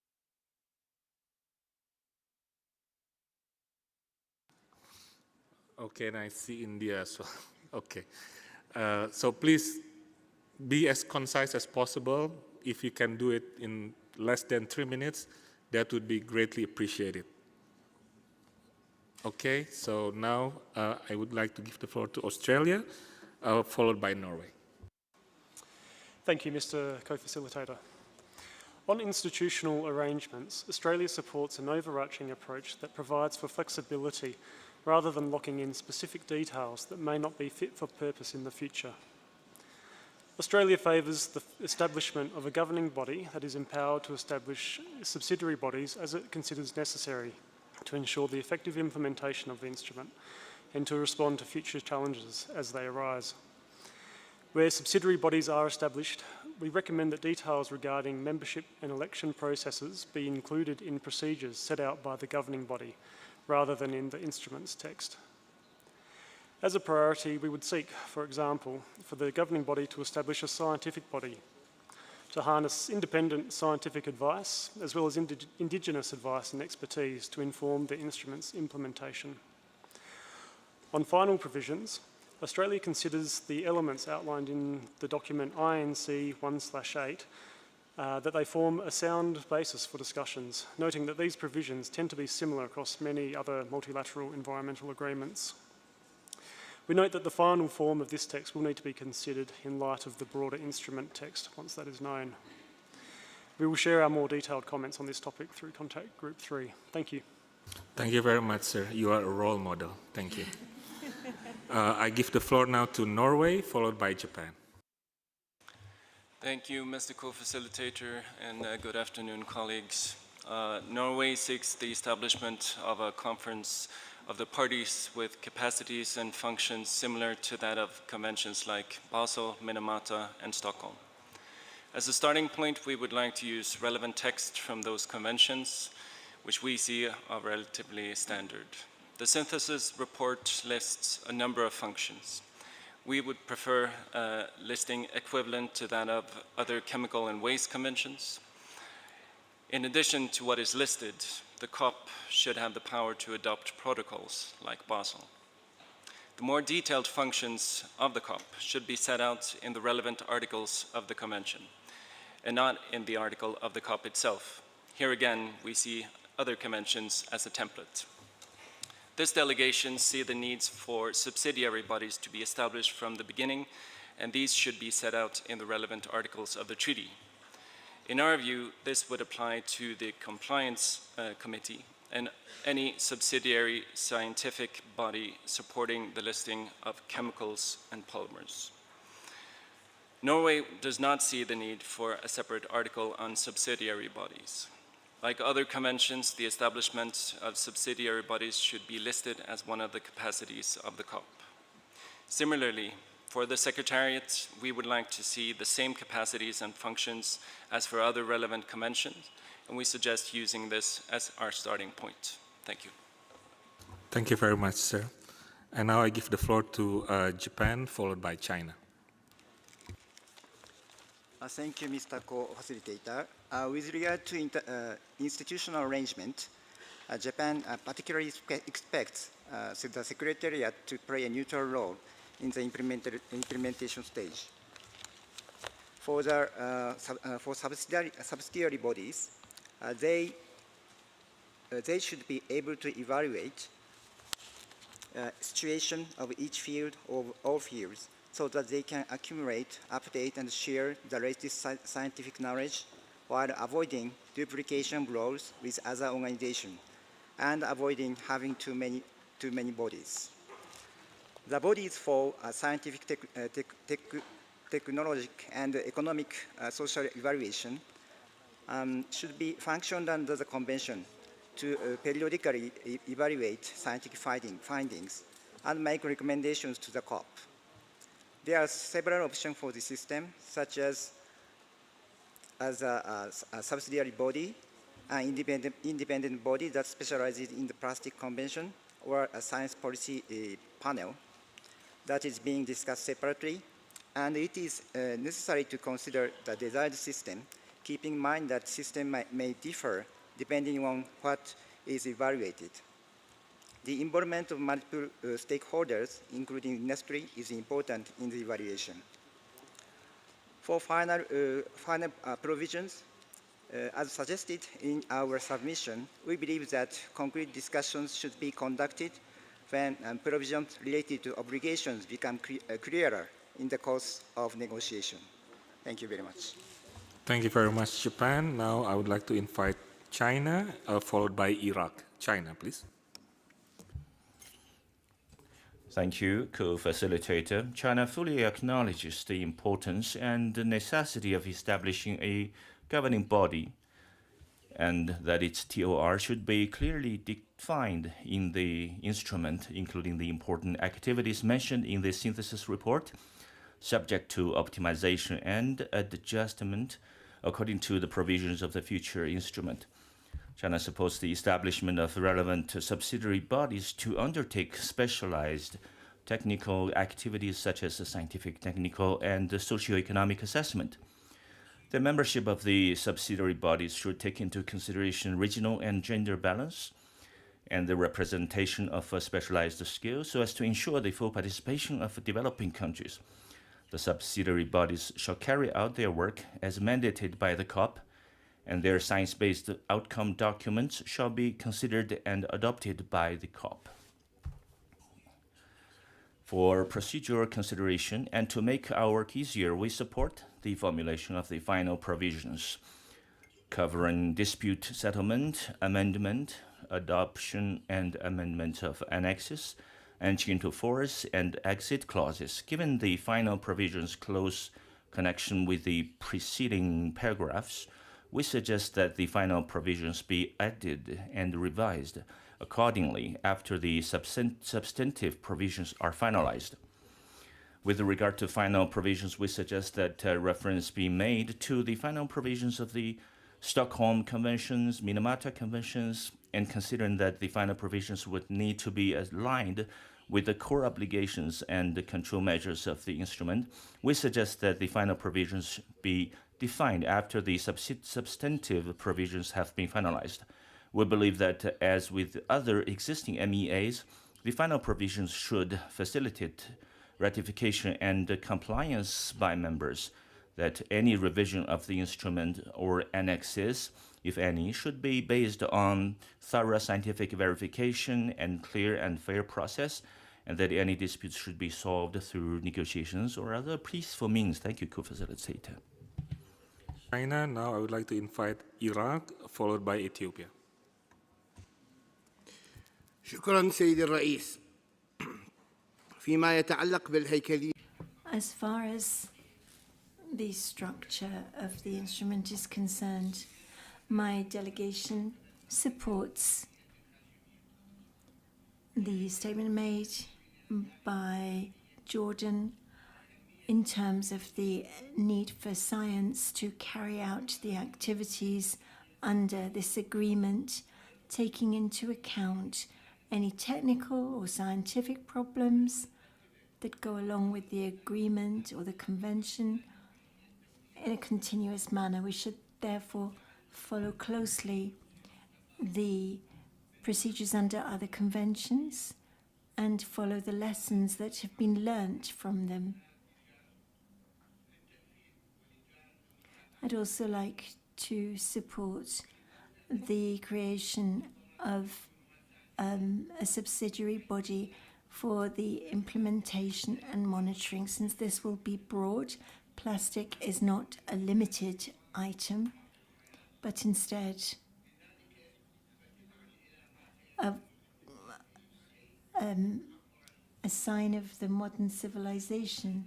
Okay, and I see India as well. Okay. So please be as concise as possible. If you can do it in less than 3 minutes, that would be greatly appreciated. Okay, so now I would like to give the floor to Australia, followed by Norway. Thank you, Mr. Co-Facilitator. On institutional arrangements, Australia supports an overarching approach that provides for flexibility rather than locking in specific details that may not be fit for purpose in the future. Australia favours the establishment of a governing body that is empowered to establish subsidiary bodies as it considers necessary to ensure the effective implementation of the instrument and to respond to future challenges as they arise. Where subsidiary bodies are established, we recommend that details regarding membership and election processes be included in procedures set out by the governing body, rather than in the instrument's text. As a priority, we would seek, for example, for the governing body to establish a scientific body to harness independent scientific advice as well as Indigenous advice and expertise to inform the instrument's implementation. On final provisions, Australia considers the elements outlined in the document INC-1/8 that they form a sound basis for discussions, noting that these provisions tend to be similar across many other multilateral environmental agreements. We note that the final form of this text will need to be considered in light of the broader instrument text once that is known. We will share our more detailed comments on this topic through Contact Group 3. Thank you. Thank you very much, sir. You are a role model. Thank you. I give the floor now to Norway, followed by Japan. Thank you, Mr. Co-Facilitator, and good afternoon, colleagues. Norway seeks the establishment of a conference of the parties with capacities and functions similar to that of conventions like Basel, Minamata, and Stockholm. As a starting point, we would like to use relevant text from those conventions, which we see are relatively standard. The synthesis report lists a number of functions. We would prefer a listing equivalent to that of other chemical and waste conventions. In addition to what is listed, the COP should have the power to adopt protocols like Basel. The more detailed functions of the COP should be set out in the relevant articles of the convention, and not in the article of the COP itself. Here again, we see other conventions as a template. This delegation sees the needs for subsidiary bodies to be established from the beginning, and these should be set out in the relevant articles of the treaty. In our view, this would apply to the Compliance Committee and any subsidiary scientific body supporting the listing of chemicals and polymers. Norway does not see the need for a separate article on subsidiary bodies. Like other conventions, the establishment of subsidiary bodies should be listed as one of the capacities of the COP. Similarly, for the Secretariat, we would like to see the same capacities and functions as for other relevant conventions, and we suggest using this as our starting point. Thank you. Thank you very much, sir. And now I give the floor to Japan, followed by China. Thank you, Mr. Co-Facilitator. With regard to institutional arrangement, Japan particularly expects the Secretariat to play a neutral role in the implementation stage. For subsidiary bodies, they should be able to evaluate situation of each field or all fields, so that they can accumulate, update, and share the latest scientific knowledge while avoiding duplication roles with other organizations and avoiding having too many bodies. The bodies for scientific, technological, and economic social evaluation should be functioned under the convention to periodically evaluate scientific findings and make recommendations to the COP. There are several options for the system, such as a subsidiary body, an independent body that specializes in the plastic convention, or a science policy panel that is being discussed separately. And it is necessary to consider the desired system, keeping in mind that system may differ depending on what is evaluated. The involvement of multiple stakeholders, including industry, is important in the evaluation. For final provisions, as suggested in our submission, we believe that concrete discussions should be conducted when provisions related to obligations become clearer in the course of negotiation. Thank you very much. Thank you very much, Japan. Now I would like to invite China, followed by Iraq. China, please. Thank you, Co-Facilitator. China fully acknowledges the importance and the necessity of establishing a governing body, and that its TOR should be clearly defined in the instrument, including the important activities mentioned in the synthesis report, subject to optimization and adjustment according to the provisions of the future instrument. China supports the establishment of relevant subsidiary bodies to undertake specialized technical activities such as scientific, technical, and socio-economic assessment. The membership of the subsidiary bodies should take into consideration regional and gender balance and the representation of specialized skills so as to ensure the full participation of developing countries. The subsidiary bodies shall carry out their work as mandated by the COP, and their science-based outcome documents shall be considered and adopted by the COP. For procedural consideration and to make our work easier, we support the formulation of the final provisions covering dispute settlement, amendment, adoption and amendment of annexes, entry into force and exit clauses. Given the final provisions' close connection with the preceding paragraphs, we suggest that the final provisions be added and revised accordingly after the substantive provisions are finalized. With regard to final provisions, we suggest that reference be made to the final provisions of the Stockholm Conventions, Minamata Conventions, and considering that the final provisions would need to be aligned with the core obligations and the control measures of the instrument, we suggest that the final provisions be defined after the substantive provisions have been finalized. We believe that, as with other existing MEAs, the final provisions should facilitate ratification and compliance by members, that any revision of the instrument or annexes, if any, should be based on thorough scientific verification and clear and fair process, and that any disputes should be solved through negotiations or other peaceful means. Thank you, co-facilitator. China. Now I would like to invite Iraq, followed by Ethiopia. شكرا سيد الرئيس. فيما يتعلق بالهيكلية. As far as the structure of the instrument is concerned, my delegation supports the statement made by Jordan in terms of the need for science to carry out the activities under this agreement, taking into account any technical or scientific problems that go along with the agreement or the convention in a continuous manner. We should therefore follow closely the procedures under other conventions and follow the lessons that have been learnt from them. I'd also like to support the creation of a subsidiary body for the implementation and monitoring. Since this will be broad, plastic is not a limited item, but instead a sign of the modern civilization.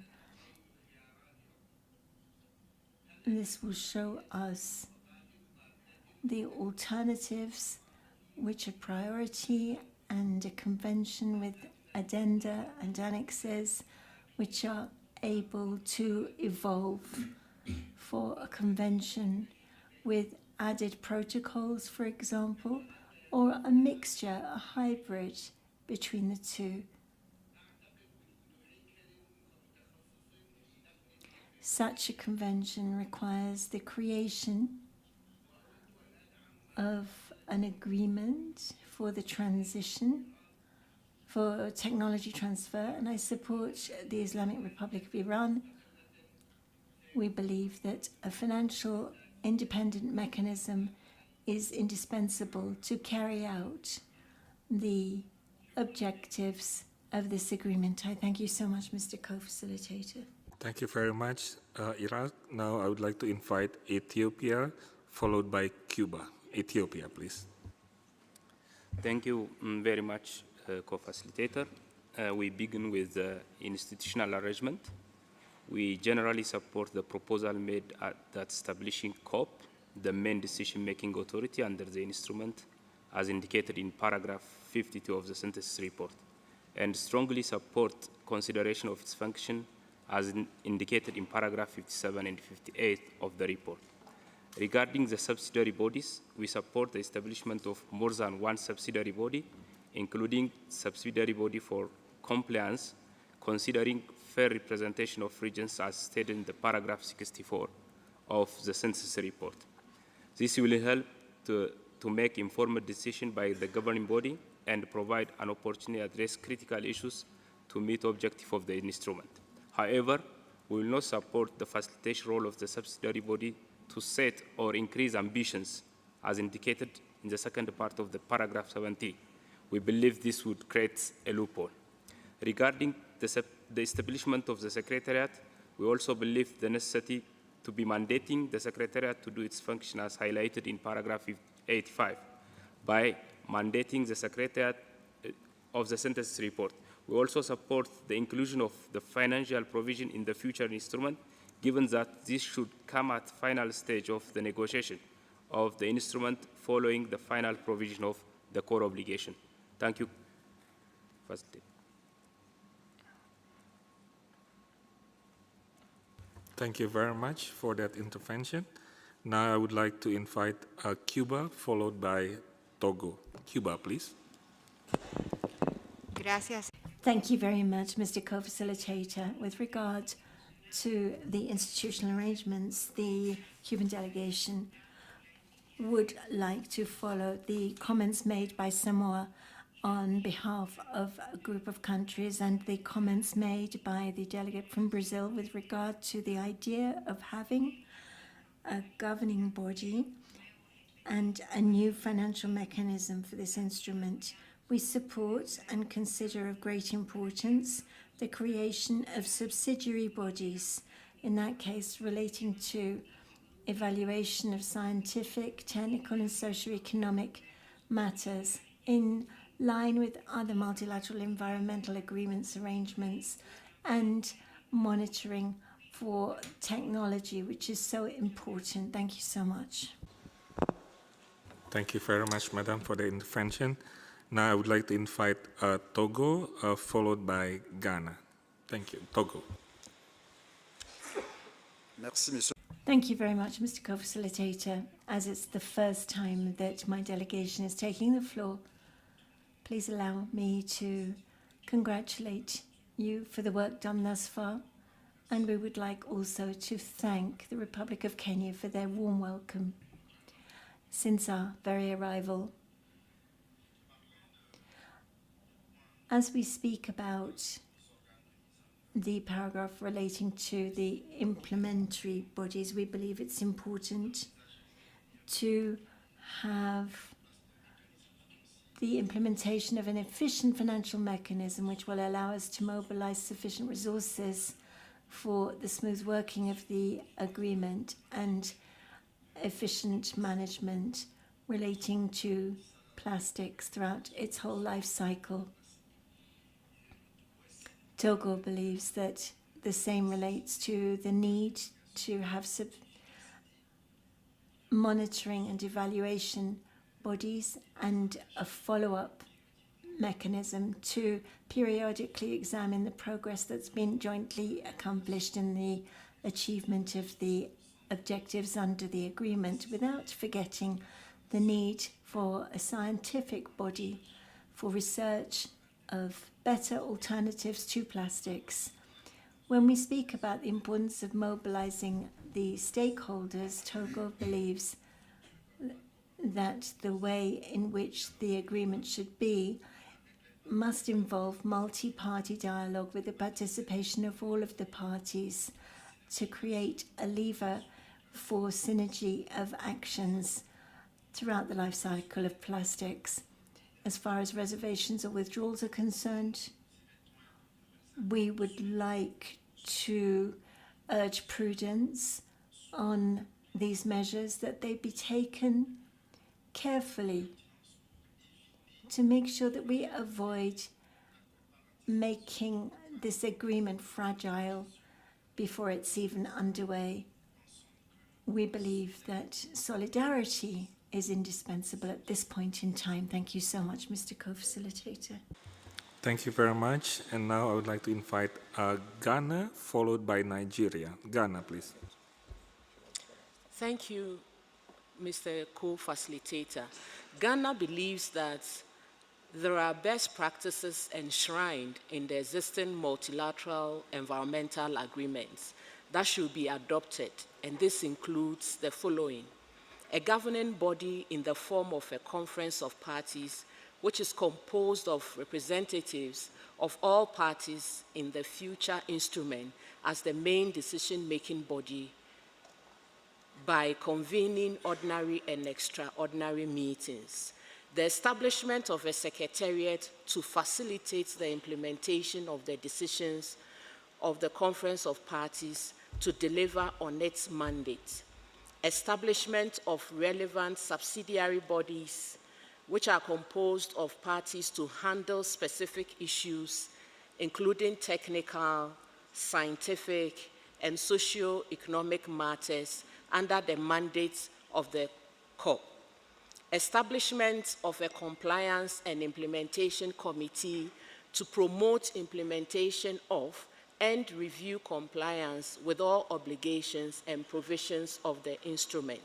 This will show us the alternatives which are priority and a convention with addenda and annexes which are able to evolve for a convention with added protocols, for example, or a mixture, a hybrid between the two. Such a convention requires the creation of an agreement for the transition, for technology transfer, and I support the Islamic Republic of Iran. We believe that a financial independent mechanism is indispensable to carry out the objectives of this agreement. I thank you so much, Mr. Co-Facilitator. Thank you very much, Iraq. Now I would like to invite Ethiopia, followed by Cuba. Ethiopia, please. Thank you very much, co-facilitator. We begin with the institutional arrangement. We generally support the proposal made that establishing COP, the main decision-making authority under the instrument, as indicated in paragraph 52 of the synthesis report, and strongly support consideration of its function as indicated in paragraph 57 and 58 of the report. Regarding the subsidiary bodies, we support the establishment of more than one subsidiary body, including subsidiary body for compliance, considering fair representation of regions as stated in the paragraph 64 of the synthesis report. This will help to make informed decisions by the governing body and provide an opportunity to address critical issues to meet objectives of the instrument. However, we will not support the facilitation role of the subsidiary body to set or increase ambitions as indicated in the second part of the paragraph 70. We believe this would create a loophole. Regarding the establishment of the Secretariat, we also believe the necessity to be mandating the Secretariat to do its function as highlighted in paragraph 85 by mandating the Secretariat of the synthesis report. We also support the inclusion of the financial provision in the future instrument, given that this should come at final stage of the negotiation of the instrument following the final provision of the core obligation. Thank you. Thank you very much for that intervention. Now I would like to invite Cuba, followed by Togo. Cuba, please. Gracias. Thank you very much, Mr. Co-Facilitator. With regard to the institutional arrangements, the Cuban delegation would like to follow the comments made by Samoa on behalf of a group of countries and the comments made by the delegate from Brazil with regard to the idea of having a governing body and a new financial mechanism for this instrument. We support and consider of great importance the creation of subsidiary bodies, in that case relating to evaluation of scientific, technical and socio-economic matters in line with other multilateral environmental agreements, arrangements, and monitoring for technology, which is so important. Thank you so much. Thank you very much, Madam, for the intervention. Now I would like to invite Togo, followed by Ghana. Thank you. Togo. Thank you very much, Mr. Co-Facilitator. As it's the first time that my delegation is taking the floor, please allow me to congratulate you for the work done thus far, and we would like also to thank the Republic of Kenya for their warm welcome since our very arrival. As we speak about the paragraph relating to the implementary bodies, we believe it's important to have the implementation of an efficient financial mechanism which will allow us to mobilize sufficient resources for the smooth working of the agreement and efficient management relating to plastics throughout its whole life cycle. Togo believes that the same relates to the need to have monitoring and evaluation bodies and a follow-up mechanism to periodically examine the progress that's been jointly accomplished in the achievement of the objectives under the agreement, without forgetting the need for a scientific body for research of better alternatives to plastics. When we speak about the importance of mobilizing the stakeholders, Togo believes that the way in which the agreement should be must involve multi-party dialogue with the participation of all of the parties to create a lever for synergy of actions throughout the life cycle of plastics. As far as reservations or withdrawals are concerned, we would like to urge prudence on these measures, that they be taken carefully to make sure that we avoid making this agreement fragile before it's even underway. We believe that solidarity is indispensable at this point in time. Thank you so much, Mr. Co-Facilitator. Thank you very much. And now I would like to invite Ghana, followed by Nigeria. Ghana, please. Thank you, Mr. Co-Facilitator. Ghana believes that there are best practices enshrined in the existing multilateral environmental agreements that should be adopted, and this includes the following: a governing body in the form of a conference of parties, which is composed of representatives of all parties in the future instrument as the main decision-making body, by convening ordinary and extraordinary meetings. The establishment of a secretariat to facilitate the implementation of the decisions of the Conference of Parties to deliver on its mandate. Establishment of relevant subsidiary bodies which are composed of parties to handle specific issues, including technical, scientific, and socio-economic matters under the mandate of the COP. Establishment of a compliance and implementation committee to promote implementation of and review compliance with all obligations and provisions of the instrument.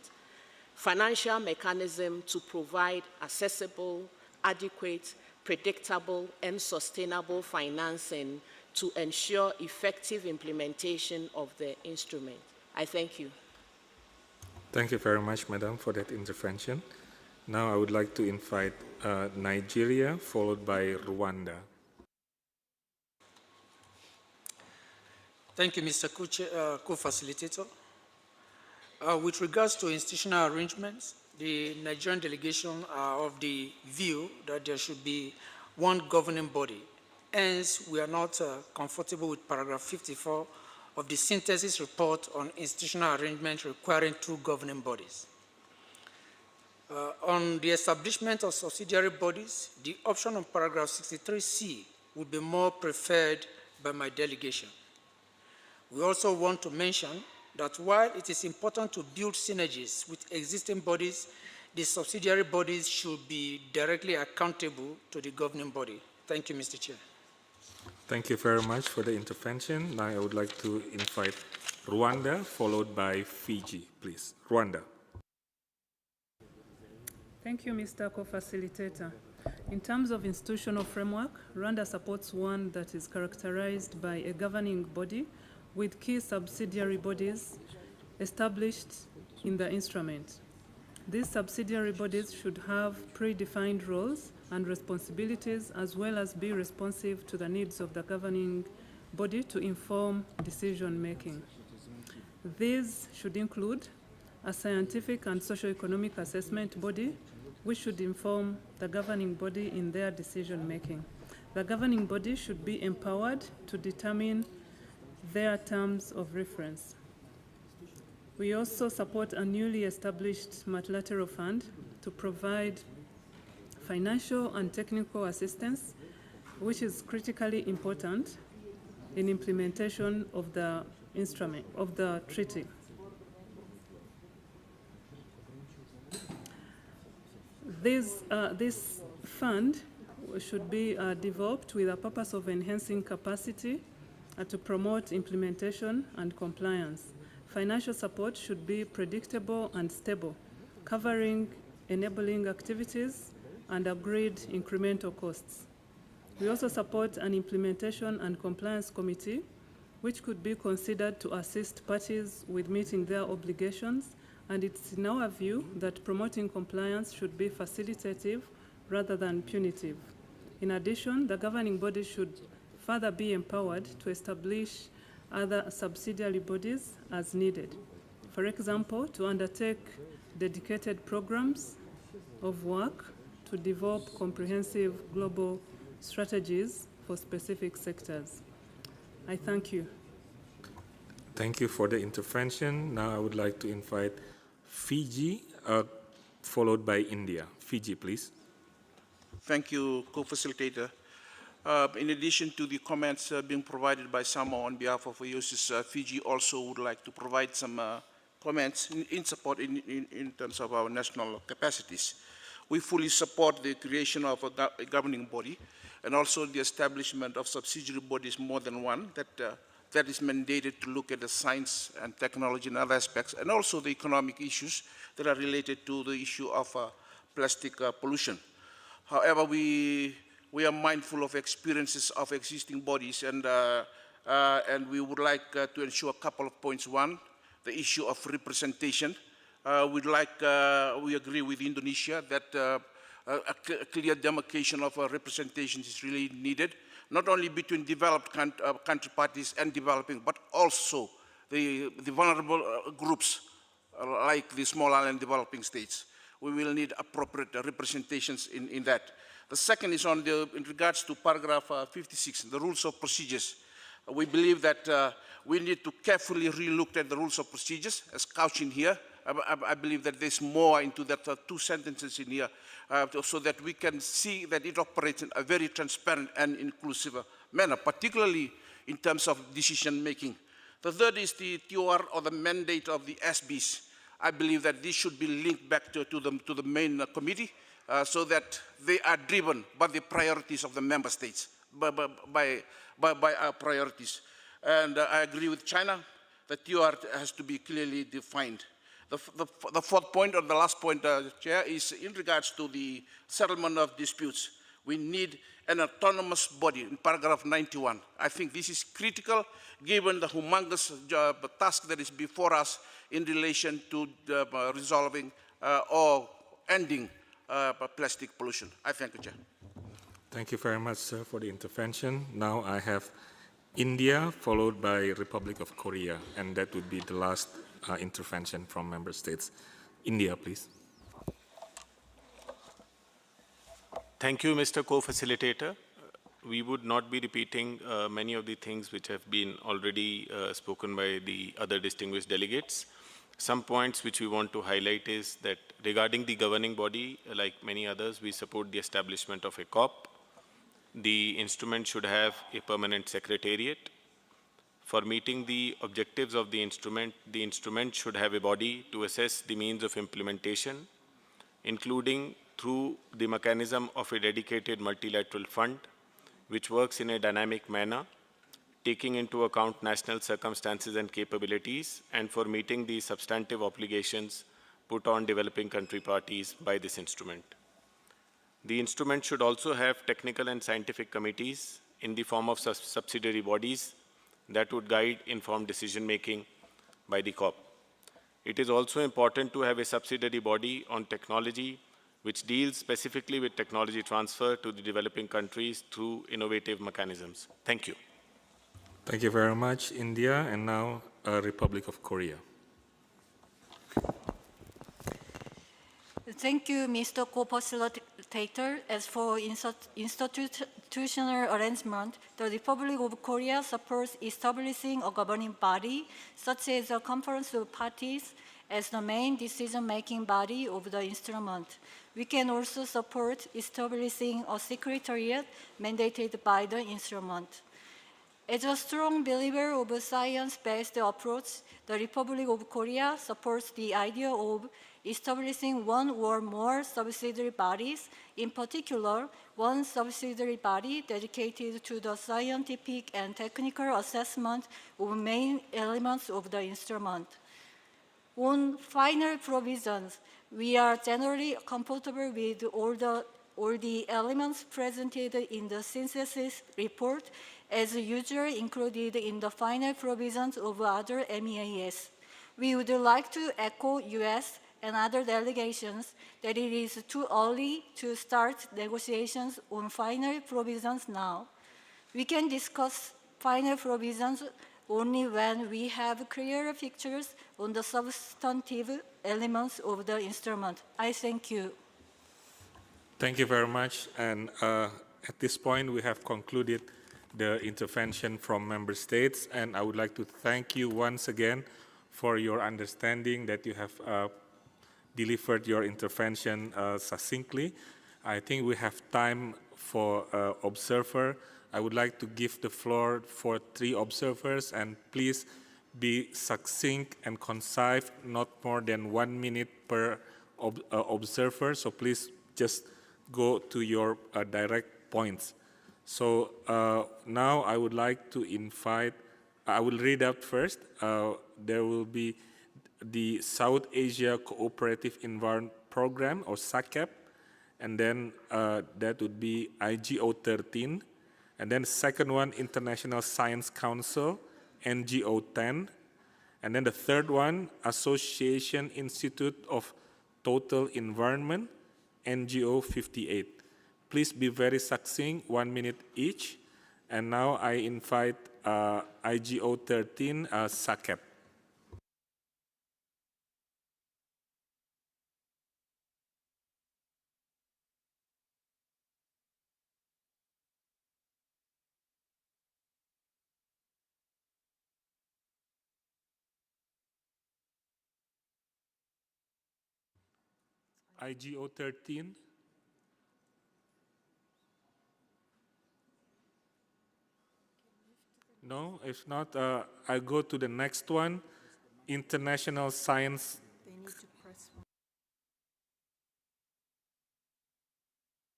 Financial mechanism to provide accessible, adequate, predictable, and sustainable financing to ensure effective implementation of the instrument. I thank you. Thank you very much, Madam, for that intervention. Now I would like to invite Nigeria, followed by Rwanda. Thank you, Mr. Co-Facilitator. With regards to institutional arrangements, the Nigerian delegation are of the view that there should be one governing body. Hence, we are not comfortable with paragraph 54 of the synthesis report on institutional arrangement requiring two governing bodies. On the establishment of subsidiary bodies, the option on paragraph 63C would be more preferred by my delegation. We also want to mention that while it is important to build synergies with existing bodies, the subsidiary bodies should be directly accountable to the governing body. Thank you, Mr. Chair. Thank you very much for the intervention. Now I would like to invite Rwanda, followed by Fiji, please. Rwanda. Thank you, Mr. Co-Facilitator. In terms of institutional framework, Rwanda supports one that is characterized by a governing body with key subsidiary bodies established in the instrument. These subsidiary bodies should have predefined roles and responsibilities, as well as be responsive to the needs of the governing body to inform decision-making. These should include a scientific and socio-economic assessment body, which should inform the governing body in their decision-making. The governing body should be empowered to determine their terms of reference. We also support a newly established multilateral fund to provide financial and technical assistance, which is critically important in implementation of the instrument, of the treaty. This fund should be developed with a purpose of enhancing capacity to promote implementation and compliance. Financial support should be predictable and stable, covering enabling activities and agreed incremental costs. We also support an implementation and compliance committee, which could be considered to assist parties with meeting their obligations, and it's in our view that promoting compliance should be facilitative rather than punitive. In addition, the governing body should further be empowered to establish other subsidiary bodies as needed. For example, to undertake dedicated programs of work to develop comprehensive global strategies for specific sectors. I thank you. Thank you for the intervention. Now I would like to invite Fiji, followed by India. Fiji, please. Thank you, Co-Facilitator. In addition to the comments being provided by Samo on behalf of IOSIS, Fiji also would like to provide some comments in support in terms of our national capacities. We fully support the creation of a governing body and also the establishment of subsidiary bodies, more than one, that is mandated to look at the science and technology and other aspects, and also the economic issues that are related to the issue of plastic pollution. However, we are mindful of experiences of existing bodies, and and we would like to ensure a couple of points. One, the issue of representation. We agree with Indonesia that a clear demarcation of representation is really needed, not only between developed country parties and developing, but also the vulnerable groups like the small island developing states. We will need appropriate representations in that. The second is in regards to paragraph 56, the rules of procedures. We believe that we need to carefully relook at the rules of procedures as couched in here. I believe that there's more into that two sentences in here so that we can see that it operates in a very transparent and inclusive manner, particularly in terms of decision making. The third is the TOR or the mandate of the SBs. I believe that this should be linked back to the main committee so that they are driven by the priorities of the member states, by our priorities. And I agree with China that TOR has to be clearly defined. The fourth point, or the last point, Chair, is in regards to the settlement of disputes. We need an autonomous body in paragraph 91. I think this is critical given the humongous task that is before us in relation to resolving or ending plastic pollution. I thank you, Chair. Thank you very much, sir, for the intervention. Now I have India, followed by Republic of Korea, and that would be the last intervention from member states. India, please. Thank you, Mr. Co-Facilitator. We would not be repeating many of the things which have been already spoken by the other distinguished delegates. Some points which we want to highlight is that regarding the governing body, like many others, we support the establishment of a COP. The instrument should have a permanent secretariat. For meeting the objectives of the instrument should have a body to assess the means of implementation, including through the mechanism of a dedicated multilateral fund, which works in a dynamic manner, taking into account national circumstances and capabilities, and for meeting the substantive obligations put on developing country parties by this instrument. The instrument should also have technical and scientific committees in the form of subsidiary bodies that would guide informed decision-making by the COP. It is also important to have a subsidiary body on technology which deals specifically with technology transfer to the developing countries through innovative mechanisms. Thank you. Thank you very much, India, and now Republic of Korea. Thank you, Mr. Co-Facilitator. As for institutional arrangement, the Republic of Korea supports establishing a governing body, such as a conference of parties, as the main decision-making body of the instrument. We can also support establishing a secretariat mandated by the instrument. As a strong believer of a science-based approach, the Republic of Korea supports the idea of establishing one or more subsidiary bodies, in particular, one subsidiary body dedicated to the scientific and technical assessment of main elements of the instrument. On final provisions, we are generally comfortable with all the elements presented in the synthesis report, as usual included in the final provisions of other MEAS. We would like to echo US and other delegations that it is too early to start negotiations on final provisions now. We can discuss final provisions only when we have clearer pictures on the substantive elements of the instrument. I thank you. Thank you very much. And at this point, we have concluded the intervention from member states. And I would like to thank you once again for your understanding that you have delivered your intervention succinctly. I think we have time for observer. I would like to give the floor for 3 observers, and please be succinct and concise, not more than 1 minute per observer. So please just go to your direct points. So now I would like to invite, I will read out first. There will be the South Asia Cooperative Environment Program, or SACEP, and then that would be IGO 13, And then the second one, International Science Council, NGO-10. And then the third one, Association Institute of Total Environment, NGO-58. Please be very succinct, 1 minute each. And now I invite IGO-13, Saket. IGO-13. No, if not, I go to the next one, International Science. They need to press one.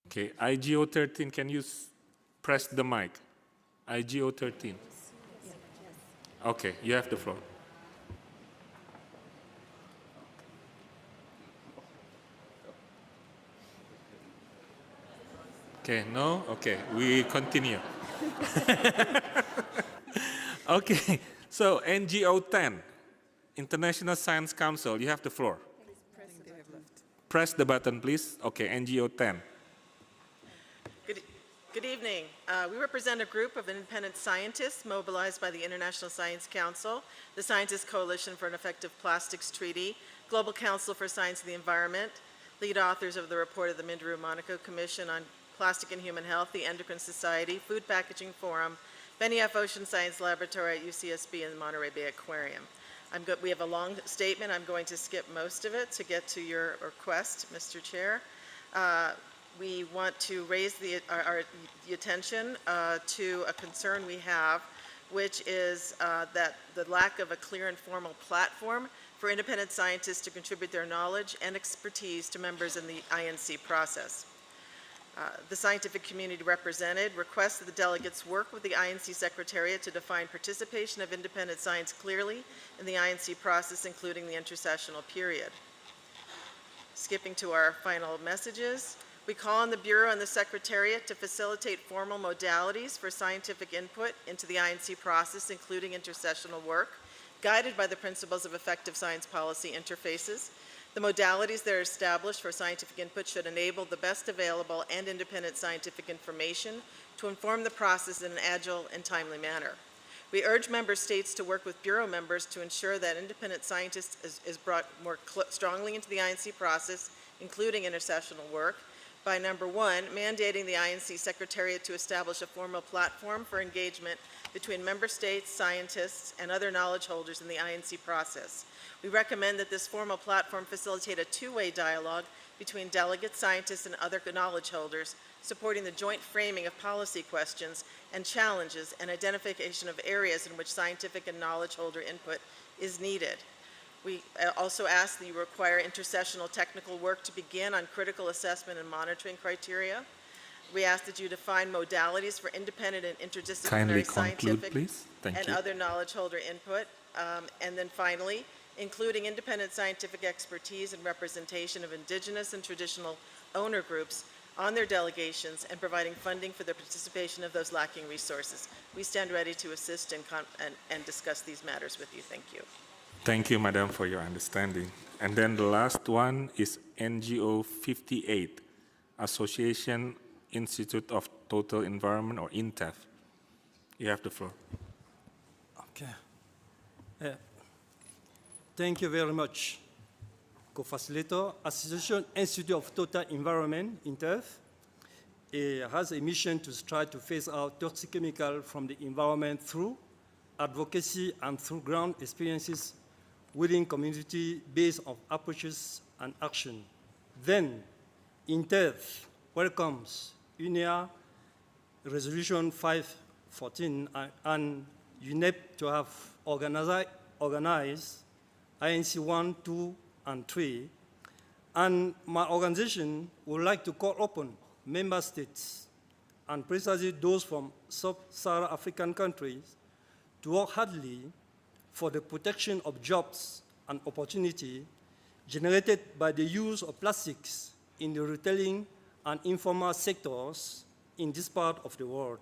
Okay, IGO-13, can you press the mic? IGO-13. Okay, you have the floor. Okay, no? Okay, we continue. Okay, so NGO-10, International Science Council, you have the floor. Press the button, please. Okay, NGO-10. Good evening. We represent a group of independent scientists mobilized by the International Science Council, the Scientist Coalition for an Effective Plastics Treaty, Global Council for Science and the Environment, lead authors of the report of the Minderoo-Monaco Commission on Plastic and Human Health, the Endocrine Society, Food Packaging Forum, Benny F. Ocean Science Laboratory at UCSB and Monterey Bay Aquarium. We have a long statement. I'm going to skip most of it to get to your request, Mr. Chair. We want to raise the attention to a concern we have, which is that the lack of a clear and formal platform for independent scientists to contribute their knowledge and expertise to members in the INC process. The scientific community represented requests that the delegates work with the INC Secretariat to define participation of independent science clearly in the INC process, including the intersessional period. Skipping to our final messages, we call on the Bureau and the Secretariat to facilitate formal modalities for scientific input into the INC process, including intersessional work, guided by the principles of effective science policy interfaces. The modalities that are established for scientific input should enable the best available and independent scientific information to inform the process in an agile and timely manner. We urge member states to work with Bureau members to ensure that independent scientists is brought more strongly into the INC process, including intersessional work, by number one, mandating the INC Secretariat to establish a formal platform for engagement between member states, scientists, and other knowledge holders in the INC process. We recommend that this formal platform facilitate a two-way dialogue between delegates, scientists, and other knowledge holders, supporting the joint framing of policy questions and challenges and identification of areas in which scientific and knowledge holder input is needed. We also ask that you require intersessional technical work to begin on critical assessment and monitoring criteria. We ask that you define modalities for independent and interdisciplinary scientific and other knowledge holder input. And then finally, including independent scientific expertise and representation of indigenous and traditional owner groups on their delegations and providing funding for the participation of those lacking resources. We stand ready to assist and discuss these matters with you. Thank you. Thank you, Madam, for your understanding. And then the last one is NGO 58, Association Institute of Total Environment, or INTEF. You have the floor. Okay. Thank you very much, co-facilitator. Association Institute of Total Environment, INTEF, has a mission to try to phase out toxic chemicals from the environment through advocacy and through ground experiences within community based on approaches and action. Then, INTEF welcomes UNEA Resolution 514 and UNEP to have organized INC 1, 2, and 3. And my organization would like to call upon member states, and precisely those from sub-Saharan African countries, to work hardly for the protection of jobs and opportunity generated by the use of plastics in the retailing and informal sectors in this part of the world.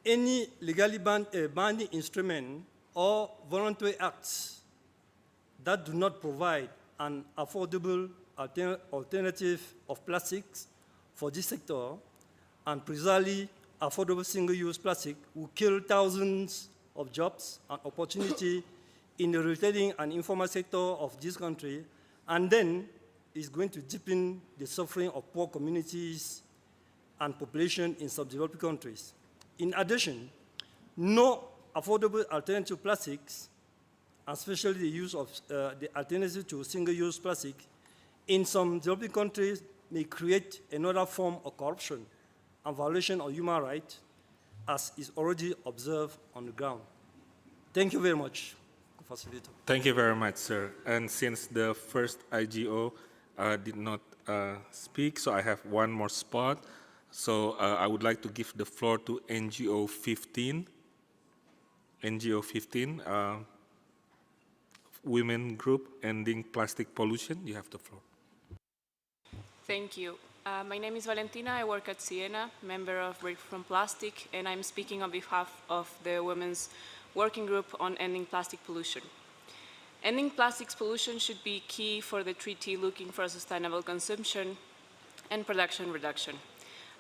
any legally binding instrument or voluntary acts that do not provide an affordable alternative of plastics for this sector, and precisely affordable single-use plastic will kill thousands of jobs and opportunity in the retailing and informal sector of this country, and then is going to deepen the suffering of poor communities and population in subdeveloped countries. In addition, no affordable alternative plastics, especially the use of the alternative to single-use plastic, in some developing countries may create another form of corruption and violation of human rights, as is already observed on the ground. Thank you very much, Facilitator. Thank you very much, sir. And since the first IGO did not speak, so I have one more spot. So I would like to give the floor to NGO 15. NGO 15, Women Group Ending Plastic Pollution. You have the floor. Thank you. My name is Valentina. I work at Siena, member of Break From Plastic, and I'm speaking on behalf of the Women's Working Group on Ending Plastic Pollution. Ending plastics pollution should be key for the treaty looking for sustainable consumption and production reduction,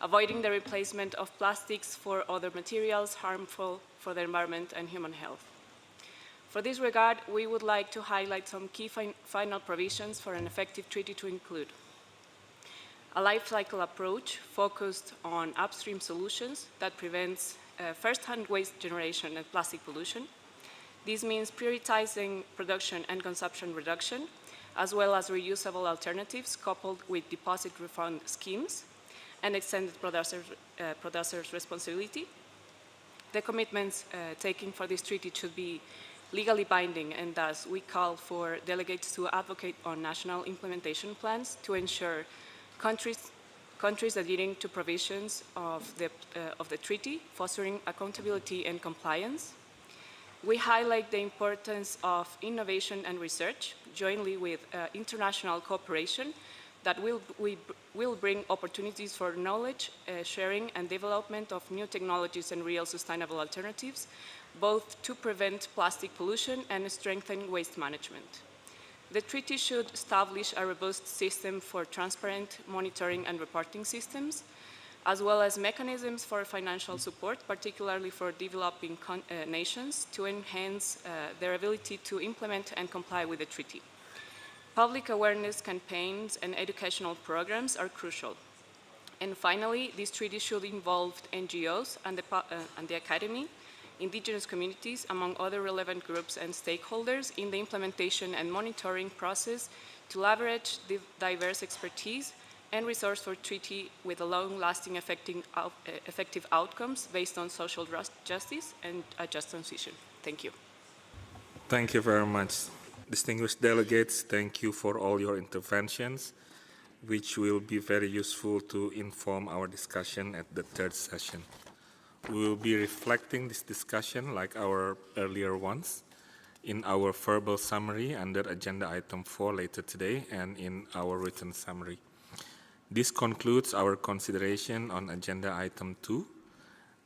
avoiding the replacement of plastics for other materials harmful for the environment and human health. For this regard, we would like to highlight some key final provisions for an effective treaty to include a life cycle approach focused on upstream solutions that prevents first-hand waste generation and plastic pollution. This means prioritizing production and consumption reduction, as well as reusable alternatives coupled with deposit refund schemes and extended producer's responsibility. The commitments taken for this treaty should be legally binding, and thus we call for delegates to advocate on national implementation plans to ensure countries adhering to provisions of the treaty, fostering accountability and compliance. We highlight the importance of innovation and research, jointly with international cooperation that will bring opportunities for knowledge sharing and development of new technologies and real sustainable alternatives, both to prevent plastic pollution and strengthen waste management. The treaty should establish a robust system for transparent monitoring and reporting systems, as well as mechanisms for financial support, particularly for developing nations, to enhance their ability to implement and comply with the treaty. Public awareness campaigns and educational programs are crucial. And finally, this treaty should involve NGOs and the academy, indigenous communities, among other relevant groups and stakeholders in the implementation and monitoring process to leverage the diverse expertise and resource for treaty with a long-lasting effective outcomes based on social justice and a just transition. Thank you. Thank you very much. Distinguished delegates, thank you for all your interventions, which will be very useful to inform our discussion at the third session. We will be reflecting this discussion, like our earlier ones, in our verbal summary under agenda item 4 later today and in our written summary. This concludes our consideration on agenda item 2.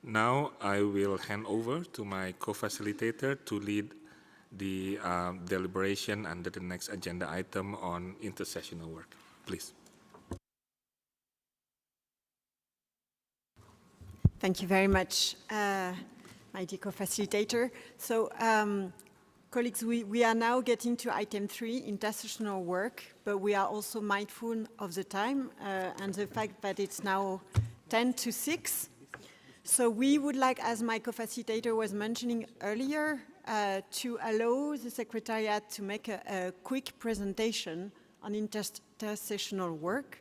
Now I will hand over to my co-facilitator to lead the deliberation under the next agenda item on intersessional work. Please. Thank you very much, my dear co-facilitator. So, colleagues, we are now getting to item 3, intersessional work, but we are also mindful of the time and the fact that it's now 10 to 6. So we would like, as my co-facilitator was mentioning earlier, to allow the Secretariat to make a quick presentation on intersessional work.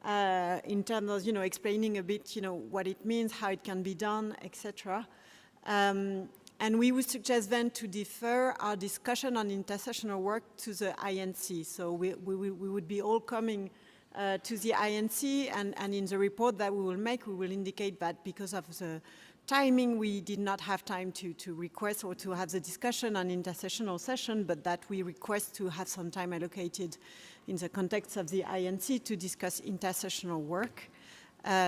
In terms of, explaining a bit, what it means, how it can be done, etc. And we would suggest then to defer our discussion on intersessional work to the INC. So we would be all coming to the INC, and in the report that we will make, we will indicate that because of the timing, we did not have time to request or to have the discussion on intersessional session, but that we request to have some time allocated in the context of the INC to discuss intersessional work.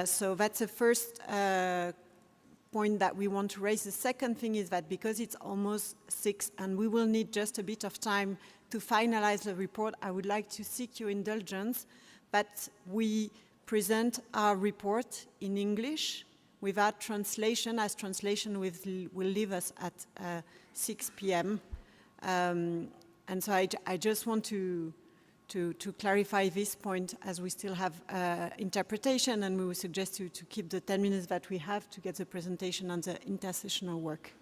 So that's the first point that we want to raise. The second thing is that because it's almost 6 and we will need just a bit of time to finalize the report, I would like to seek your indulgence that we present our report in English without translation, as translation will leave us at 6 p.m. And so I just want to clarify this point, as we still have interpretation, and we would suggest to keep the 10 minutes that we have to get the presentation on the intersessional work.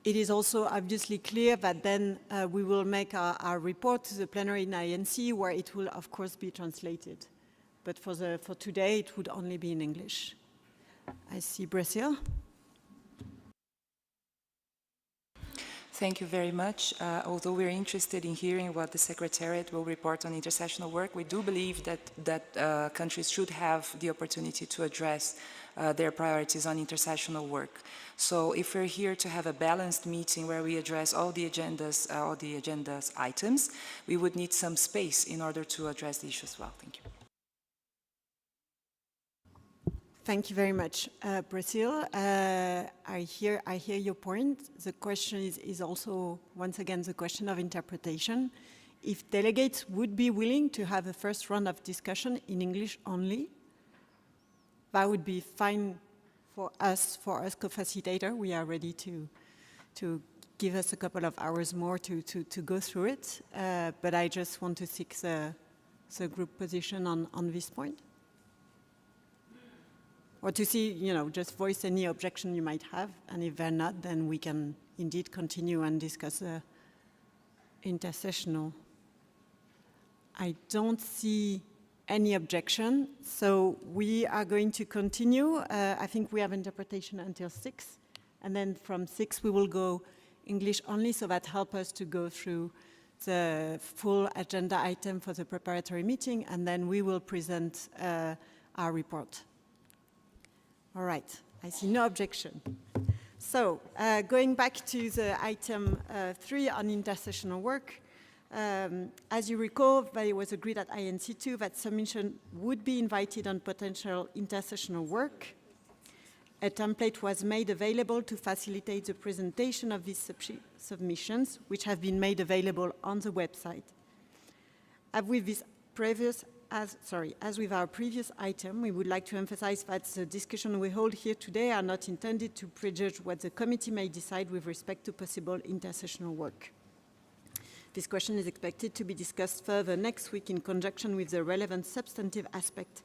It is also obviously clear that then we will make our report to the plenary in INC, where it will of course be translated. But for today, it would only be in English. I see Brazil. Thank you very much. Although we're interested in hearing what the Secretariat will report on intersessional work, we do believe that countries should have the opportunity to address their priorities on intersessional work. So if we're here to have a balanced meeting where we address all the agenda's items, we would need some space in order to address the issue as well. Thank you. Thank you very much, Brazil. I hear your point. The question is also, once again, the question of interpretation. If delegates would be willing to have a first round of discussion in English only, that would be fine for us co-facilitator. We are ready to give us a couple of hours more to go through it. But I just want to seek the group position on this point. Or to see, just voice any objection you might have, and if they're not, then we can indeed continue and discuss intersessional. I don't see any objection, so we are going to continue. I think we have interpretation until 6, and then from 6 we will go English only, so that helps us to go through the full agenda item for the preparatory meeting, and then we will present our report. All right, I see no objection. So, going back to the item 3 on intersessional work, as you recall, it was agreed at INC-2 that submission would be invited on potential intersessional work. A template was made available to facilitate the presentation of these submissions, which have been made available on the website. As with our previous item, we would like to emphasize that the discussion we hold here today are not intended to prejudge what the committee may decide with respect to possible intersessional work. This question is expected to be discussed further next week in conjunction with the relevant substantive aspect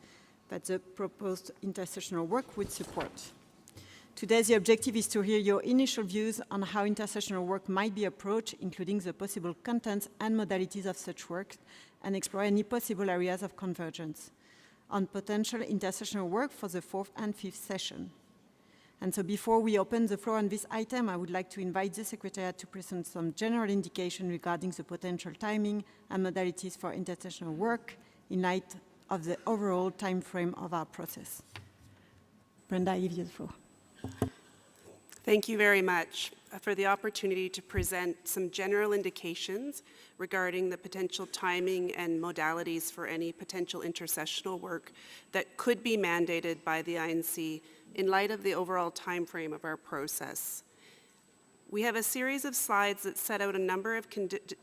that the proposed intersessional work would support. Today, the objective is to hear your initial views on how intersessional work might be approached, including the possible contents and modalities of such work, and explore any possible areas of convergence on potential intersessional work for the 4th and 5th session. And so before we open the floor on this item, I would like to invite the Secretariat to present some general indication regarding the potential timing and modalities for intersessional work in light of the overall time frame of our process. Brenda, I give you the floor. Thank you very much for the opportunity to present some general indications regarding the potential timing and modalities for any potential intersessional work that could be mandated by the INC in light of the overall time frame of our process. We have a series of slides that set out a number of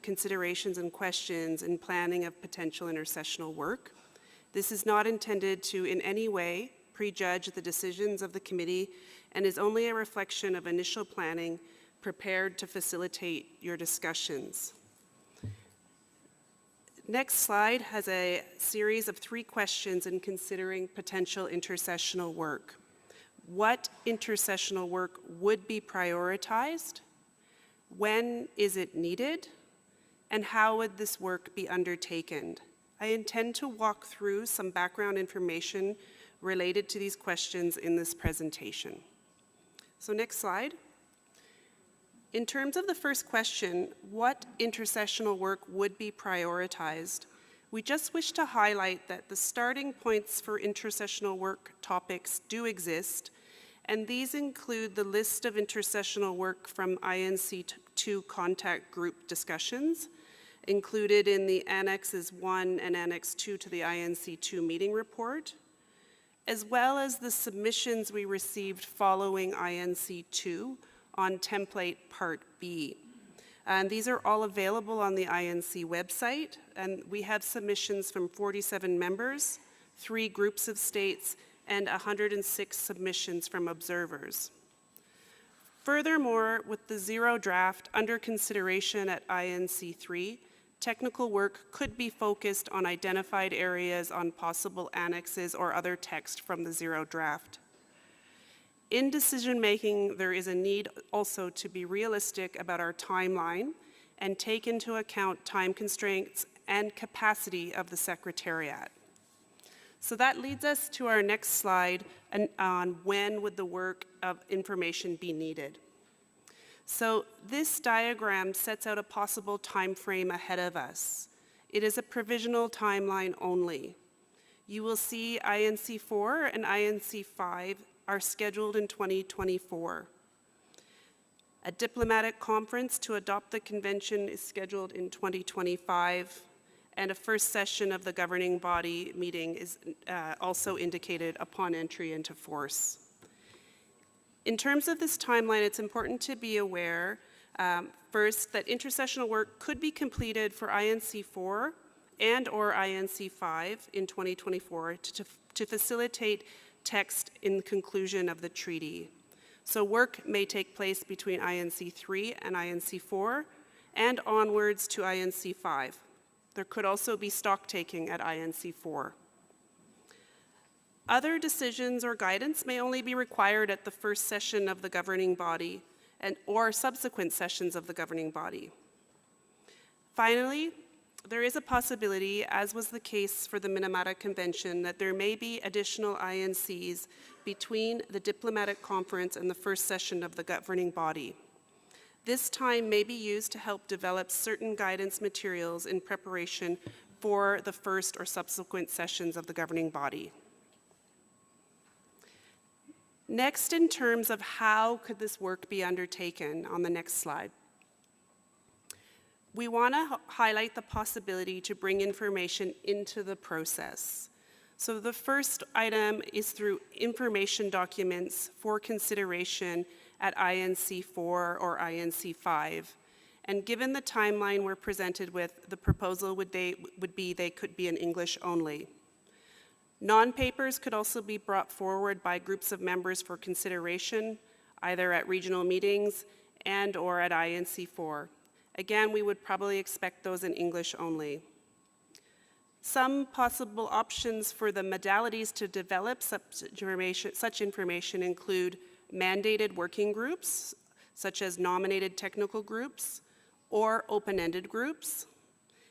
considerations and questions in planning of potential intersessional work. This is not intended to in any way prejudge the decisions of the committee and is only a reflection of initial planning prepared to facilitate your discussions. Next slide has a series of 3 questions in considering potential intersessional work. What intersessional work would be prioritized? When is it needed? And how would this work be undertaken? I intend to walk through some background information related to these questions in this presentation. So next slide. In terms of the first question, what intersessional work would be prioritized? We just wish to highlight that the starting points for intersessional work topics do exist, and these include the list of intersessional work from INC-2 contact group discussions, included in the Annexes 1 and Annex 2 to the INC-2 meeting report, as well as the submissions we received following INC-2 on template Part B. And these are all available on the INC website, and we have submissions from 47 members, 3 groups of states, and 106 submissions from observers. Furthermore, with the zero draft under consideration at INC-3, technical work could be focused on identified areas on possible annexes or other text from the zero draft. In decision-making, there is a need also to be realistic about our timeline and take into account time constraints and capacity of the Secretariat. So that leads us to our next slide on when would the work of information be needed. So this diagram sets out a possible time frame ahead of us. It is a provisional timeline only. You will see INC-4 and INC-5 are scheduled in 2024. A diplomatic conference to adopt the convention is scheduled in 2025, and a first session of the governing body meeting is also indicated upon entry into force. In terms of this timeline, it's important to be aware, first, that intersessional work could be completed for INC-4 and or INC-5 in 2024 to facilitate text in conclusion of the treaty. So work may take place between INC-3 and INC-4 and onwards to INC-5. There could also be stock taking at INC-4. Other decisions or guidance may only be required at the first session of the governing body or subsequent sessions of the governing body. Finally, there is a possibility, as was the case for the Minamata Convention, that there may be additional INCs between the diplomatic conference and the first session of the governing body. This time may be used to help develop certain guidance materials in preparation for the first or subsequent sessions of the governing body. Next, in terms of how could this work be undertaken, on the next slide. We want to highlight the possibility to bring information into the process. So the first item is through information documents for consideration at INC-4 or INC-5. And given the timeline we're presented with, the proposal would be they could be in English only. Non-papers could also be brought forward by groups of members for consideration, either at regional meetings and or at INC-4. Again, we would probably expect those in English only. Some possible options for the modalities to develop such information include mandated working groups, such as nominated technical groups, or open-ended groups.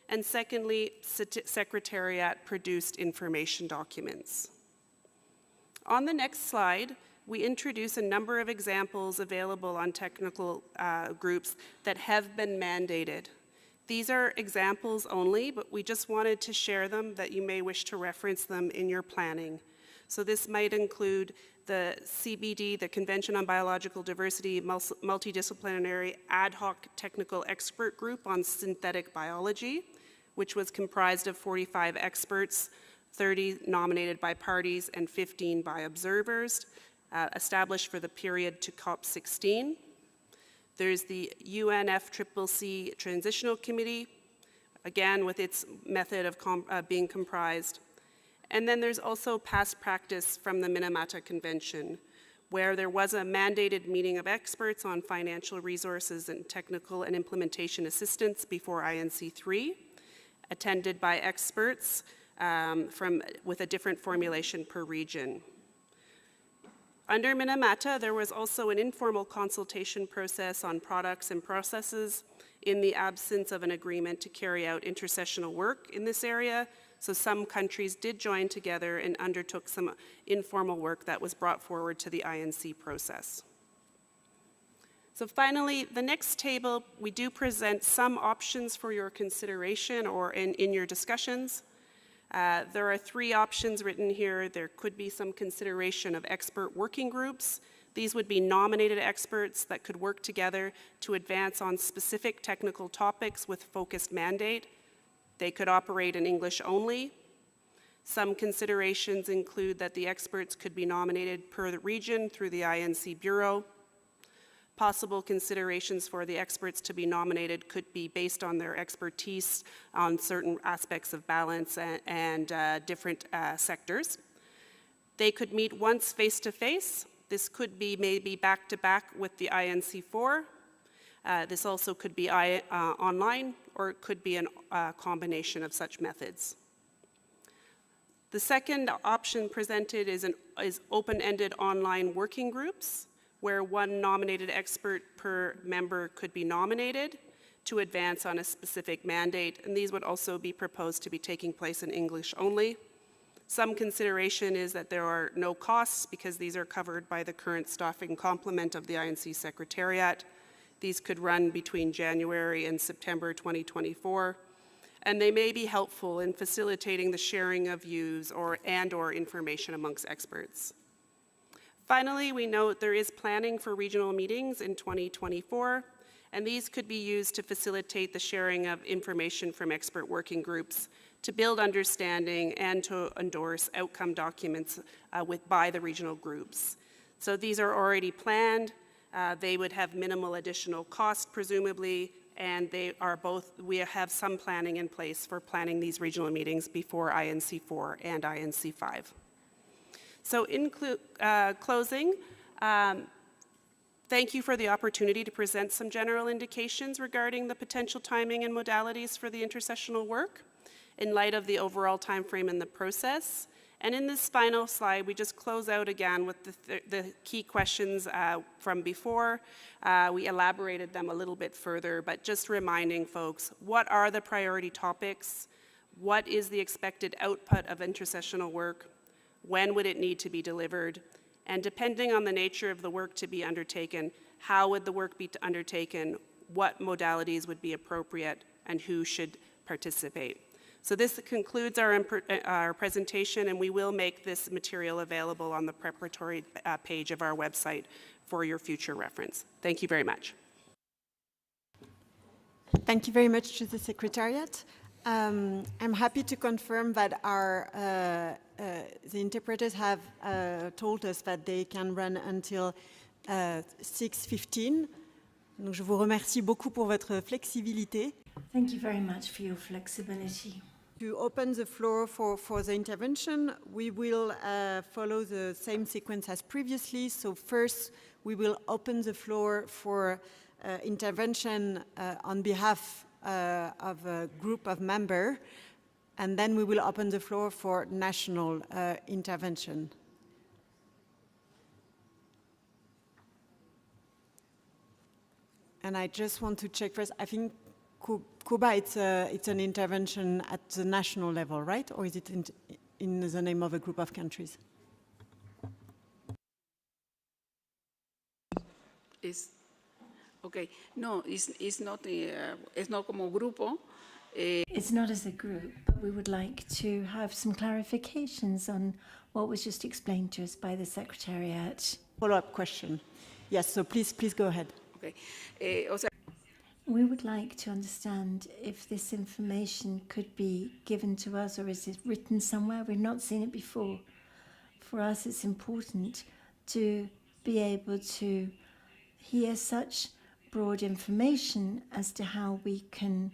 And secondly, Secretariat-produced information documents. On the next slide, we introduce a number of examples available on technical groups that have been mandated. These are examples only, but we just wanted to share them that you may wish to reference them in your planning. So this might include the CBD, the Convention on Biological Diversity Multidisciplinary Ad Hoc Technical Expert Group on Synthetic Biology, which was comprised of 45 experts, 30 nominated by parties and 15 by observers, established for the period to COP16. There's the UNFCCC Transitional Committee, again with its method of being comprised. And then there's also past practice from the Minamata Convention, where there was a mandated meeting of experts on financial resources and technical and implementation assistance before INC-3, attended by experts with a different formulation per region. Under Minamata, there was also an informal consultation process on products and processes in the absence of an agreement to carry out intersessional work in this area. So some countries did join together and undertook some informal work that was brought forward to the INC process. So finally, the next table, we do present some options for your consideration or in your discussions. There are 3 options written here. There could be some consideration of expert working groups. These would be nominated experts that could work together to advance on specific technical topics with focused mandate. They could operate in English only. Some considerations include that the experts could be nominated per the region through the INC Bureau. Possible considerations for the experts to be nominated could be based on their expertise on certain aspects of balance and different sectors. They could meet once face-to-face. This could be maybe back-to-back with the INC-4. This also could be online, or it could be a combination of such methods. The second option presented is open-ended online working groups, where one nominated expert per member could be nominated to advance on a specific mandate, and these would also be proposed to be taking place in English only. Some consideration is that there are no costs because these are covered by the current staffing complement of the INC Secretariat. These could run between January and September 2024, and they may be helpful in facilitating the sharing of views or information amongst experts. Finally, we note there is planning for regional meetings in 2024, and these could be used to facilitate the sharing of information from expert working groups to build understanding and to endorse outcome documents by the regional groups. So these are already planned. They would have minimal additional cost, presumably, and we have some planning in place for planning these regional meetings before INC-4 and INC-5. So in closing, thank you for the opportunity to present some general indications regarding the potential timing and modalities for the intersessional work in light of the overall timeframe in the process. And in this final slide, we just close out again with the key questions from before. We elaborated them a little bit further, but just reminding folks, what are the priority topics? What is the expected output of intersessional work? When would it need to be delivered? And depending on the nature of the work to be undertaken, how would the work be undertaken? What modalities would be appropriate? And who should participate? So this concludes our presentation, and we will make this material available on the preparatory page of our website for your future reference. Thank you very much. Thank you very much to the Secretariat. I'm happy to confirm that the interpreters have told us that they can run until 6:15. Donc je vous remercie beaucoup pour votre flexibilité. Thank you very much for your flexibility. To open the floor for the intervention, we will follow the same sequence as previously. So first, we will open the floor for intervention on behalf of a group of members, and then we will open the floor for national intervention. And I just want to check first, I think Cuba, it's an intervention at the national level, right? Or is it in the name of a group of countries? Okay, no, it's not como grupo. It's not as a group, but we would like to have some clarifications on what was just explained to us by the Secretariat. Follow-up question. Yes, so please go ahead. Okay. We would like to understand if this information could be given to us, or is it written somewhere? We've not seen it before. For us, it's important to be able to hear such broad information as to how we can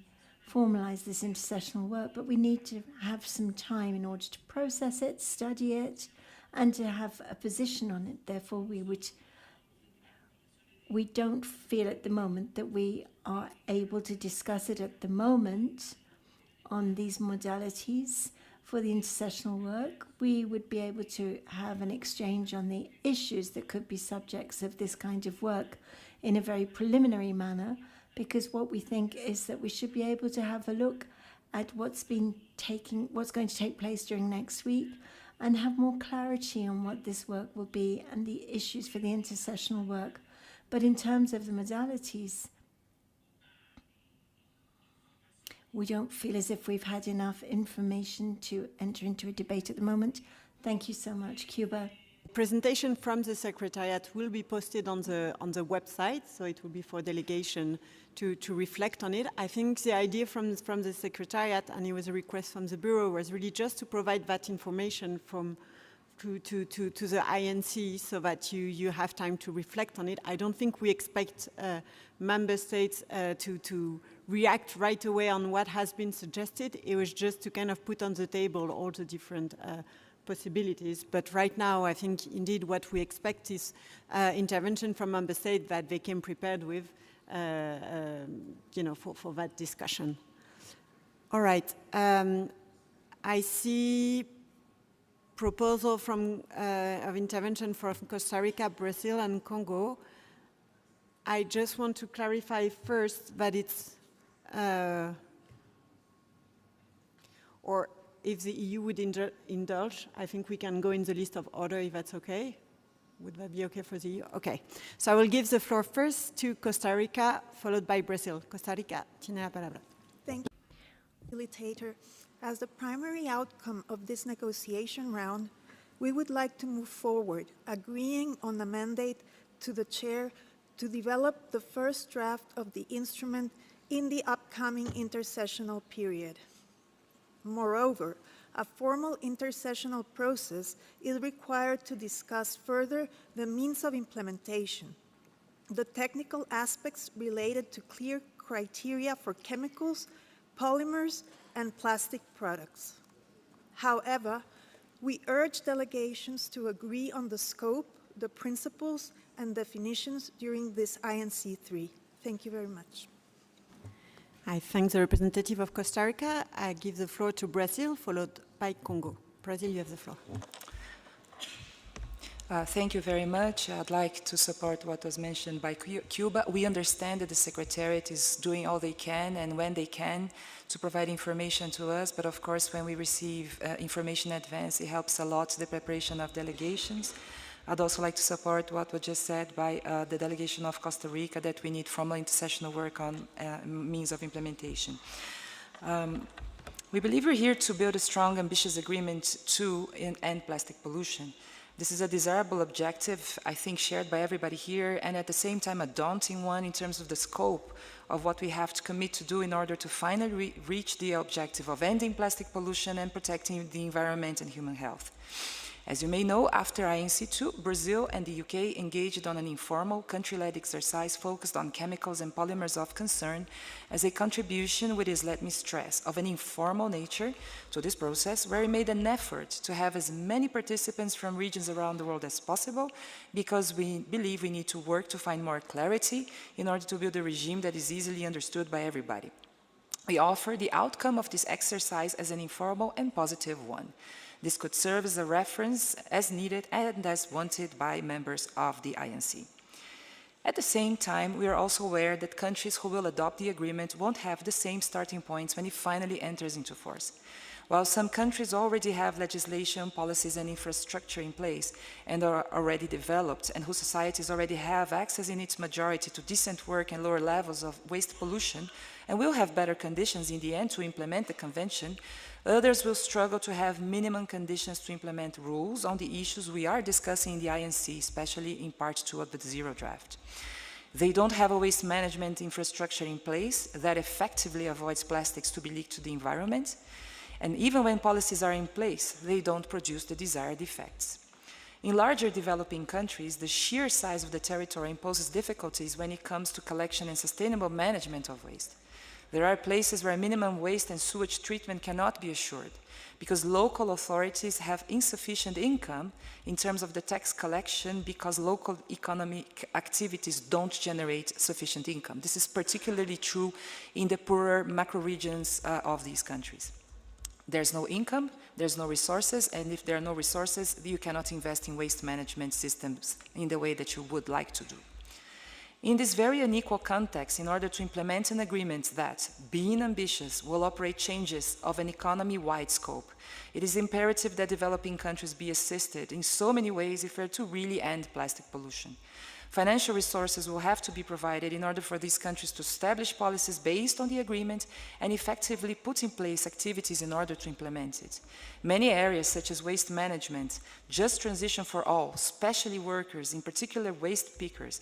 formalize this intersessional work, but we need to have some time in order to process it, study it, and to have a position on it. Therefore, we don't feel at the moment that we are able to discuss it at the moment on these modalities for the intersessional work. We would be able to have an exchange on the issues that could be subjects of this kind of work in a very preliminary manner, because what we think is that we should be able to have a look at what's going to take place during next week, and have more clarity on what this work will be and the issues for the intersessional work. But in terms of the modalities, we don't feel as if we've had enough information to enter into a debate at the moment. Thank you so much, Cuba. presentation from the Secretariat will be posted on the website, so it will be for delegation to reflect on it. I think the idea from the Secretariat, and it was a request from the Bureau, was really just to provide that information to the INC so that you have time to reflect on it. I don't think we expect member states to react right away on what has been suggested. It was just to kind of put on the table all the different possibilities. But right now, I think indeed what we expect is intervention from member states that they came prepared with, for that discussion. All right. I see proposal of intervention from Costa Rica, Brazil, and Congo. I just want to clarify first that it's, or if the EU would indulge, I think we can go in the list of order if that's okay. Would that be okay for the EU? Okay. So I will give the floor first to Costa Rica, followed by Brazil. Costa Rica, tiene la palabra. Thank you, facilitator. As the primary outcome of this negotiation round, we would like to move forward, agreeing on the mandate to the chair to develop the first draft of the instrument in the upcoming intersessional period. Moreover, a formal intersessional process is required to discuss further the means of implementation, the technical aspects related to clear criteria for chemicals, polymers, and plastic products. However, we urge delegations to agree on the scope, the principles, and definitions during this INC-3. Thank you very much. I thank the representative of Costa Rica. I give the floor to Brazil, followed by Congo. Brazil, you have the floor. Thank you very much. I'd like to support what was mentioned by Cuba. We understand that the Secretariat is doing all they can and when they can to provide information to us, but of course when we receive information in advance, it helps a lot the preparation of delegations. I'd also like to support what was just said by the delegation of Costa Rica, that we need formal intersessional work on means of implementation. We believe we're here to build a strong, ambitious agreement to end plastic pollution. This is a desirable objective, I think, shared by everybody here, and at the same time a daunting one in terms of the scope of what we have to commit to do in order to finally reach the objective of ending plastic pollution and protecting the environment and human health. As you may know, after INC-2, Brazil and the UK engaged on an informal, country-led exercise focused on chemicals and polymers of concern as a contribution, which is, let me stress, of an informal nature to this process, where we made an effort to have as many participants from regions around the world as possible, because we believe we need to work to find more clarity in order to build a regime that is easily understood by everybody. We offer the outcome of this exercise as an informal and positive one. This could serve as a reference as needed and as wanted by members of the INC. At the same time, we are also aware that countries who will adopt the agreement won't have the same starting points when it finally enters into force. While some countries already have legislation, policies, and infrastructure in place and are already developed, and whose societies already have access in its majority to decent work and lower levels of waste pollution, and will have better conditions in the end to implement the convention, others will struggle to have minimum conditions to implement rules on the issues we are discussing in the INC, especially in Part 2 of the Zero Draft. They don't have a waste management infrastructure in place that effectively avoids plastics to be leaked to the environment, and even when policies are in place, they don't produce the desired effects. In larger developing countries, the sheer size of the territory imposes difficulties when it comes to collection and sustainable management of waste. There are places where minimum waste and sewage treatment cannot be assured because local authorities have insufficient income in terms of the tax collection because local economic activities don't generate sufficient income. This is particularly true in the poorer macro regions of these countries. There's no income, there's no resources, and if there are no resources, you cannot invest in waste management systems in the way that you would like to do. In this very unequal context, in order to implement an agreement that, being ambitious, will operate changes of an economy-wide scope, it is imperative that developing countries be assisted in so many ways if we're to really end plastic pollution. Financial resources will have to be provided in order for these countries to establish policies based on the agreement and effectively put in place activities in order to implement it. Many areas such as waste management, just transition for all, especially workers, in particular waste pickers,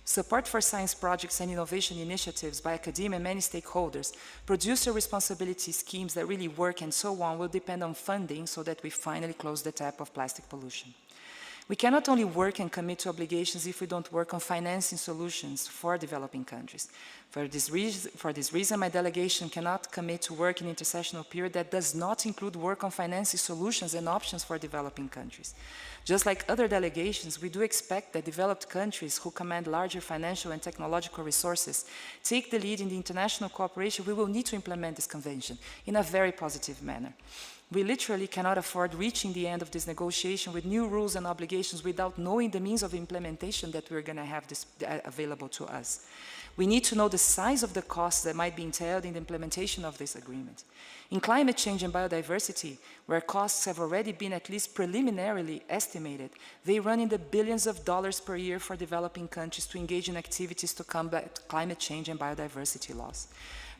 support for science projects and innovation initiatives by academia and many stakeholders, producer responsibility schemes that really work and so on will depend on funding so that we finally close the tap of plastic pollution. We cannot only work and commit to obligations if we don't work on financing solutions for developing countries. For this reason, my delegation cannot commit to work in an intersessional period that does not include work on financing solutions and options for developing countries. Just like other delegations, we do expect that developed countries who command larger financial and technological resources take the lead in the international cooperation. We will need to implement this convention in a very positive manner. We literally cannot afford reaching the end of this negotiation with new rules and obligations without knowing the means of implementation that we're going to have this, available to us. We need to know the size of the costs that might be entailed in the implementation of this agreement. In climate change and biodiversity, where costs have already been at least preliminarily estimated, they run in the billions of dollars per year for developing countries to engage in activities to combat climate change and biodiversity loss.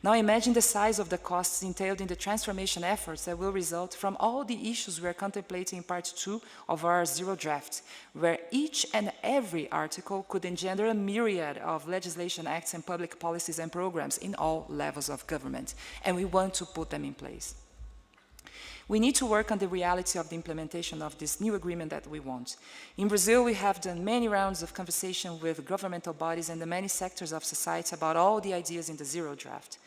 Now imagine the size of the costs entailed in the transformation efforts that will result from all the issues we are contemplating in Part 2 of our Zero Draft, where each and every article could engender a myriad of legislation acts and public policies and programs in all levels of government, and we want to put them in place. We need to work on the reality of the implementation of this new agreement that we want. In Brazil, we have done many rounds of conversation with governmental bodies and the many sectors of society about all the ideas in the Zero Draft.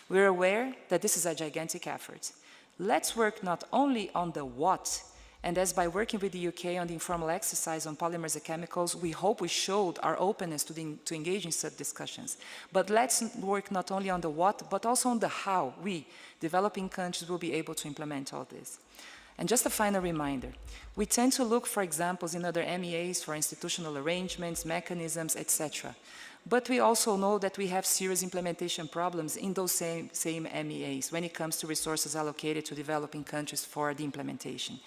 We're aware that this is a gigantic effort. Let's work not only on the what, and as by working with the UK on the informal exercise on polymers and chemicals, we hope we showed our openness to engage in such discussions. But let's work not only on the what, but also on the how we, developing countries, will be able to implement all this. And just a final reminder, we tend to look for examples in other MEAs for institutional arrangements, mechanisms, etc. But we also know that we have serious implementation problems in those same MEAs when it comes to resources allocated to developing countries for the implementation.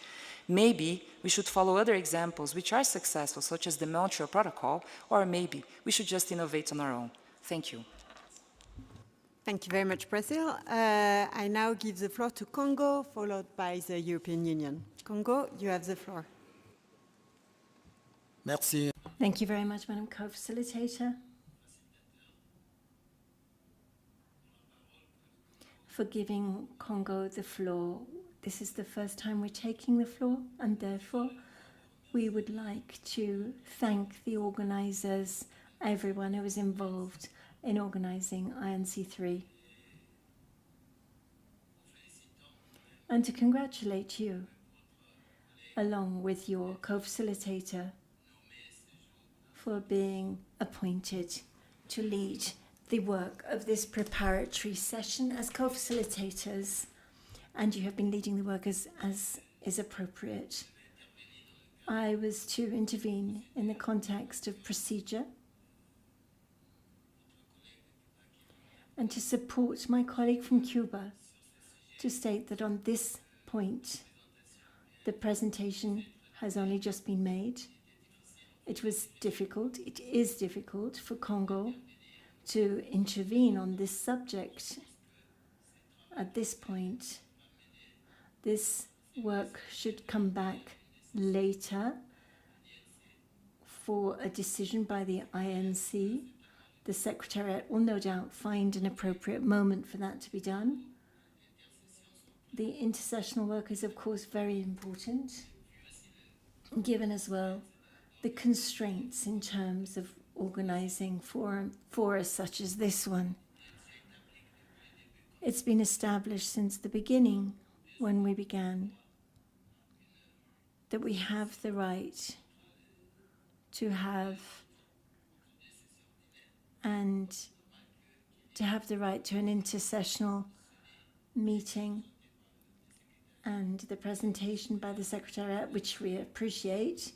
Maybe we should follow other examples which are successful, such as the Montreal Protocol, or maybe we should just innovate on our own. Thank you. Thank you very much, Brazil. I now give the floor to Congo, followed by the European Union. Congo, you have the floor. Merci. Thank you very much, Madam Co-Facilitator, for giving Congo the floor. This is the first time we're taking the floor, and therefore we would like to thank the organizers, everyone who was involved in organizing INC-3, and to congratulate you, along with your co-facilitator, for being appointed to lead the work of this preparatory session as co-facilitators, and you have been leading the work as is appropriate. I was to intervene in the context of procedure and to support my colleague from Cuba to state that on this point, the presentation has only just been made. It was difficult, it is difficult for Congo to intervene on this subject at this point. This work should come back later for a decision by the INC. The Secretariat will no doubt find an appropriate moment for that to be done. The intersessional work is, of course, very important, given as well the constraints in terms of organizing forums such as this one. It's been established since the beginning, when we began, that we have the right to have an intersessional meeting, and the presentation by the Secretariat, which we appreciate,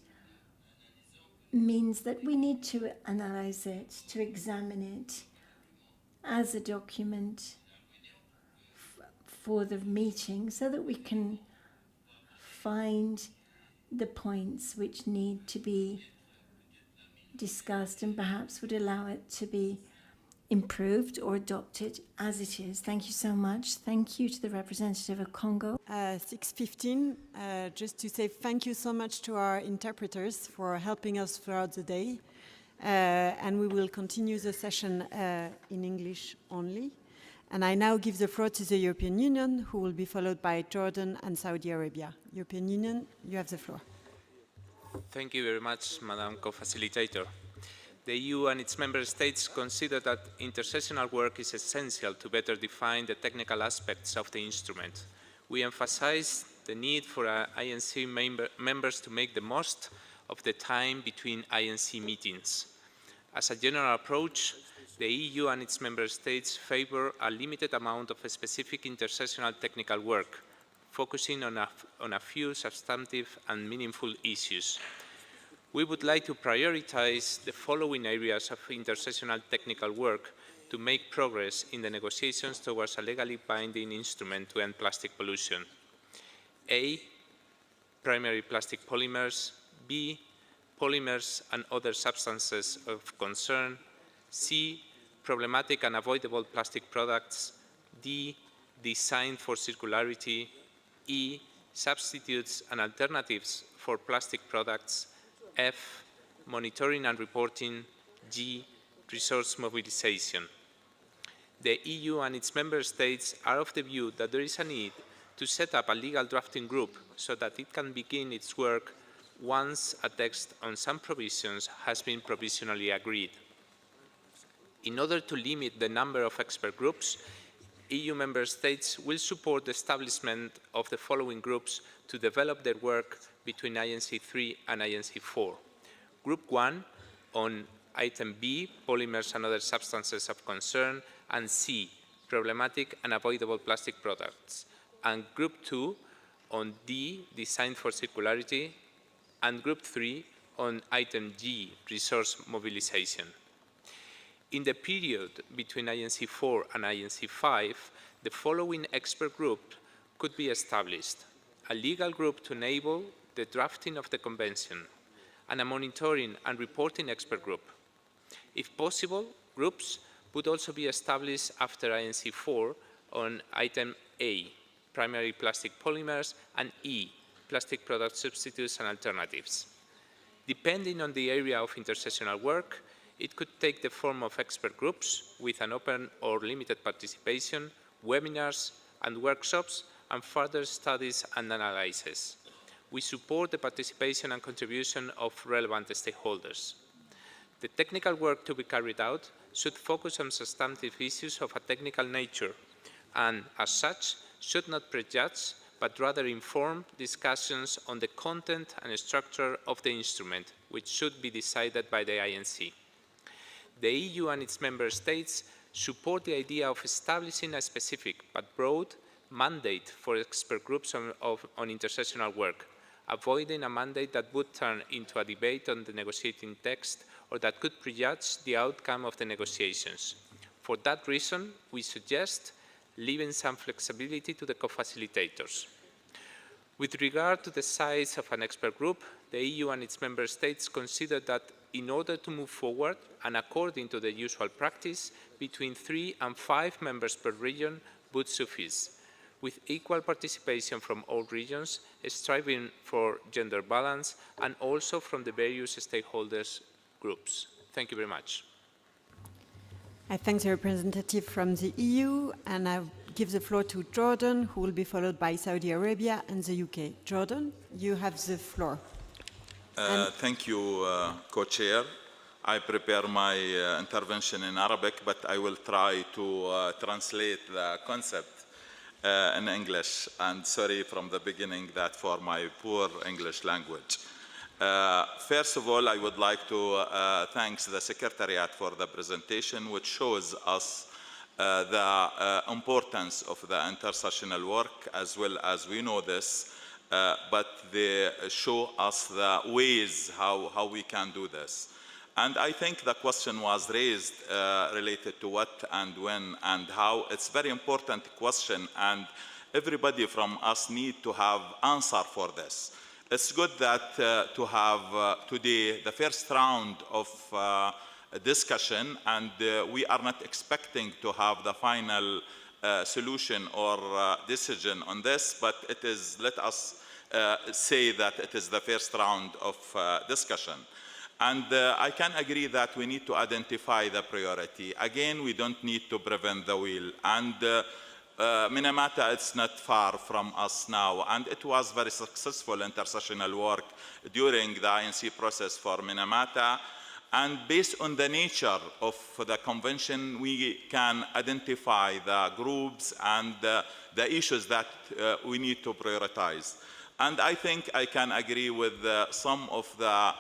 means that we need to analyze it, to examine it as a document for the meeting, so that we can find the points which need to be discussed and perhaps would allow it to be improved or adopted as it is. Thank you so much. Thank you to the representative of Congo. 6:15, just to say thank you so much to our interpreters for helping us throughout the day. And we will continue the session in English only. And I now give the floor to the European Union, who will be followed by Jordan and Saudi Arabia. European Union, you have the floor. Thank you very much, Madam Co-Facilitator. The EU and its member states consider that intersessional work is essential to better define the technical aspects of the instrument. We emphasize the need for INC members to make the most of the time between INC meetings. As a general approach, the EU and its member states favor a limited amount of specific intersessional technical work, focusing on a few substantive and meaningful issues. We would like to prioritize the following areas of intersessional technical work to make progress in the negotiations towards a legally binding instrument to end plastic pollution. A, primary plastic polymers. B, polymers and other substances of concern. C, problematic and avoidable plastic products. D, design for circularity. E, substitutes and alternatives for plastic products. F, monitoring and reporting. G, resource mobilization. The EU and its member states are of the view that there is a need to set up a legal drafting group so that it can begin its work once a text on some provisions has been provisionally agreed. In order to limit the number of expert groups, EU member states will support the establishment of the following groups to develop their work between INC-3 and INC-4. Group 1 on item B, polymers and other substances of concern, and C, problematic and avoidable plastic products. And Group 2 on D, design for circularity, and Group 3 on item G, resource mobilization. In the period between INC-4 and INC-5, the following expert group could be established: a legal group to enable the drafting of the convention, and a monitoring and reporting expert group. If possible, groups would also be established after INC-4 on item A, primary plastic polymers, and E, plastic product substitutes and alternatives. Depending on the area of intersessional work, it could take the form of expert groups with an open or limited participation, webinars and workshops, and further studies and analyses. We support the participation and contribution of relevant stakeholders. The technical work to be carried out should focus on substantive issues of a technical nature and, as such, should not prejudge, but rather inform discussions on the content and structure of the instrument, which should be decided by the INC. The EU and its member states support the idea of establishing a specific but broad mandate for expert groups on intersessional work, avoiding a mandate that would turn into a debate on the negotiating text or that could prejudge the outcome of the negotiations. For that reason, we suggest leaving some flexibility to the co-facilitators. With regard to the size of an expert group, the EU and its member states consider that in order to move forward, and according to the usual practice, between 3 and 5 members per region would suffice, with equal participation from all regions, striving for gender balance, and also from the various stakeholders groups. Thank you very much. I thank the representative from the EU, and I give the floor to Jordan, who will be followed by Saudi Arabia and the UK. Jordan, you have the floor. Thank you, Co-Chair. I prepare my intervention in Arabic, but I will try to translate the concept in English. And sorry from the beginning that for my poor English language. First of all, I would like to thank the Secretariat for the presentation, which shows us the importance of the intersessional work, as well as we know this, but they show us the ways how we can do this. And I think the question was raised related to what and when and how. It's a very important question, and everybody from us need to have answer for this. it's good that to have today the first round of discussion, and we are not expecting to have the final solution or decision on this, but it is, let us say that it is the first round of discussion. And I can agree that we need to identify the priority. Again, we don't need to prevent the wheel. And Minamata, it's not far from us now. And it was very successful intersessional work during the INC process for Minamata. And based on the nature of the convention, we can identify the groups and the issues that we need to prioritize. And I think I can agree with some of the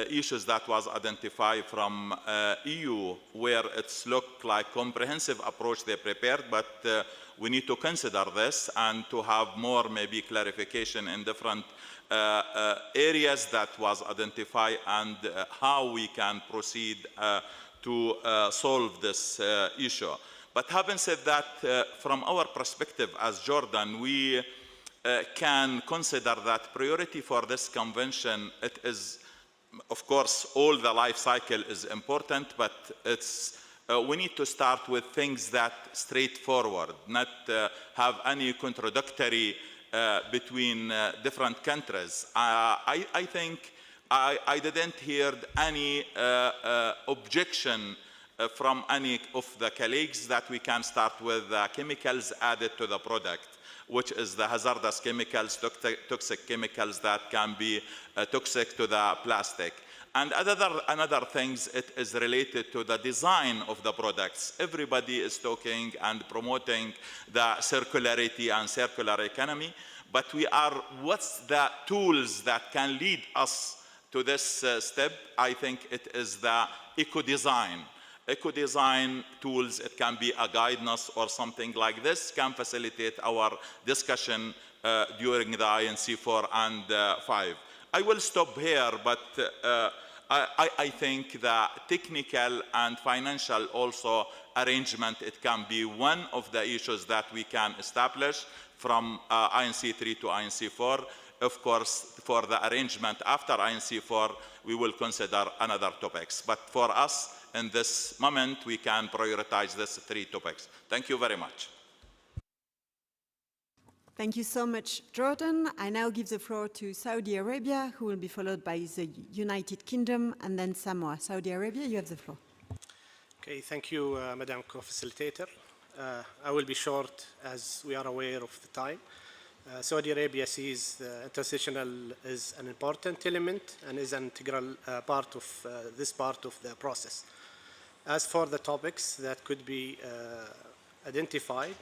issues that was identified from EU, where it's looked like comprehensive approach they prepared, but we need to consider this and to have more maybe clarification in different areas that was identified and how we can proceed to solve this issue. But having said that, from our perspective as Jordan, we can consider that priority for this convention, it is, of course, all the life cycle is important, but it's, we need to start with things that straightforward, not have any contradictory between different countries. I think I didn't hear any objection from any of the colleagues that we can start with chemicals added to the product, which is the hazardous chemicals, toxic chemicals that can be toxic to the plastic. And another things, it is related to the design of the products. Everybody is talking and promoting the circularity and circular economy, but we are, what's the tools that can lead us to this step? I think it is the eco-design. Eco-design tools, it can be a guidance or something like this, can facilitate our discussion during the INC 4 and 5. I will stop here, but I think the technical and financial also arrangement, it can be one of the issues that we can establish from INC 3 to INC 4. Of course, for the arrangement after INC 4, we will consider another topics. But for us, in this moment, we can prioritize these 3 topics. Thank you very much. Thank you so much, Jordan. I now give the floor to Saudi Arabia, who will be followed by the United Kingdom and then Samoa. Saudi Arabia, you have the floor. Okay, thank you, Madam Co-Facilitator. I will be short as we are aware of the time. Saudi Arabia sees the intersessional as an important element and is an integral part of this part of the process. As for the topics that could be identified,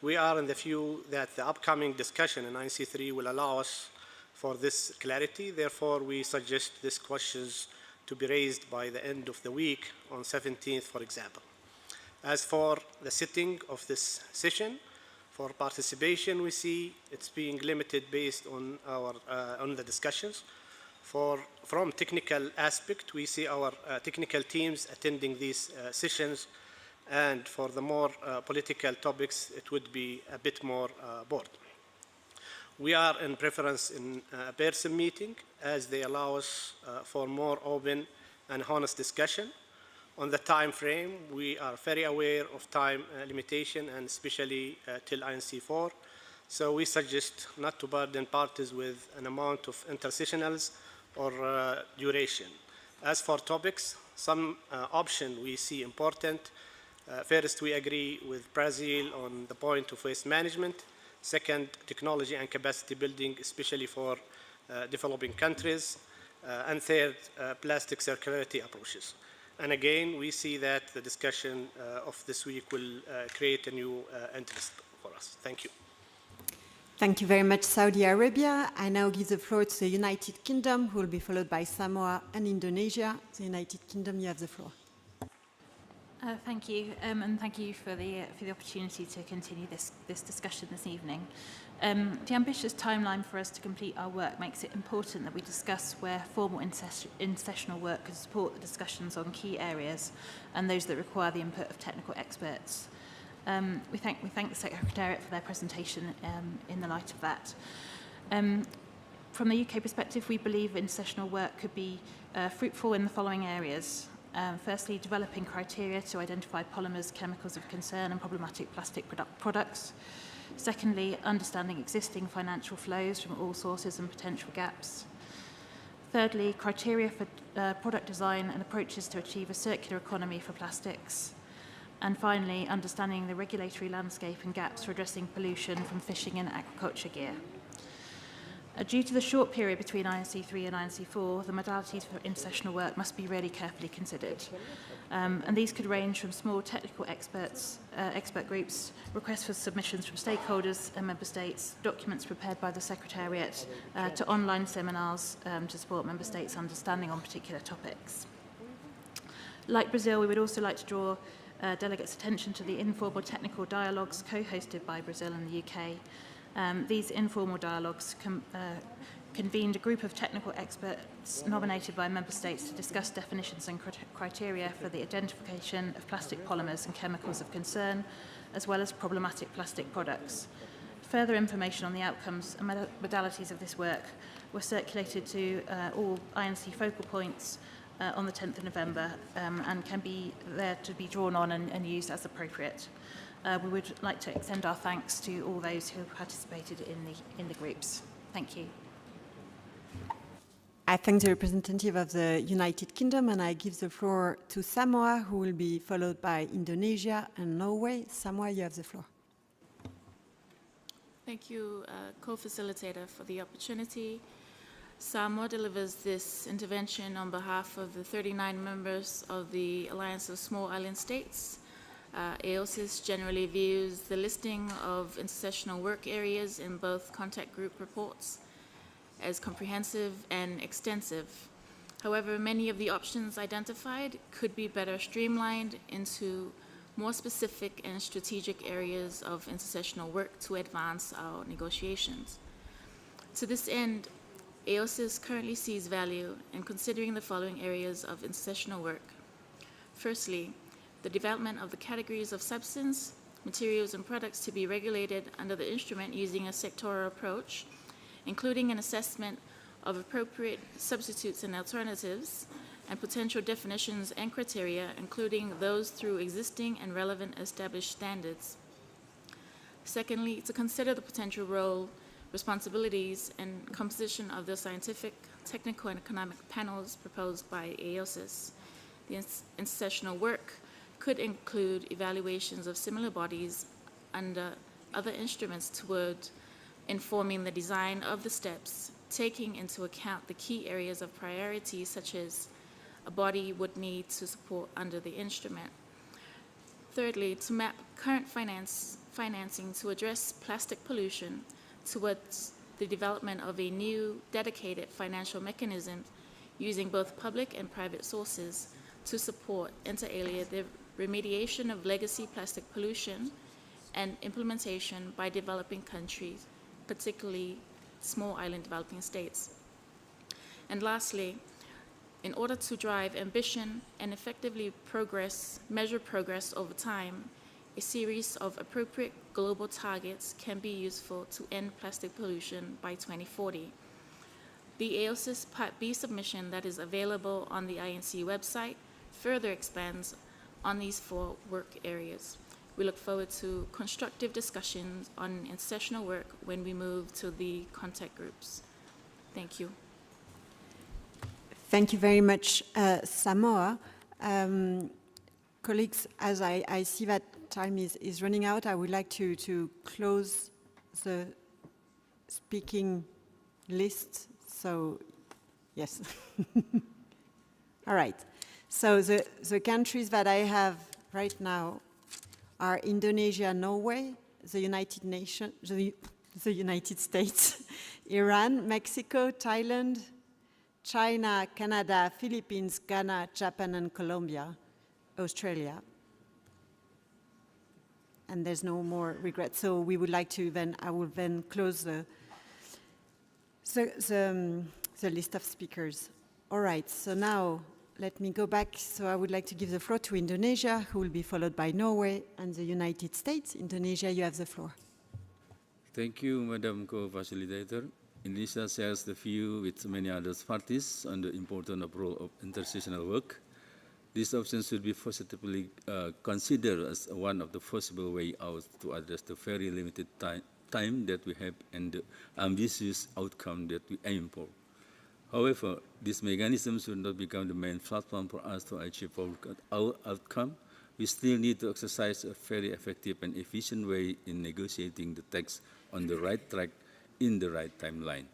we are in the view that the upcoming discussion in INC-3 will allow us for this clarity. Therefore, we suggest these questions to be raised by the end of the week on 17th, for example. As for the sitting of this session, for participation, we see it's being limited based on our on the discussions. From technical aspect, we see our technical teams attending these sessions, and for the more political topics, it would be a bit more board. We are in preference in person meeting, as they allow us for more open and honest discussion. On the time frame, we are very aware of time limitation, and especially till INC4. So we suggest not to burden parties with an amount of intersessionals or duration. As for topics, some option we see important. First, we agree with Brazil on the point of waste management. Second, technology and capacity building, especially for developing countries. And third, plastic circularity approaches. And again, we see that the discussion of this week will create a new interest for us. Thank you. Thank you very much, Saudi Arabia. I now give the floor to the United Kingdom, who will be followed by Samoa and Indonesia. The United Kingdom, you have the floor. Thank you, and thank you for the opportunity to continue this discussion this evening. The ambitious timeline for us to complete our work makes it important that we discuss where formal in-sessional work could support the discussions on key areas and those that require the input of technical experts. We thank the Secretariat for their presentation in the light of that. From the UK perspective, we believe intersessional work could be fruitful in the following areas. Firstly, developing criteria to identify polymers, chemicals of concern and problematic plastic products. Secondly, understanding existing financial flows from all sources and potential gaps. Thirdly, criteria for product design and approaches to achieve a circular economy for plastics. And finally, understanding the regulatory landscape and gaps for addressing pollution from fishing and aquaculture gear. Due to the short period between INC-3 and INC-4, the modalities for intersessional work must be really carefully considered. And these could range from small technical expert groups, requests for submissions from stakeholders and member states, documents prepared by the Secretariat, to online seminars to support member states' understanding on particular topics. Like Brazil, we would also like to draw delegates' attention to the informal technical dialogues co-hosted by Brazil and the UK. These informal dialogues convened a group of technical experts nominated by member states to discuss definitions and criteria for the identification of plastic polymers and chemicals of concern, as well as problematic plastic products. Further information on the outcomes and modalities of this work were circulated to all INC focal points on the 10th of November and can be there to be drawn on and used as appropriate. We would like to extend our thanks to all those who participated in the groups. Thank you. I thank the representative of the United Kingdom, and I give the floor to Samoa, who will be followed by Indonesia and Norway. Samoa, you have the floor. Thank you, co-facilitator, for the opportunity. Samoa delivers this intervention on behalf of the 39 members of the Alliance of Small Island States. AOSIS generally views the listing of intersessional work areas in both contact group reports as comprehensive and extensive. However, many of the options identified could be better streamlined into more specific and strategic areas of intersessional work to advance our negotiations. To this end, AOSIS currently sees value in considering the following areas of intersessional work. Firstly, the development of the categories of substance, materials, and products to be regulated under the instrument using a sectoral approach, including an assessment of appropriate substitutes and alternatives, and potential definitions and criteria, including those through existing and relevant established standards. Secondly, to consider the potential role, responsibilities, and composition of the scientific, technical, and economic panels proposed by AOSIS. The intersessional work could include evaluations of similar bodies under other instruments toward informing the design of the steps, taking into account the key areas of priority, such as a body would need to support under the instrument. Thirdly, to map current financing to address plastic pollution towards the development of a new dedicated financial mechanism using both public and private sources to support, inter alia, the remediation of legacy plastic pollution and implementation by developing countries, particularly small island developing states. And lastly, in order to drive ambition and effectively measure progress over time, a series of appropriate global targets can be useful to end plastic pollution by 2040. The AOSIS Part B submission that is available on the INC website further expands on these 4 work areas. We look forward to constructive discussions on intersessional work when we move to the contact groups. Thank you. Thank you very much, Samoa. Colleagues, as I see that time is running out, I would like to close the speaking list. So, yes. All right. So the countries that I have right now are Indonesia, Norway, the United States, Iran, Mexico, Thailand, China, Canada, Philippines, Ghana, Japan, and Colombia, Australia. And there's no more regret. So we would like to I will then close the list of speakers. All right, so now let me go back. So I would like to give the floor to Indonesia, who will be followed by Norway and the United States. Indonesia, you have the floor. Thank you, Madam Co-Facilitator. Indonesia shares the view with many other parties on the important role of intersessional work. This option should be positively considered as one of the possible ways out to address the very limited time that we have and the ambitious outcome that we aim for. However, this mechanism should not become the main platform for us to achieve our outcome. We still need to exercise a very effective and efficient way in negotiating the text on the right track in the right timeline.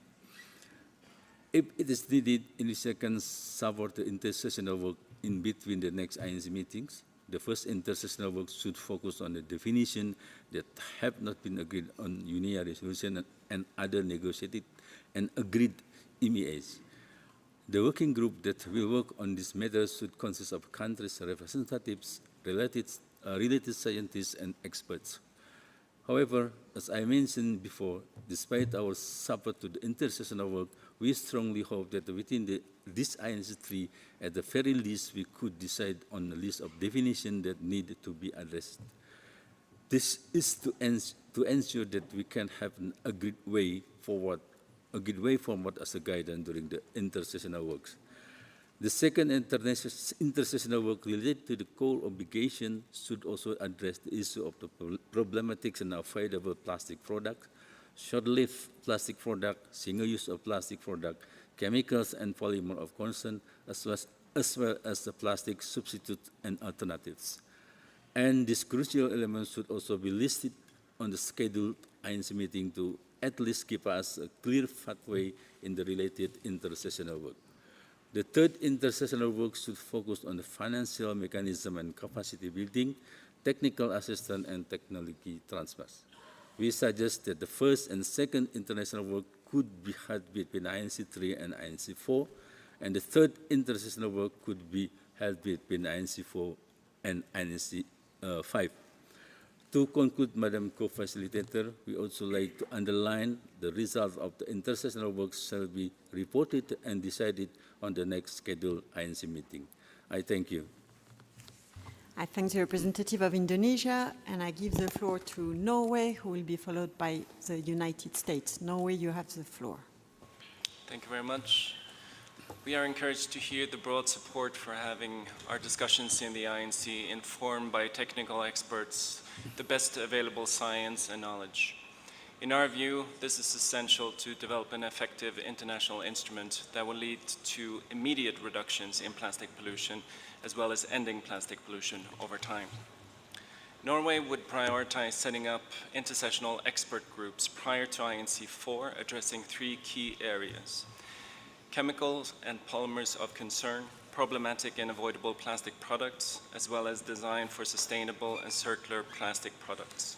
If it is needed, Indonesia can support the intersessional work in between the next INC meetings. The first intersessional work should focus on the definition that have not been agreed on UNEA resolution and other negotiated and agreed MEAs. The working group that will work on this matter should consist of countries' representatives, related scientists, and experts. However, as I mentioned before, despite our support to the intersessional work, we strongly hope that within this INC-3, at the very least, we could decide on a list of definitions that need to be addressed. This is to ensure that we can have an agreed way forward as a guidance during the intersessional works. The second intersessional work related to the core obligation should also address the issue of the problematics and avoidable plastic products, short-lived plastic products, single-use of plastic products, chemicals and polymer of concern, as well as the plastic substitutes and alternatives. And this crucial element should also be listed on the scheduled INC meeting to at least give us a clear pathway in the related intersessional work. The third intersessional work should focus on the financial mechanism and capacity building, technical assistance, and technology transfers. We suggest that the first and second international work could be held between INC-3 and INC-4, and the third intersessional work could be held between INC-4 and INC-5. To conclude, Madam Co-Facilitator, we also like to underline the results of the intersessional work shall be reported and decided on the next scheduled INC meeting. I thank you. I thank the representative of Indonesia, and I give the floor to Norway, who will be followed by the United States. Norway, you have the floor. Thank you very much. We are encouraged to hear the broad support for having our discussions in the INC informed by technical experts, the best available science and knowledge. In our view, this is essential to develop an effective international instrument that will lead to immediate reductions in plastic pollution, as well as ending plastic pollution over time. Norway would prioritize setting up intersessional expert groups prior to INC-4, addressing 3 key areas: chemicals and polymers of concern, problematic and avoidable plastic products, as well as design for sustainable and circular plastic products.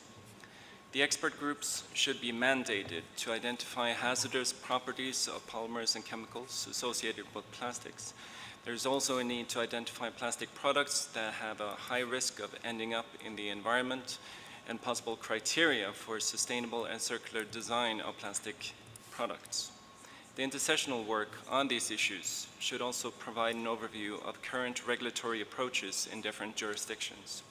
The expert groups should be mandated to identify hazardous properties of polymers and chemicals associated with plastics. There's also a need to identify plastic products that have a high risk of ending up in the environment and possible criteria for sustainable and circular design of plastic products. The intersessional work on these issues should also provide an overview of current regulatory approaches in different jurisdictions.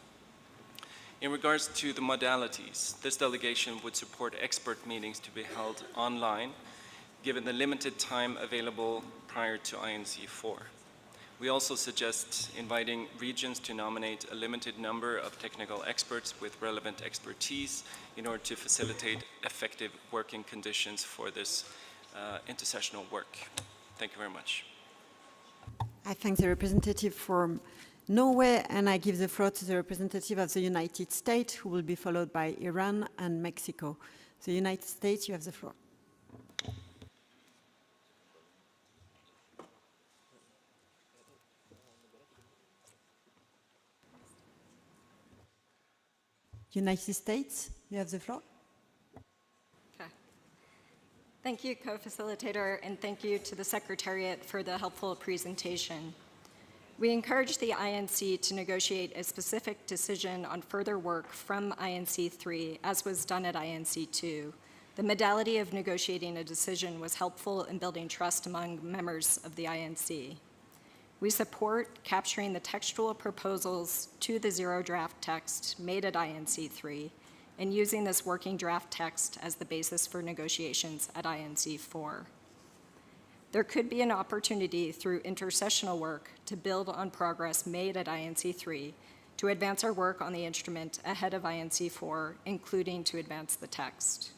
In regards to the modalities, this delegation would support expert meetings to be held online, given the limited time available prior to INC-4. We also suggest inviting regions to nominate a limited number of technical experts with relevant expertise in order to facilitate effective working conditions for this intersessional work. Thank you very much. I thank the representative from Norway, and I give the floor to the representative of the United States, who will be followed by Iran and Mexico. The United States, you have the floor. United States, you have the floor. Okay. Thank you, co-facilitator, and thank you to the Secretariat for the helpful presentation. We encourage the INC to negotiate a specific decision on further work from INC-3, as was done at INC-2. The modality of negotiating a decision was helpful in building trust among members of the INC. We support capturing the textual proposals to the zero draft text made at INC-3 and using this working draft text as the basis for negotiations at INC-4. There could be an opportunity through intersessional work to build on progress made at INC-3 to advance our work on the instrument ahead of INC-4, including to advance the text.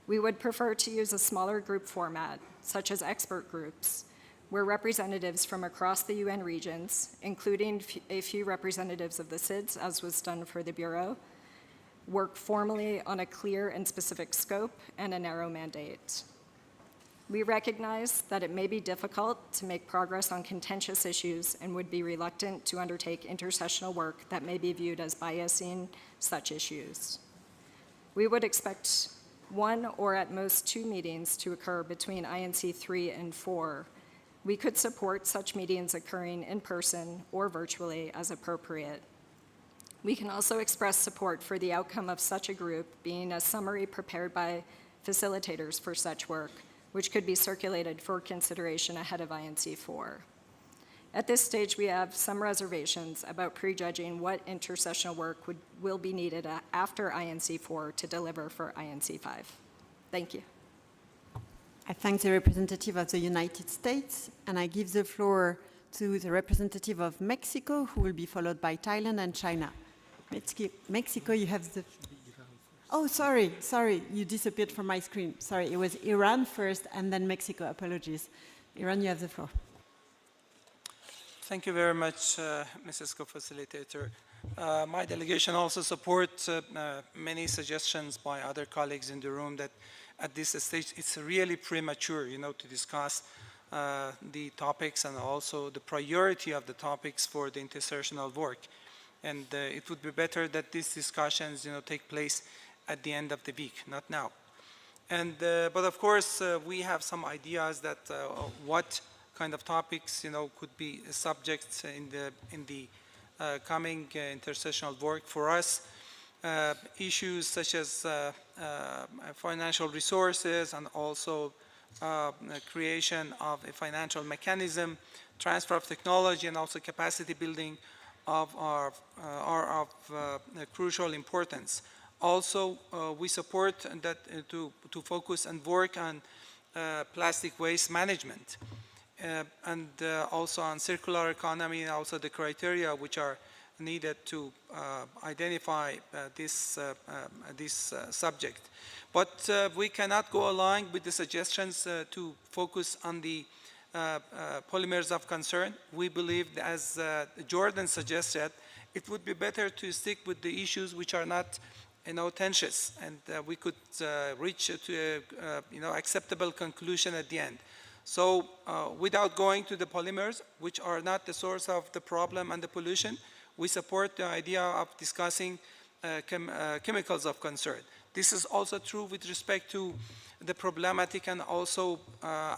We would prefer to use a smaller group format, such as expert groups, where representatives from across the UN regions, including a few representatives of the SIDS, as was done for the Bureau, work formally on a clear and specific scope and a narrow mandate. We recognize that it may be difficult to make progress on contentious issues and would be reluctant to undertake intersessional work that may be viewed as biasing such issues. We would expect 1 or at most 2 meetings to occur between INC-3 and 4. We could support such meetings occurring in person or virtually as appropriate. We can also express support for the outcome of such a group being a summary prepared by facilitators for such work, which could be circulated for consideration ahead of INC-4. At this stage, we have some reservations about prejudging what intersessional work will be needed after INC-4 to deliver for INC-5. Thank you. I thank the representative of the United States, and I give the floor to the representative of Mexico, who will be followed by Thailand and China. Mexico, you have the... Oh, sorry, you disappeared from my screen. Sorry, it was Iran first and then Mexico. Apologies. Iran, you have the floor. Thank you very much, Mrs. Co-Facilitator. My delegation also supports many suggestions by other colleagues in the room that at this stage it's really premature, to discuss the topics and also the priority of the topics for the intersessional work. And it would be better that these discussions, take place at the end of the week, not now. And but of course, we have some ideas that what kind of topics, could be subjects in the coming intersessional work for us. Issues such as financial resources and also creation of a financial mechanism, transfer of technology, and also capacity building are of crucial importance. Also, we support that to focus and work on plastic waste management and also on circular economy and also the criteria which are needed to identify this subject. But we cannot go along with the suggestions to focus on the polymers of concern. We believe, as Jordan suggested, it would be better to stick with the issues which are not contentious, and we could reach to a acceptable conclusion at the end. So without going to the polymers, which are not the source of the problem and the pollution, we support the idea of discussing chemicals of concern. This is also true with respect to the problematic and also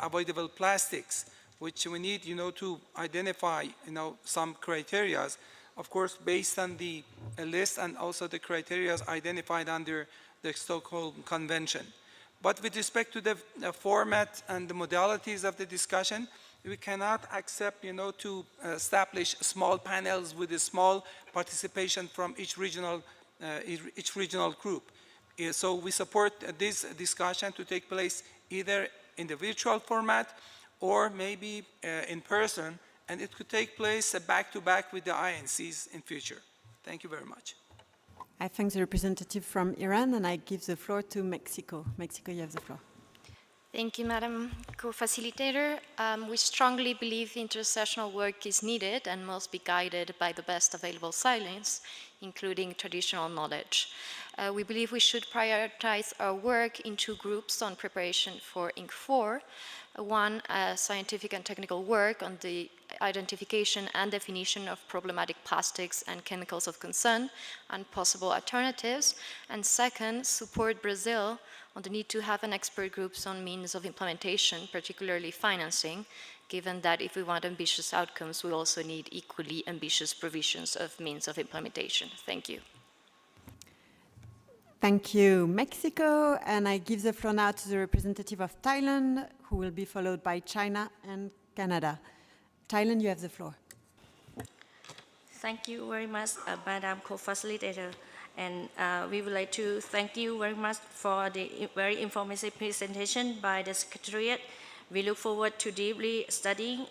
avoidable plastics, which we need, to identify, some criteria, of course, based on the list and also the criteria identified under the Stockholm Convention. But with respect to the format and the modalities of the discussion, we cannot accept, to establish small panels with a small participation from each regional group. So we support this discussion to take place either in the virtual format or maybe in person, and it could take place back-to-back with the INCs in future. Thank you very much. I thank the representative from Iran, and I give the floor to Mexico. Mexico, you have the floor. Thank you, Madam Co-Facilitator. We strongly believe intersessional work is needed and must be guided by the best available science, including traditional knowledge. We believe we should prioritize our work in 2 groups on preparation for INC-4. One, scientific and technical work on the identification and definition of problematic plastics and chemicals of concern and possible alternatives. And second, support Brazil on the need to have an expert groups on means of implementation, particularly financing, given that if we want ambitious outcomes, we also need equally ambitious provisions of means of implementation. Thank you. Thank you, Mexico. And I give the floor now to the representative of Thailand, who will be followed by China and Canada. Thailand, you have the floor. Thank you very much, Madam Co-Facilitator. And we would like to thank you very much for the very informative presentation by the Secretariat. We look forward to deeply studying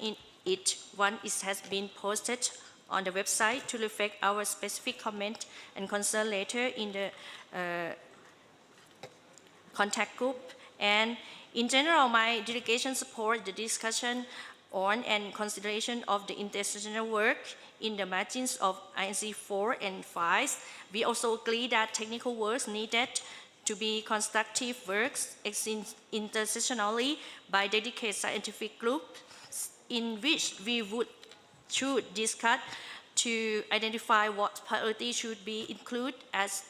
it once it has been posted on the website to reflect our specific comment and concern later in the contact group. And in general, my delegation supports the discussion on and consideration of the intersessional work in the margins of INC-4 and 5. We also agree that technical works needed to be constructive works intersessionally by dedicated scientific groups in which we should discuss to identify what priorities should be included, as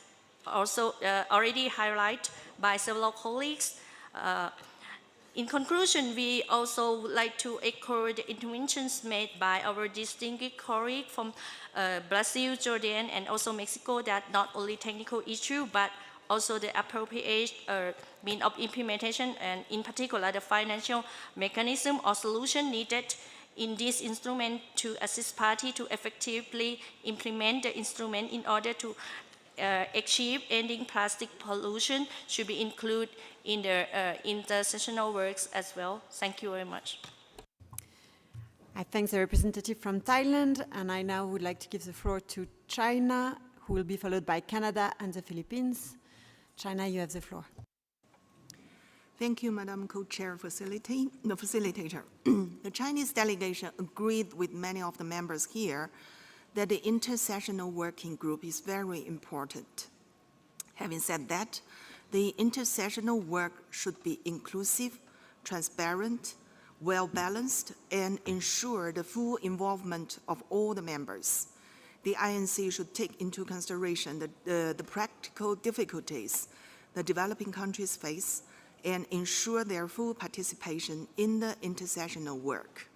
also already highlighted by several colleagues. In conclusion, we also would like to echo the interventions made by our distinguished colleagues from Brazil, Jordan, and also Mexico, that not only technical issue, but also the appropriate means of implementation, and in particular the financial mechanism or solution needed in this instrument to assist parties to effectively implement the instrument in order to achieve ending plastic pollution should be included in the intersessional works as well. Thank you very much. I thank the representative from Thailand, and I now would like to give the floor to China, who will be followed by Canada and the Philippines. China, you have the floor. Thank you, Madam Co-Chair Facilitator. The Chinese delegation agreed with many of the members here that the intersessional working group is very important. Having said that, the intersessional work should be inclusive, transparent, well-balanced, and ensure the full involvement of all the members. The INC should take into consideration the practical difficulties the developing countries face and ensure their full participation in the intersessional work.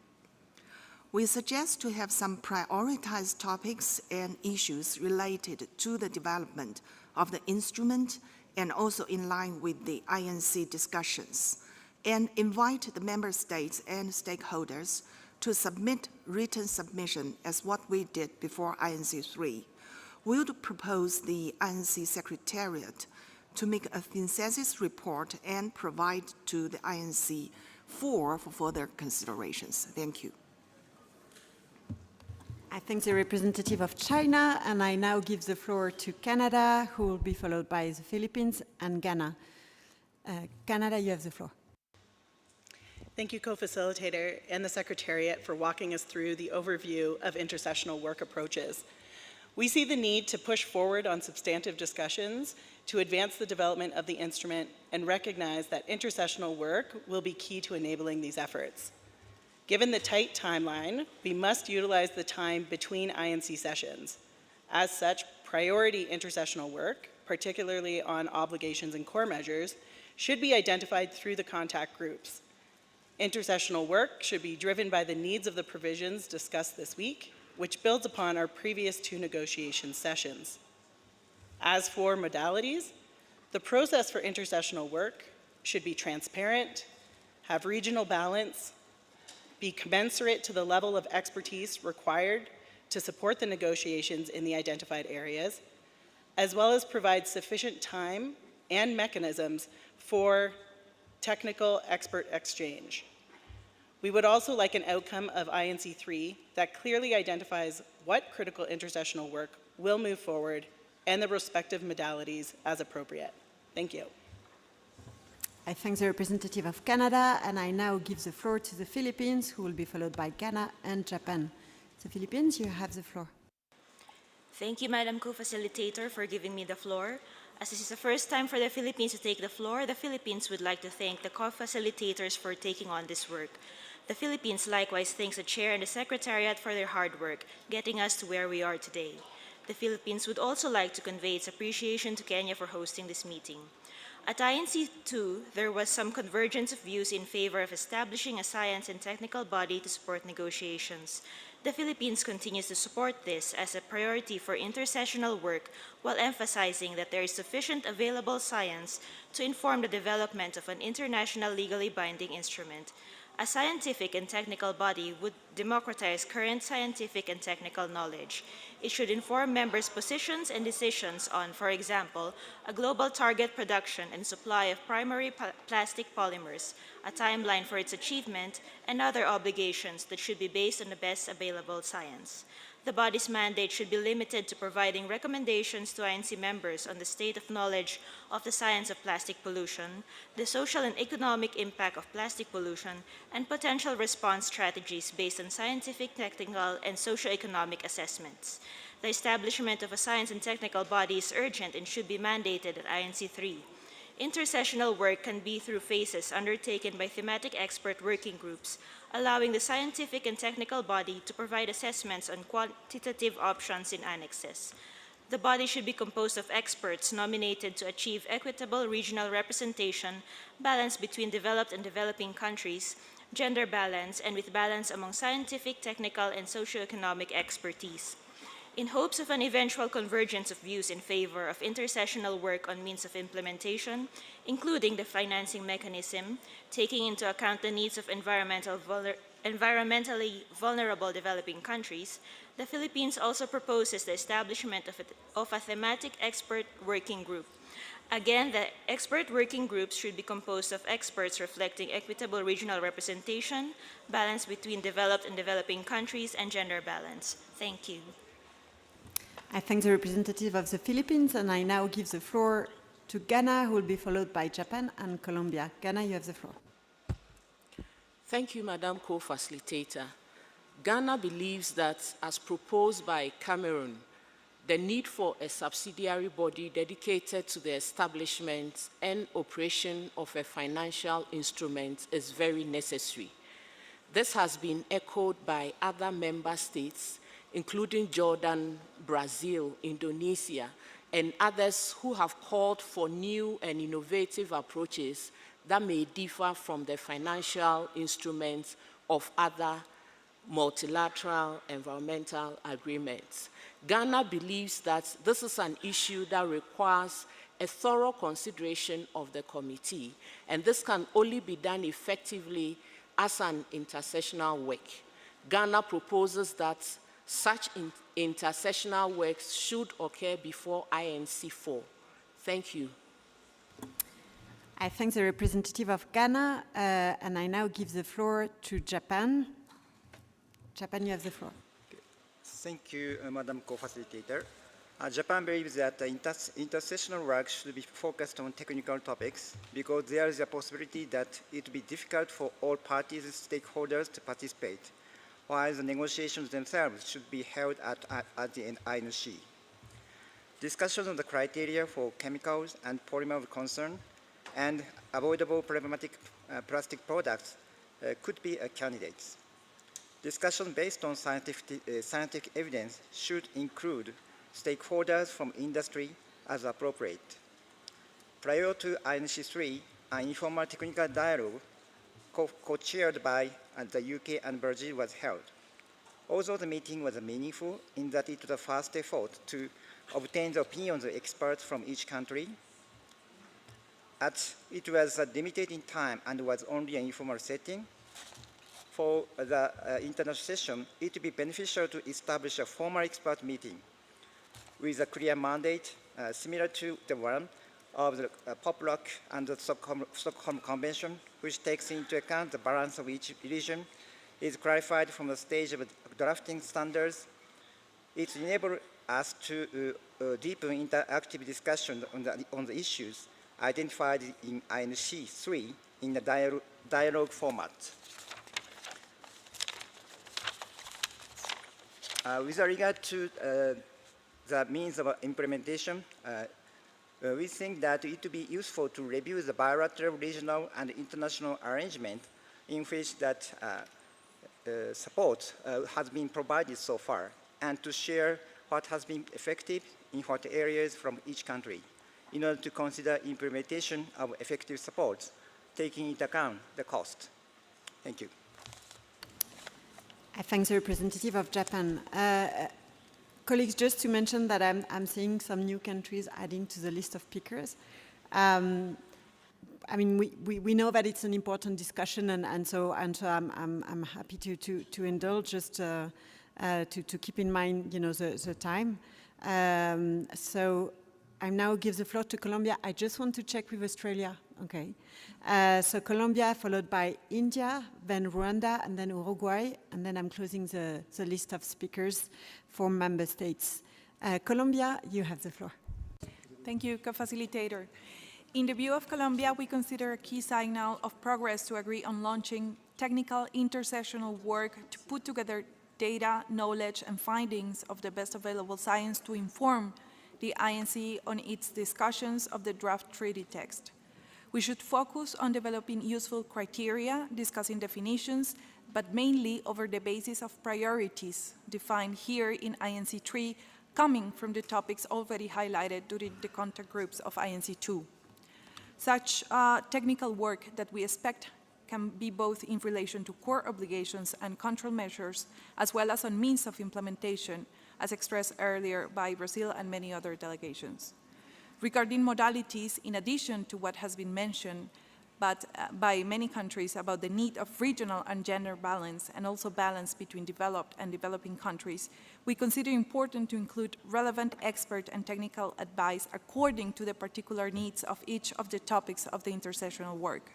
We suggest to have some prioritized topics and issues related to the development of the instrument and also in line with the INC discussions, and invite the member states and stakeholders to submit written submission as what we did before INC-3. We would propose the INC Secretariat to make a synthesis report and provide to the INC for further considerations. Thank you. I thank the representative of China, and I now give the floor to Canada, who will be followed by the Philippines and Ghana. Canada, you have the floor. Thank you, Co-Facilitator and the Secretariat, for walking us through the overview of intersessional work approaches. We see the need to push forward on substantive discussions to advance the development of the instrument and recognize that intersessional work will be key to enabling these efforts. Given the tight timeline, we must utilize the time between INC sessions. As such, priority intersessional work, particularly on obligations and core measures, should be identified through the contact groups. Intersessional work should be driven by the needs of the provisions discussed this week, which builds upon our previous 2 negotiation sessions. As for modalities, the process for intersessional work should be transparent, have regional balance, be commensurate to the level of expertise required to support the negotiations in the identified areas, as well as provide sufficient time and mechanisms for technical expert exchange. We would also like an outcome of INC-3 that clearly identifies what critical intersessional work will move forward and the respective modalities as appropriate. Thank you. I thank the representative of Canada, and I now give the floor to the Philippines, who will be followed by Ghana and Japan. The Philippines, you have the floor. Thank you, Madam Co-Facilitator, for giving me the floor. As this is the first time for the Philippines to take the floor, the Philippines would like to thank the co-facilitators for taking on this work. The Philippines likewise thanks the Chair and the Secretariat for their hard work, getting us to where we are today. The Philippines would also like to convey its appreciation to Kenya for hosting this meeting. At INC-2, there was some convergence of views in favor of establishing a science and technical body to support negotiations. The Philippines continues to support this as a priority for intersessional work, while emphasizing that there is sufficient available science to inform the development of an international legally binding instrument. A scientific and technical body would democratize current scientific and technical knowledge. It should inform members' positions and decisions on, for example, a global target production and supply of primary plastic polymers, a timeline for its achievement, and other obligations that should be based on the best available science. The body's mandate should be limited to providing recommendations to INC members on the state of knowledge of the science of plastic pollution, the social and economic impact of plastic pollution, and potential response strategies based on scientific, technical, and socio-economic assessments. The establishment of a science and technical body is urgent and should be mandated at INC-3. Intersessional work can be through phases undertaken by thematic expert working groups, allowing the scientific and technical body to provide assessments on quantitative options in annexes. The body should be composed of experts nominated to achieve equitable regional representation, balance between developed and developing countries, gender balance, and with balance among scientific, technical, and socioeconomic expertise. In hopes of an eventual convergence of views in favor of intersessional work on means of implementation, including the financing mechanism, taking into account the needs of environmentally vulnerable developing countries, the Philippines also proposes the establishment of a thematic expert working group. Again, the expert working groups should be composed of experts reflecting equitable regional representation, balance between developed and developing countries, and gender balance. Thank you. I thank the representative of the Philippines, and I now give the floor to Ghana, who will be followed by Japan and Colombia. Ghana, you have the floor. Thank you, Madam Co-Facilitator. Ghana believes that, as proposed by Cameroon, the need for a subsidiary body dedicated to the establishment and operation of a financial instrument is very necessary. This has been echoed by other member states, including Jordan, Brazil, Indonesia, and others who have called for new and innovative approaches that may differ from the financial instruments of other multilateral environmental agreements. Ghana believes that this is an issue that requires a thorough consideration of the committee, and this can only be done effectively as an intersessional work. Ghana proposes that such intersessional works should occur before INC-4. Thank you. I thank the representative of Ghana, and I now give the floor to Japan. Japan, you have the floor. Thank you, Madam Co-Facilitator. Japan believes that intersessional work should be focused on technical topics because there is a possibility that it will be difficult for all parties and stakeholders to participate, while the negotiations themselves should be held at the INC. Discussion on the criteria for chemicals and polymer of concern and avoidable problematic plastic products could be candidates. Discussion based on scientific evidence should include stakeholders from industry as appropriate. Prior to INC-3, an informal technical dialogue co-chaired by the UK and Brazil was held. Although the meeting was meaningful in that it was the first effort to obtain the opinions of experts from each country, it was limited in time and was only an informal setting. For the international session, it would be beneficial to establish a formal expert meeting with a clear mandate similar to the one of the POPLOC and the Stockholm Convention, which takes into account the balance of each region, is clarified from the stage of drafting standards. It enables us to deepen interactive discussion on the issues identified in INC-3 in the dialogue format. With regard to the means of implementation, we think that it would be useful to review the bilateral, regional, and international arrangement in which that support has been provided so far, and to share what has been effective in what areas from each country, in order to consider implementation of effective supports, taking into account the cost. Thank you. I thank the representative of Japan. Colleagues, just to mention that I'm seeing some new countries adding to the list of speakers. I mean, we know that it's an important discussion, and so I'm happy to indulge, just to keep in mind, you know, the time. So I now give the floor to Colombia. I just want to check with Australia. Okay. So Colombia, followed by India, then Rwanda, and then Uruguay, and then I'm closing the list of speakers for member states. Colombia, you have the floor. Thank you, co-facilitator. In the view of Colombia, we consider a key signal of progress to agree on launching technical intersessional work to put together data, knowledge, and findings of the best available science to inform the INC on its discussions of the draft treaty text. We should focus on developing useful criteria, discussing definitions, but mainly over the basis of priorities defined here in INC-3, coming from the topics already highlighted during the contact groups of INC-2. Such technical work that we expect can be both in relation to core obligations and control measures, as well as on means of implementation, as expressed earlier by Brazil and many other delegations. Regarding modalities, in addition to what has been mentioned, but by many countries about the need of regional and gender balance, and also balance between developed and developing countries, we consider important to include relevant expert and technical advice according to the particular needs of each of the topics of the intersessional work.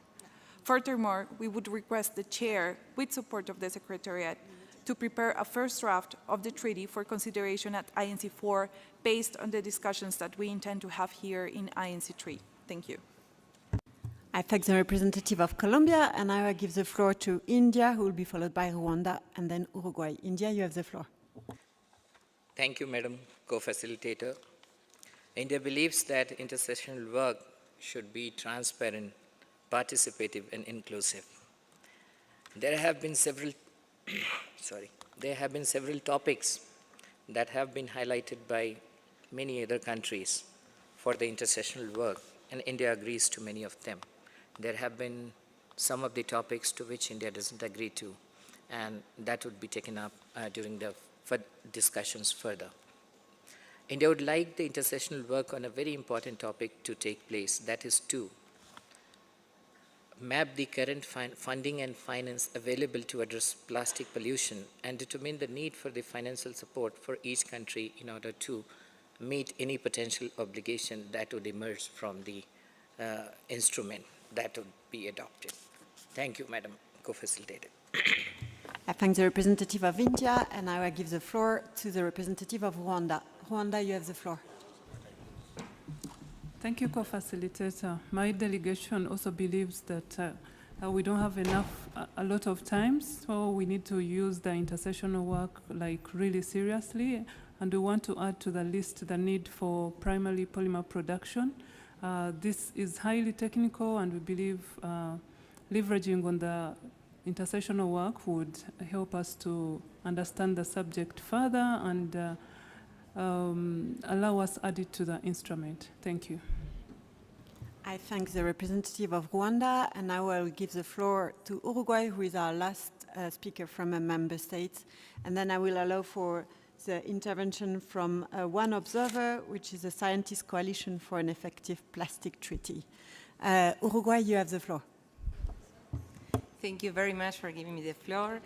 Furthermore, we would request the chair, with support of the Secretariat, to prepare a first draft of the treaty for consideration at INC-4 based on the discussions that we intend to have here in INC-3. Thank you. I thank the representative of Colombia, and now I give the floor to India, who will be followed by Rwanda and then Uruguay. India, you have the floor. Thank you, Madam Co-Facilitator. India believes that intersessional work should be transparent, participative, and inclusive. There have been several topics that have been highlighted by many other countries for the intersessional work, and India agrees to many of them. There have been some of the topics to which India doesn't agree to, and that would be taken up during the discussions further. India would like the intersessional work on a very important topic to take place, that is to map the current funding and finance available to address plastic pollution and determine the need for the financial support for each country in order to meet any potential obligation that would emerge from the instrument that would be adopted. Thank you, Madam Co-Facilitator. I thank the representative of India, and now I give the floor to the representative of Rwanda. Rwanda, you have the floor. Thank you, Co-Facilitator. My delegation also believes that we don't have a lot of time, so we need to use the intersessional work really seriously, and we want to add to the list the need for primary polymer production. This is highly technical, and we believe leveraging on the intersessional work would help us to understand the subject further and allow us add it to the instrument. Thank you. I thank the representative of Rwanda, and now I will give the floor to Uruguay, who is our last speaker from a member state, and then I will allow for the intervention from one observer, which is the Scientist Coalition for an Effective Plastic Treaty. Uruguay, you have the floor. Thank you very much for giving me the floor.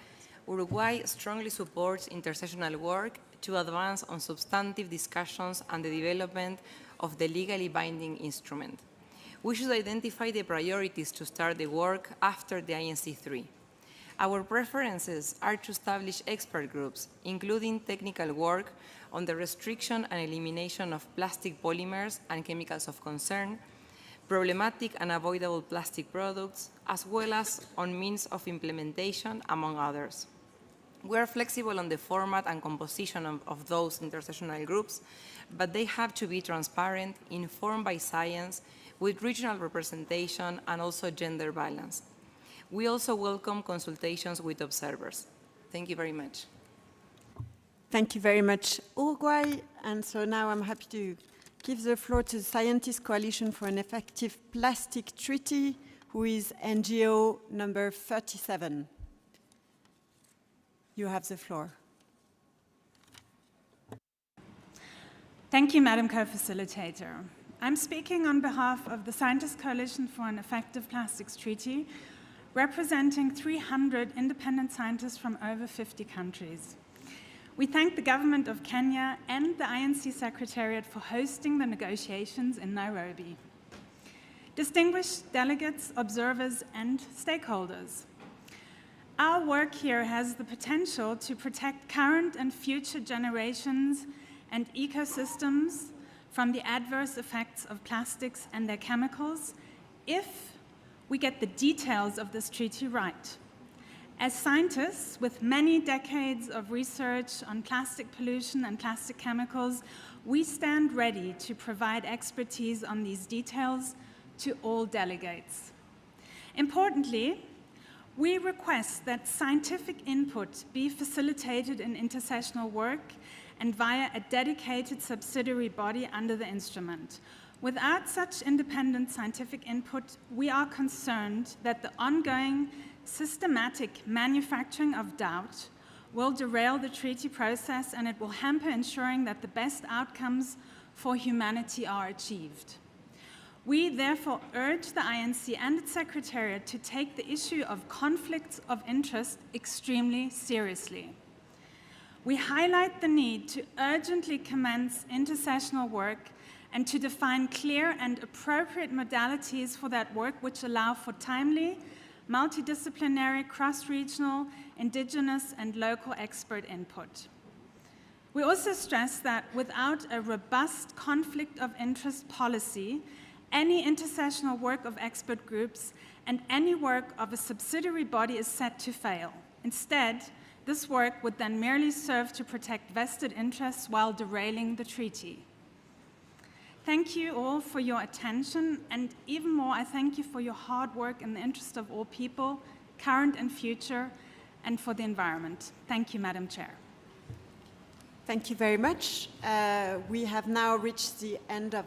Uruguay strongly supports intersessional work to advance on substantive discussions and the development of the legally binding instrument. We should identify the priorities to start the work after the INC-3. Our preferences are to establish expert groups, including technical work on the restriction and elimination of plastic polymers and chemicals of concern, problematic and avoidable plastic products, as well as on means of implementation, among others. We are flexible on the format and composition of those intersessional groups, but they have to be transparent, informed by science, with regional representation and also gender balance. We also welcome consultations with observers. Thank you very much. Thank you very much, Uruguay. And so now I'm happy to give the floor to the Scientist Coalition for an Effective Plastic Treaty, who is NGO number 37. You have the floor. Thank you, Madam Co-Facilitator. I'm speaking on behalf of the Scientist Coalition for an Effective Plastics Treaty, representing 300 independent scientists from over 50 countries. We thank the government of Kenya and the INC Secretariat for hosting the negotiations in Nairobi. Distinguished delegates, observers, and stakeholders, our work here has the potential to protect current and future generations and ecosystems from the adverse effects of plastics and their chemicals if we get the details of this treaty right. As scientists with many decades of research on plastic pollution and plastic chemicals, we stand ready to provide expertise on these details to all delegates. Importantly, we request that scientific input be facilitated in intersessional work and via a dedicated subsidiary body under the instrument. Without such independent scientific input, we are concerned that the ongoing systematic manufacturing of doubt will derail the treaty process, and it will hamper ensuring that the best outcomes for humanity are achieved. We therefore urge the INC and its Secretariat to take the issue of conflicts of interest extremely seriously. We highlight the need to urgently commence intersessional work and to define clear and appropriate modalities for that work which allow for timely, multidisciplinary, cross-regional, indigenous, and local expert input. We also stress that without a robust conflict of interest policy, any intersessional work of expert groups and any work of a subsidiary body is set to fail. Instead, this work would then merely serve to protect vested interests while derailing the treaty. Thank you all for your attention, and even more, I thank you for your hard work in the interest of all people, current and future, and for the environment. Thank you, Madam Chair. Thank you very much. We have now reached the end of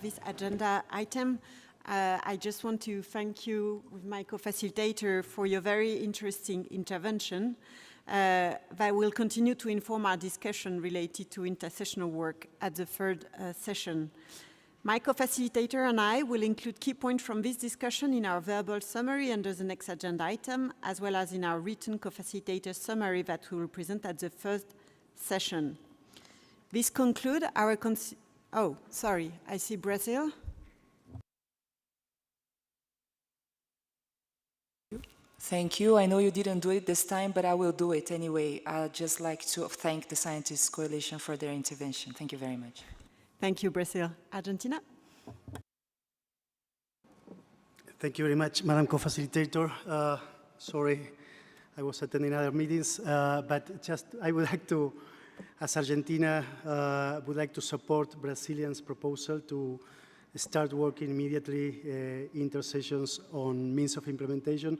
this agenda item. I just want to thank you, with my co-facilitator, for your very interesting intervention. That will continue to inform our discussion related to intersessional work at the third session. My co-facilitator and I will include key points from this discussion in our verbal summary under the next agenda item, as well as in our written co-facilitator summary that we will present at the first session. This concludes our oh, sorry, I see Brazil. Thank you. I know you didn't do it this time, but I will do it anyway. I'd just like to thank the Scientists Coalition for their intervention. Thank you very much. Thank you, Brazil. Argentina? Thank you very much, Madam Co-Facilitator. Sorry, I was attending other meetings, but just I would like to, as Argentina, would like to support Brazilian's proposal to start working immediately intersessions on means of implementation.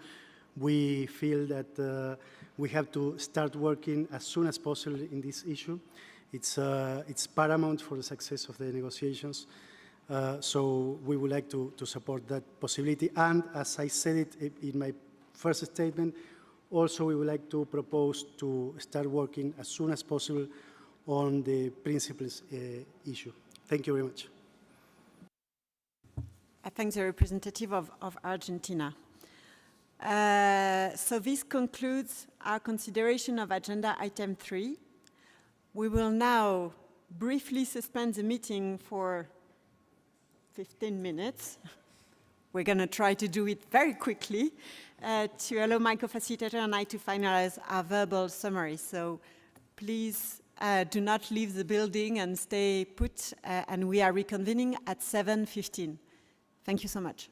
We feel that we have to start working as soon as possible in this issue. It's paramount for the success of the negotiations. So we would like to support that possibility. And as I said it in my first statement, also we would like to propose to start working as soon as possible on the principles issue. Thank you very much. I thank the representative of Argentina. So this concludes our consideration of agenda item 3. We will now briefly suspend the meeting for 15 minutes. We're going to try to do it very quickly to allow my co-facilitator and I to finalize our verbal summary. So please do not leave the building and stay put, and we are reconvening at 7:15. Thank you so much.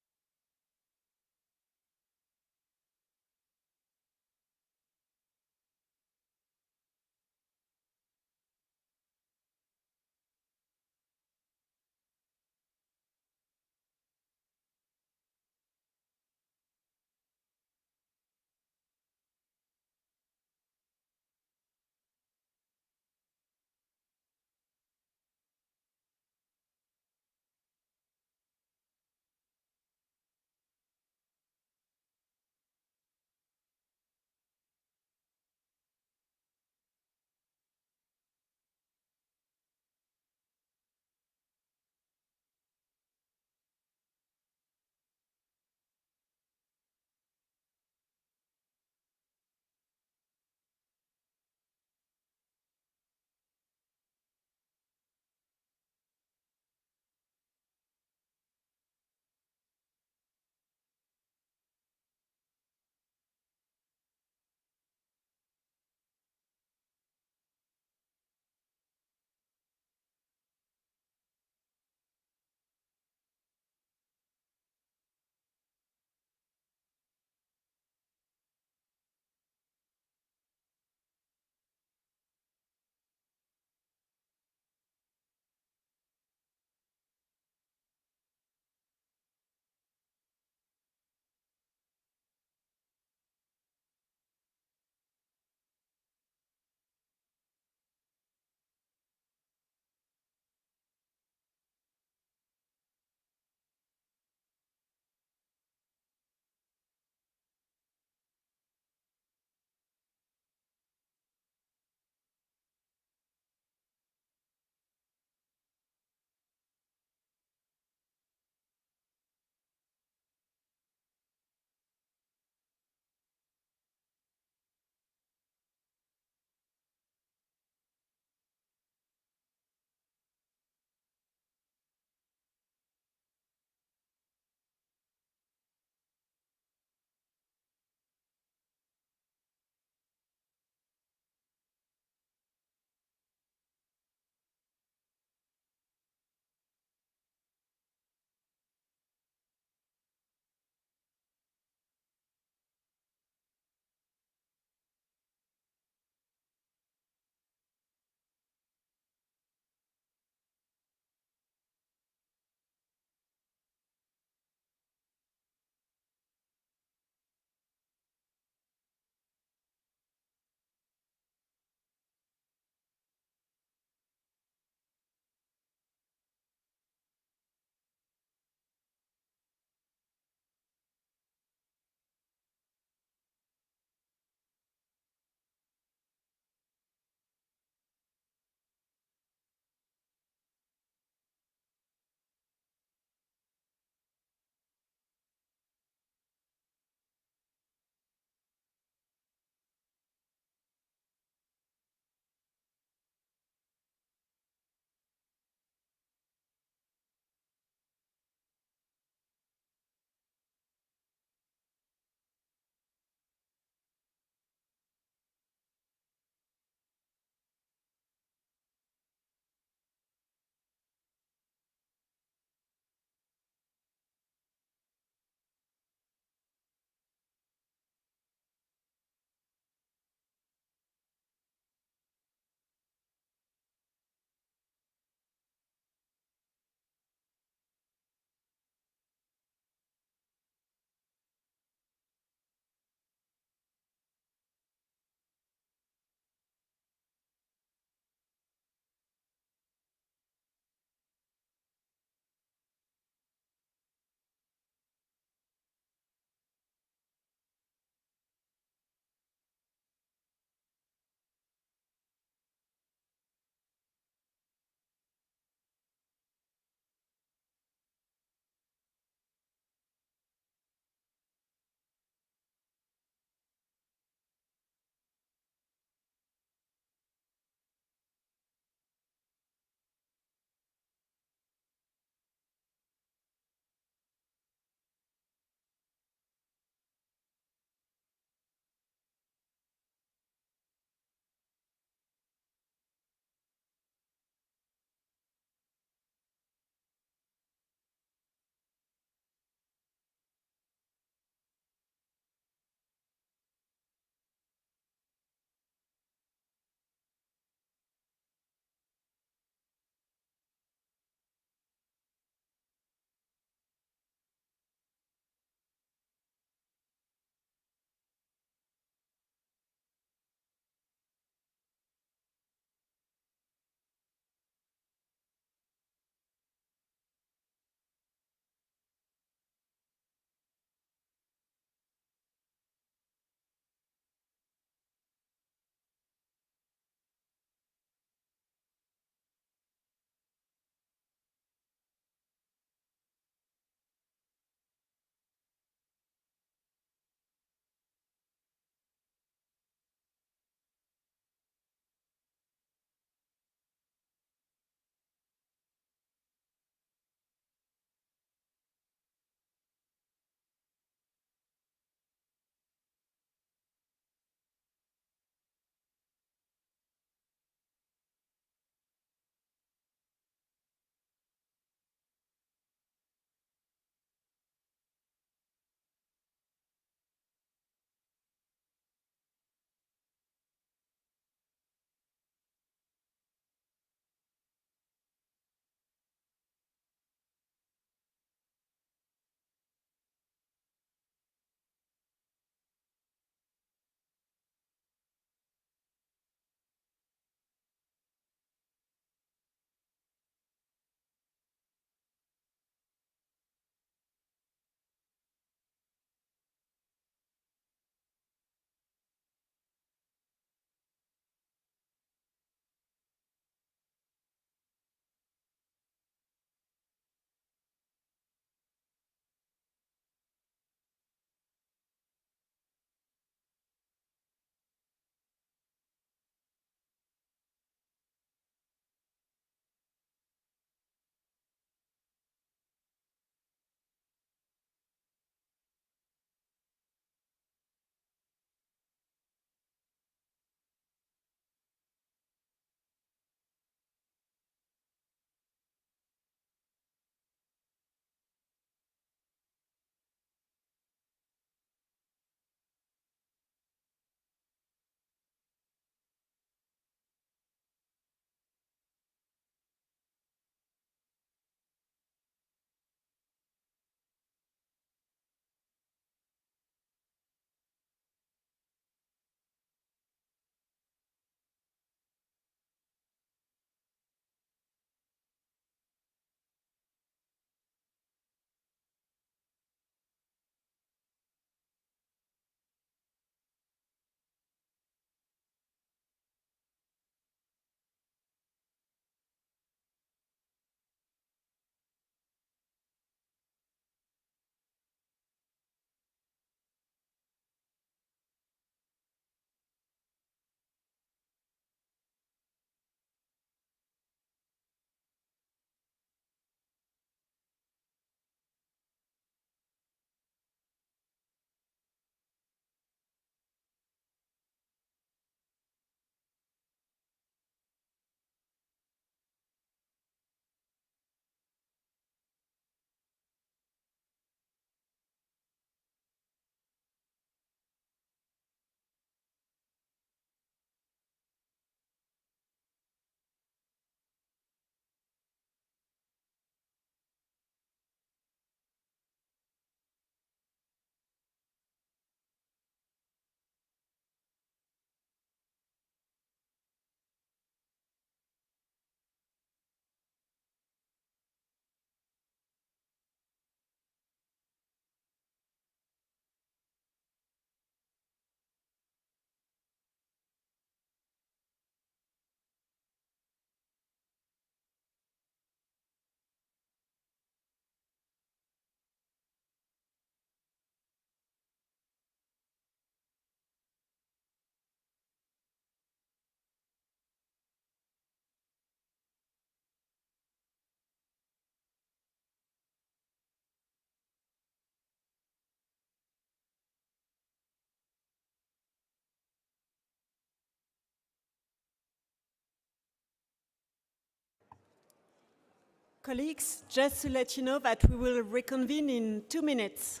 Colleagues, just to let you know that we will reconvene in 2 minutes.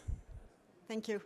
Thank you.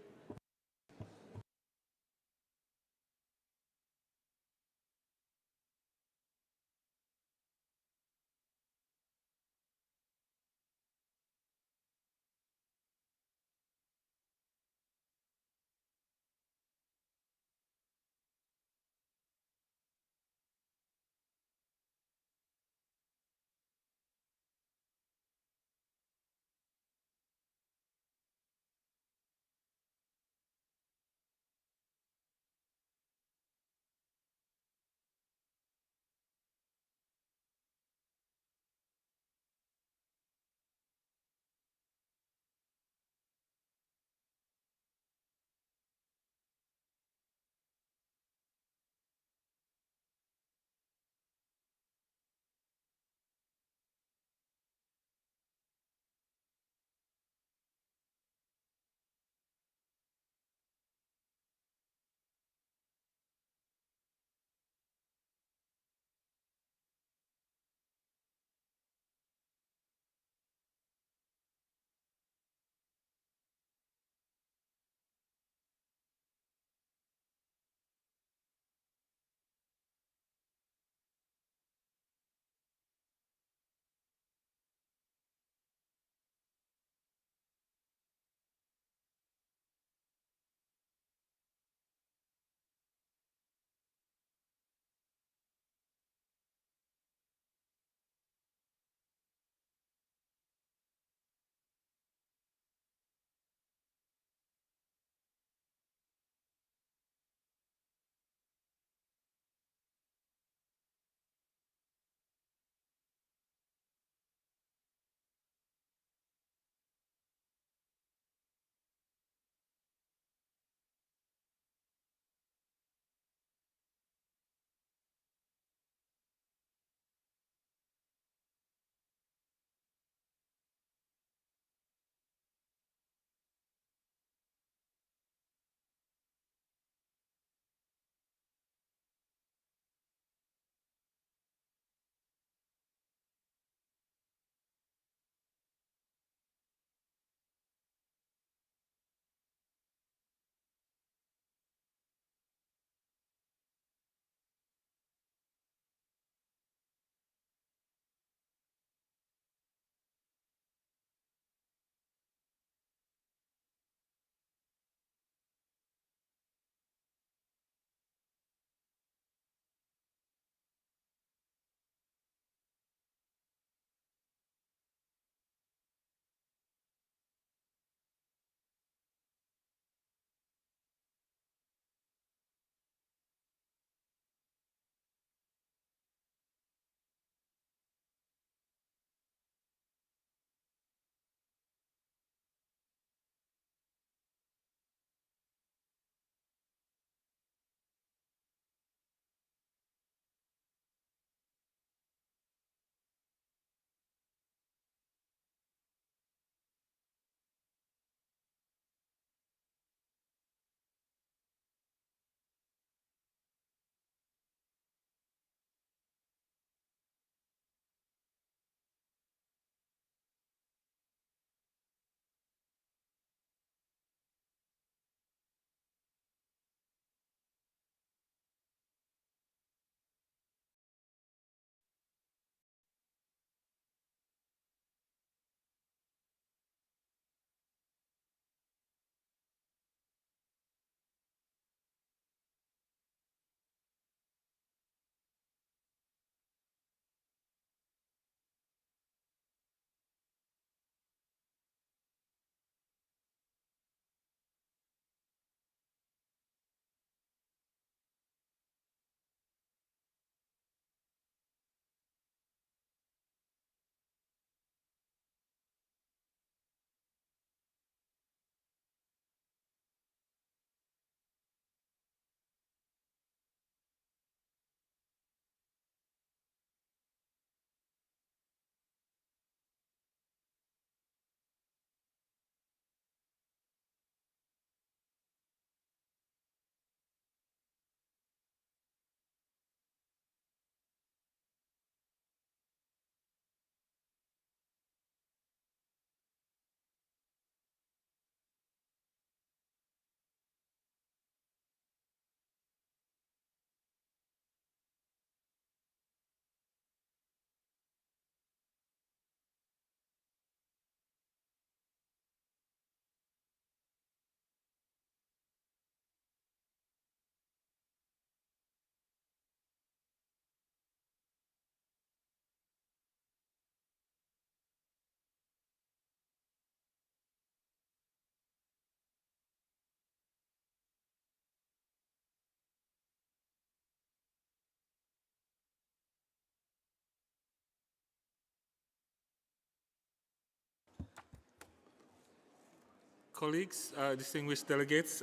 colleagues, distinguished delegates,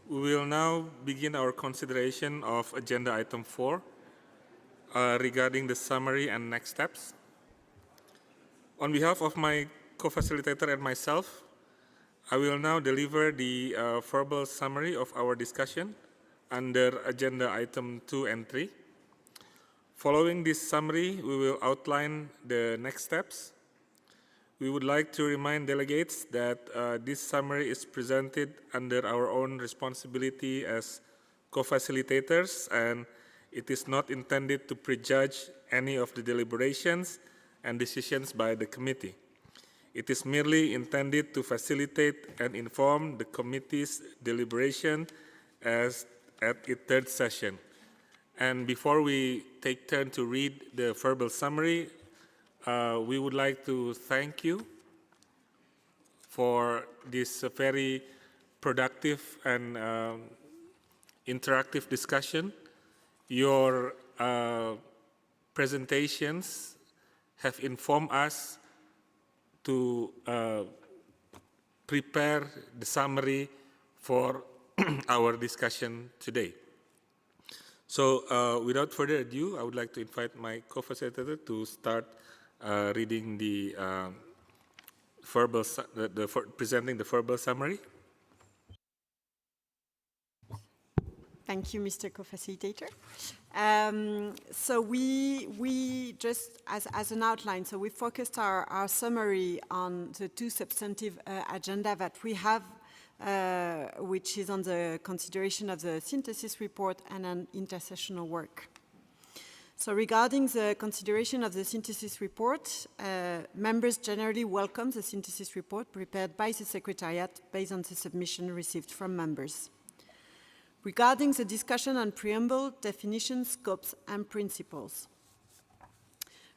we will now begin our consideration of Agenda Item 4 regarding the summary and next steps. On behalf of my co-facilitator and myself, I will now deliver the verbal summary of our discussion under Agenda Item 2 and 3. Following this summary, we will outline the next steps. We would like to remind delegates that this summary is presented under our own responsibility as co-facilitators, and it is not intended to prejudge any of the deliberations and decisions by the committee. It is merely intended to facilitate and inform the committee's deliberation at its third session. And before we take turn to read the verbal summary, we would like to thank you for this very productive and interactive discussion. Your presentations have informed us to prepare the summary for our discussion today. So without further ado, I would like to invite my co-facilitator to start reading the presenting the verbal summary. Thank you, Mr. Co-Facilitator. So we just, as an outline, so we focused our summary on the two substantive agenda that we have, which is on the consideration of the synthesis report and on intersessional work. So regarding the consideration of the synthesis report, members generally welcome the synthesis report prepared by the Secretariat based on the submission received from members. Regarding the discussion on preamble, definitions, scopes, and principles.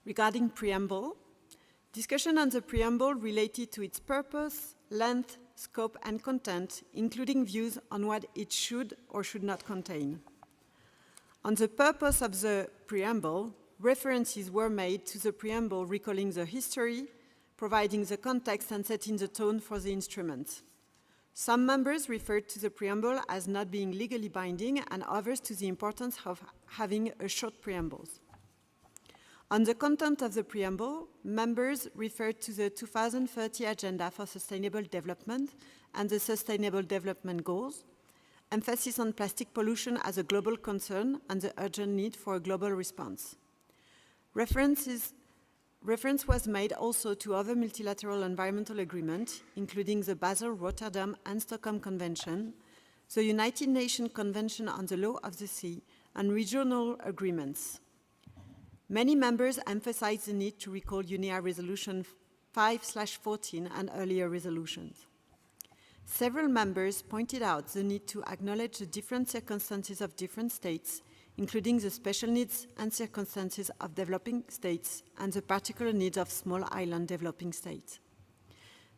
Regarding preamble, discussion on the preamble related to its purpose, length, scope, and content, including views on what it should or should not contain. On the purpose of the preamble, references were made to the preamble recalling the history, providing the context, and setting the tone for the instrument. Some members referred to the preamble as not being legally binding, and others to the importance of having a short preamble. On the content of the preamble, members referred to the 2030 Agenda for Sustainable Development and the Sustainable Development Goals, emphasis on plastic pollution as a global concern and the urgent need for a global response. Reference was made also to other multilateral environmental agreements, including the Basel, Rotterdam, and Stockholm Convention, the United Nations Convention on the Law of the Sea, and regional agreements. Many members emphasized the need to recall UNEA Resolution 5/14 and earlier resolutions. Several members pointed out the need to acknowledge the different circumstances of different states, including the special needs and circumstances of developing states and the particular needs of small island developing states.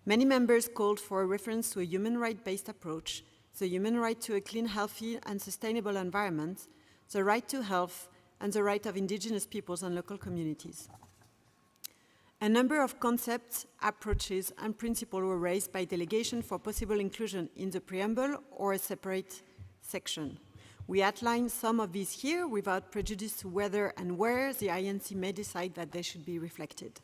Many members called for a reference to a human right-based approach, the human right to a clean, healthy, and sustainable environment, the right to health, and the right of indigenous peoples and local communities. A number of concepts, approaches, and principles were raised by delegation for possible inclusion in the preamble or a separate section. We outline some of these here without prejudice to whether and where the INC may decide that they should be reflected.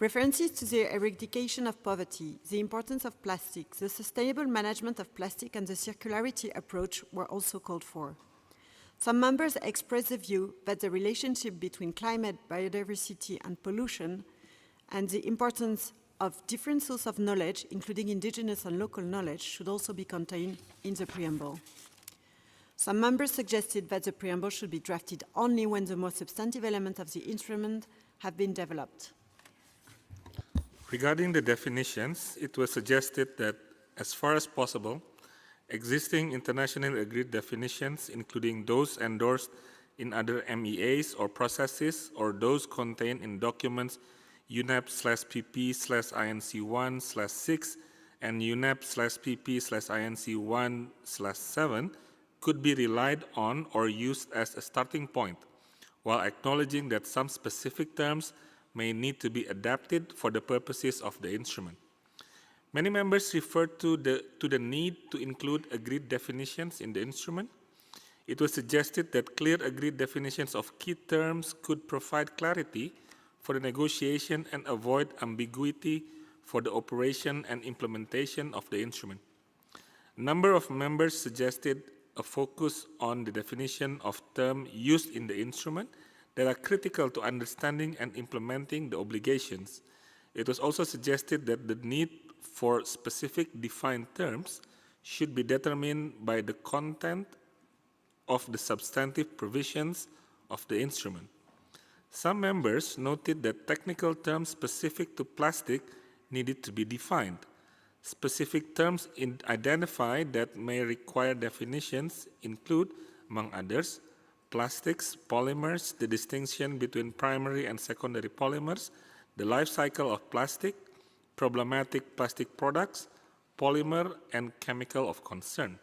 References to the eradication of poverty, the importance of plastic, the sustainable management of plastic, and the circularity approach were also called for. Some members expressed the view that the relationship between climate, biodiversity, and pollution, and the importance of different sources of knowledge, including indigenous and local knowledge, should also be contained in the preamble. Some members suggested that the preamble should be drafted only when the most substantive elements of the instrument have been developed. Regarding the definitions, it was suggested that, as far as possible, existing internationally agreed definitions, including those endorsed in other MEAs or processes, or those contained in documents UNEP/PP/INC1/6 and UNEP/PP/INC1/7, could be relied on or used as a starting point, while acknowledging that some specific terms may need to be adapted for the purposes of the instrument. Many members referred to the need to include agreed definitions in the instrument. It was suggested that clear agreed definitions of key terms could provide clarity for the negotiation and avoid ambiguity for the operation and implementation of the instrument. A number of members suggested a focus on the definition of terms used in the instrument that are critical to understanding and implementing the obligations. It was also suggested that the need for specific defined terms should be determined by the content of the substantive provisions of the instrument. Some members noted that technical terms specific to plastic needed to be defined. Specific terms identified that may require definitions include, among others, plastics, polymers, the distinction between primary and secondary polymers, the life cycle of plastic, problematic plastic products, polymer, and chemical of concern.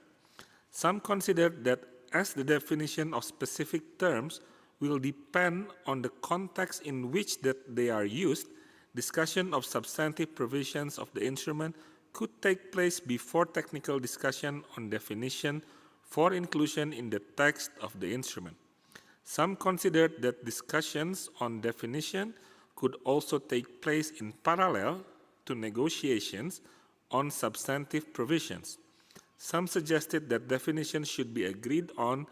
Some considered that as the definition of specific terms will depend on the context in which they are used, discussion of substantive provisions of the instrument could take place before technical discussion on definition for inclusion in the text of the instrument. Some considered that discussions on definition could also take place in parallel to negotiations on substantive provisions. Some suggested that definitions should be agreed on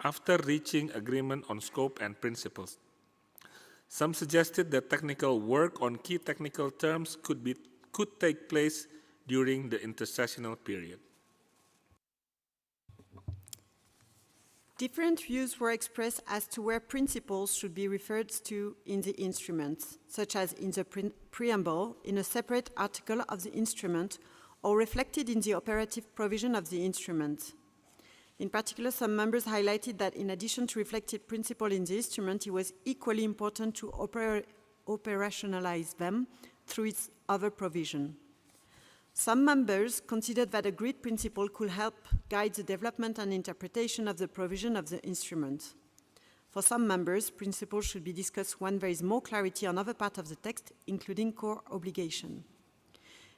after reaching agreement on scope and principles. Some suggested that technical work on key technical terms could take place during the intersessional period. Different views were expressed as to where principles should be referred to in the instruments, such as in the preamble, in a separate article of the instrument, or reflected in the operative provision of the instrument. In particular, some members highlighted that in addition to reflected principle in the instrument, it was equally important to operationalize them through its other provision. Some members considered that agreed principle could help guide the development and interpretation of the provision of the instrument. For some members, principles should be discussed when there is more clarity on other parts of the text, including core obligation.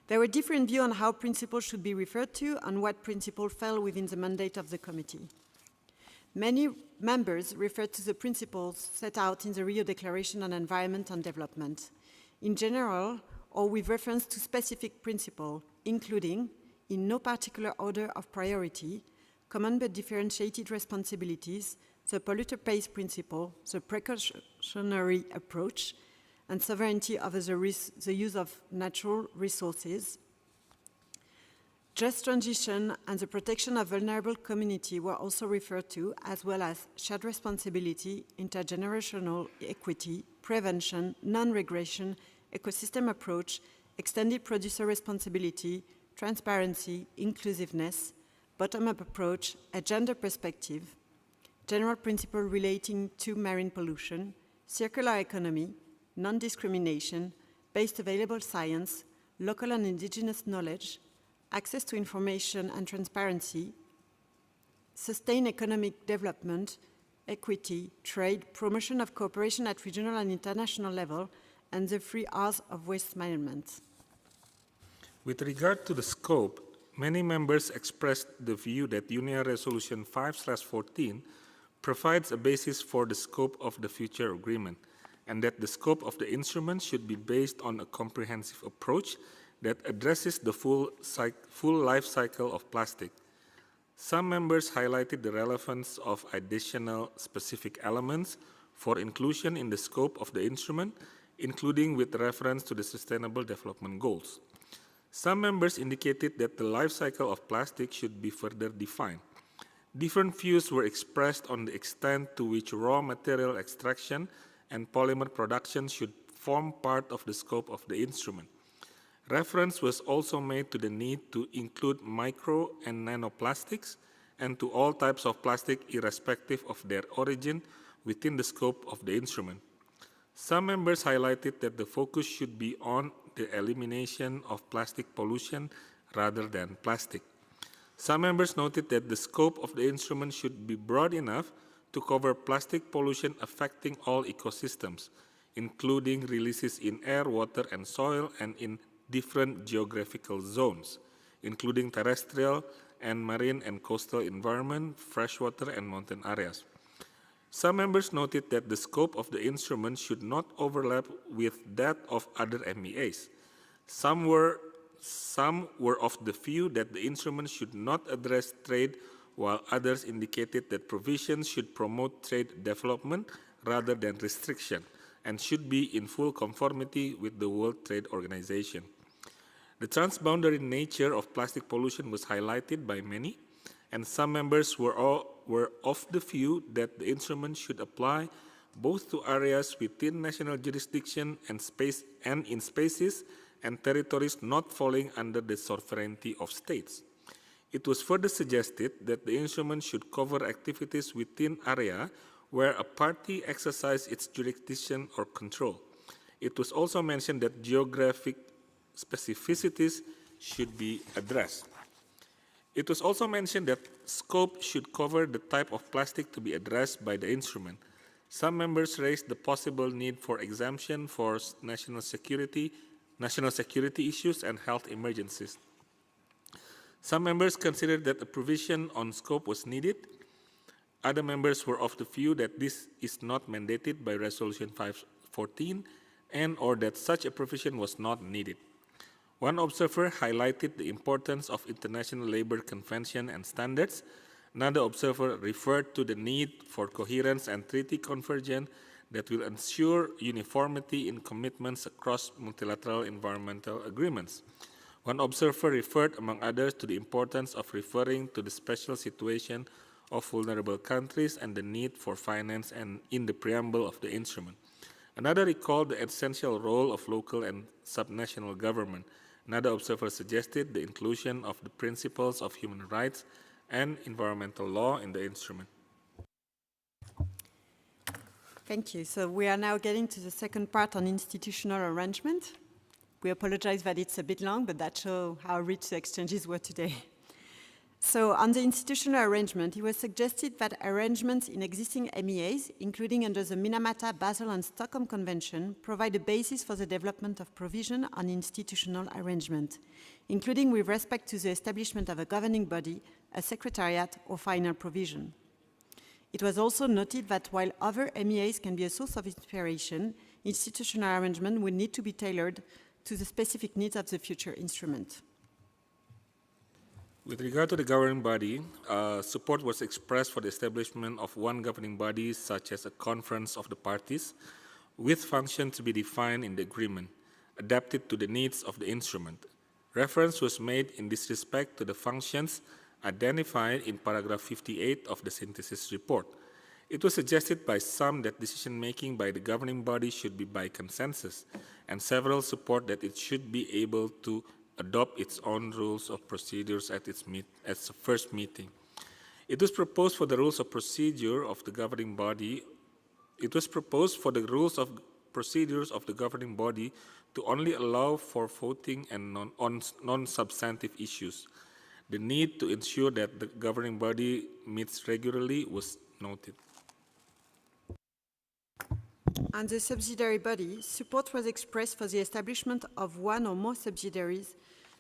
There were different views on how principles should be referred to and what principle fell within the mandate of the committee. Many members referred to the principles set out in the Rio Declaration on Environment and Development, in general, or with reference to specific principles, including, in no particular order of priority, common but differentiated responsibilities, the polluter pays principle, the precautionary approach, and sovereignty over the use of natural resources. Just transition and the protection of vulnerable community were also referred to, as well as shared responsibility, intergenerational equity, prevention, non-regression, ecosystem approach, extended producer responsibility, transparency, inclusiveness, bottom-up approach, a gender perspective, general principle relating to marine pollution, circular economy, non-discrimination, based available science, local and indigenous knowledge, access to information and transparency, sustained economic development, equity, trade, promotion of cooperation at regional and international level, and the 3 R's of waste management. With regard to the scope, many members expressed the view that UNEA Resolution 5/14 provides a basis for the scope of the future agreement, and that the scope of the instrument should be based on a comprehensive approach that addresses the full life cycle of plastic. Some members highlighted the relevance of additional specific elements for inclusion in the scope of the instrument, including with reference to the Sustainable Development Goals. Some members indicated that the life cycle of plastic should be further defined. Different views were expressed on the extent to which raw material extraction and polymer production should form part of the scope of the instrument. Reference was also made to the need to include micro and nanoplastics and to all types of plastic irrespective of their origin within the scope of the instrument. Some members highlighted that the focus should be on the elimination of plastic pollution rather than plastic. Some members noted that the scope of the instrument should be broad enough to cover plastic pollution affecting all ecosystems, including releases in air, water, and soil, and in different geographical zones, including terrestrial and marine and coastal environment, freshwater and mountain areas. Some members noted that the scope of the instrument should not overlap with that of other MEAs. Some were of the view that the instrument should not address trade, while others indicated that provisions should promote trade development rather than restriction and should be in full conformity with the World Trade Organization. The transboundary nature of plastic pollution was highlighted by many, and some members were of the view that the instrument should apply both to areas within national jurisdiction and in spaces and territories not falling under the sovereignty of states. It was further suggested that the instrument should cover activities within area where a party exercises its jurisdiction or control. It was also mentioned that geographic specificities should be addressed. It was also mentioned that scope should cover the type of plastic to be addressed by the instrument. Some members raised the possible need for exemption for national security issues and health emergencies. Some members considered that a provision on scope was needed. Other members were of the view that this is not mandated by Resolution 514 and or that such a provision was not needed. One observer highlighted the importance of International Labour Convention and standards. Another observer referred to the need for coherence and treaty convergence that will ensure uniformity in commitments across multilateral environmental agreements. One observer referred, among others, to the importance of referring to the special situation of vulnerable countries and the need for finance and in the preamble of the instrument. Another recalled the essential role of local and subnational government. Another observer suggested the inclusion of the principles of human rights and environmental law in the instrument. Thank you. So we are now getting to the second part on institutional arrangement. We apologize that it's a bit long, but that shows how rich the exchanges were today. So on the institutional arrangement, it was suggested that arrangements in existing MEAs, including under the Minamata, Basel, and Stockholm Convention, provide a basis for the development of provision on institutional arrangement, including with respect to the establishment of a governing body, a secretariat, or final provision. It was also noted that while other MEAs can be a source of inspiration, institutional arrangement will need to be tailored to the specific needs of the future instrument. With regard to the governing body, support was expressed for the establishment of one governing body, such as a conference of the parties, with functions to be defined in the agreement, adapted to the needs of the instrument. Reference was made in this respect to the functions identified in paragraph 58 of the synthesis report. It was suggested by some that decision-making by the governing body should be by consensus, and several support that it should be able to adopt its own rules of procedures at its first meeting. It was proposed for the rules of procedure of the governing body. It was proposed for the rules of procedures of the governing body to only allow for voting and non-substantive issues. The need to ensure that the governing body meets regularly was noted. On the subsidiary body, support was expressed for the establishment of one or more subsidiaries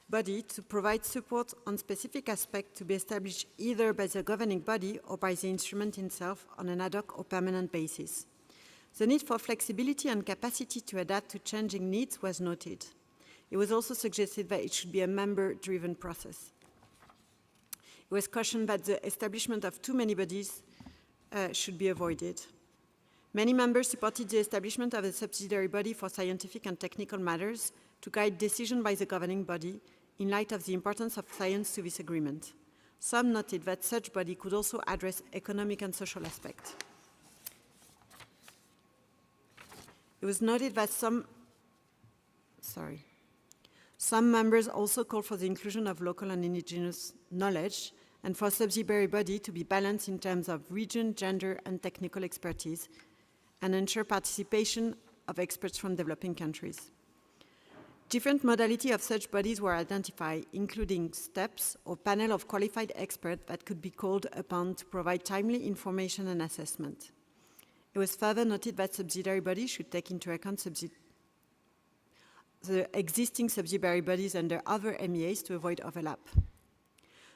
body to provide support on specific aspects to be established either by the governing body or by the instrument itself on an ad hoc or permanent basis. The need for flexibility and capacity to adapt to changing needs was noted. It was also suggested that it should be a member-driven process. It was cautioned that the establishment of too many bodies should be avoided. Many members supported the establishment of a subsidiary body for scientific and technical matters to guide decision by the governing body in light of the importance of science to this agreement. Some noted that such body could also address economic and social aspects. It was noted that some members also called for the inclusion of local and indigenous knowledge and for subsidiary body to be balanced in terms of region, gender, and technical expertise, and ensure participation of experts from developing countries. Different modalities of such bodies were identified, including steps or panel of qualified experts that could be called upon to provide timely information and assessment. It was further noted that subsidiary bodies should take into account the existing subsidiary bodies under other MEAs to avoid overlap.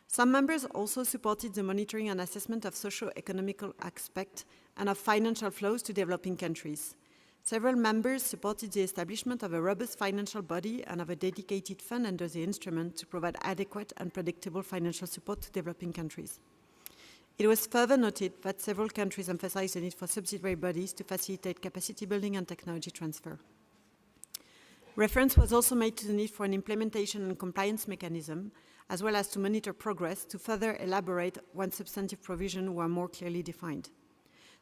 Some members also supported the monitoring and assessment of socio-economical aspects and of financial flows to developing countries. Several members supported the establishment of a robust financial body and of a dedicated fund under the instrument to provide adequate and predictable financial support to developing countries. It was further noted that several countries emphasized the need for subsidiary bodies to facilitate capacity building and technology transfer. Reference was also made to the need for an implementation and compliance mechanism, as well as to monitor progress to further elaborate when substantive provisions were more clearly defined.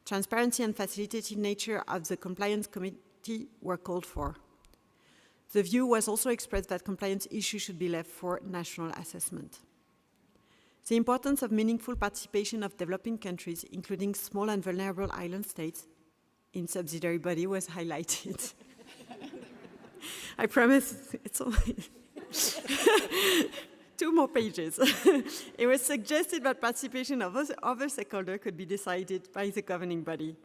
Transparency and facilitative nature of the compliance committee were called for. The view was also expressed that compliance issues should be left for national assessment. The importance of meaningful participation of developing countries, including small and vulnerable island states, in subsidiary body was highlighted. I promise it's only 2 more pages. It was suggested that participation of other stakeholders could be decided by the governing body.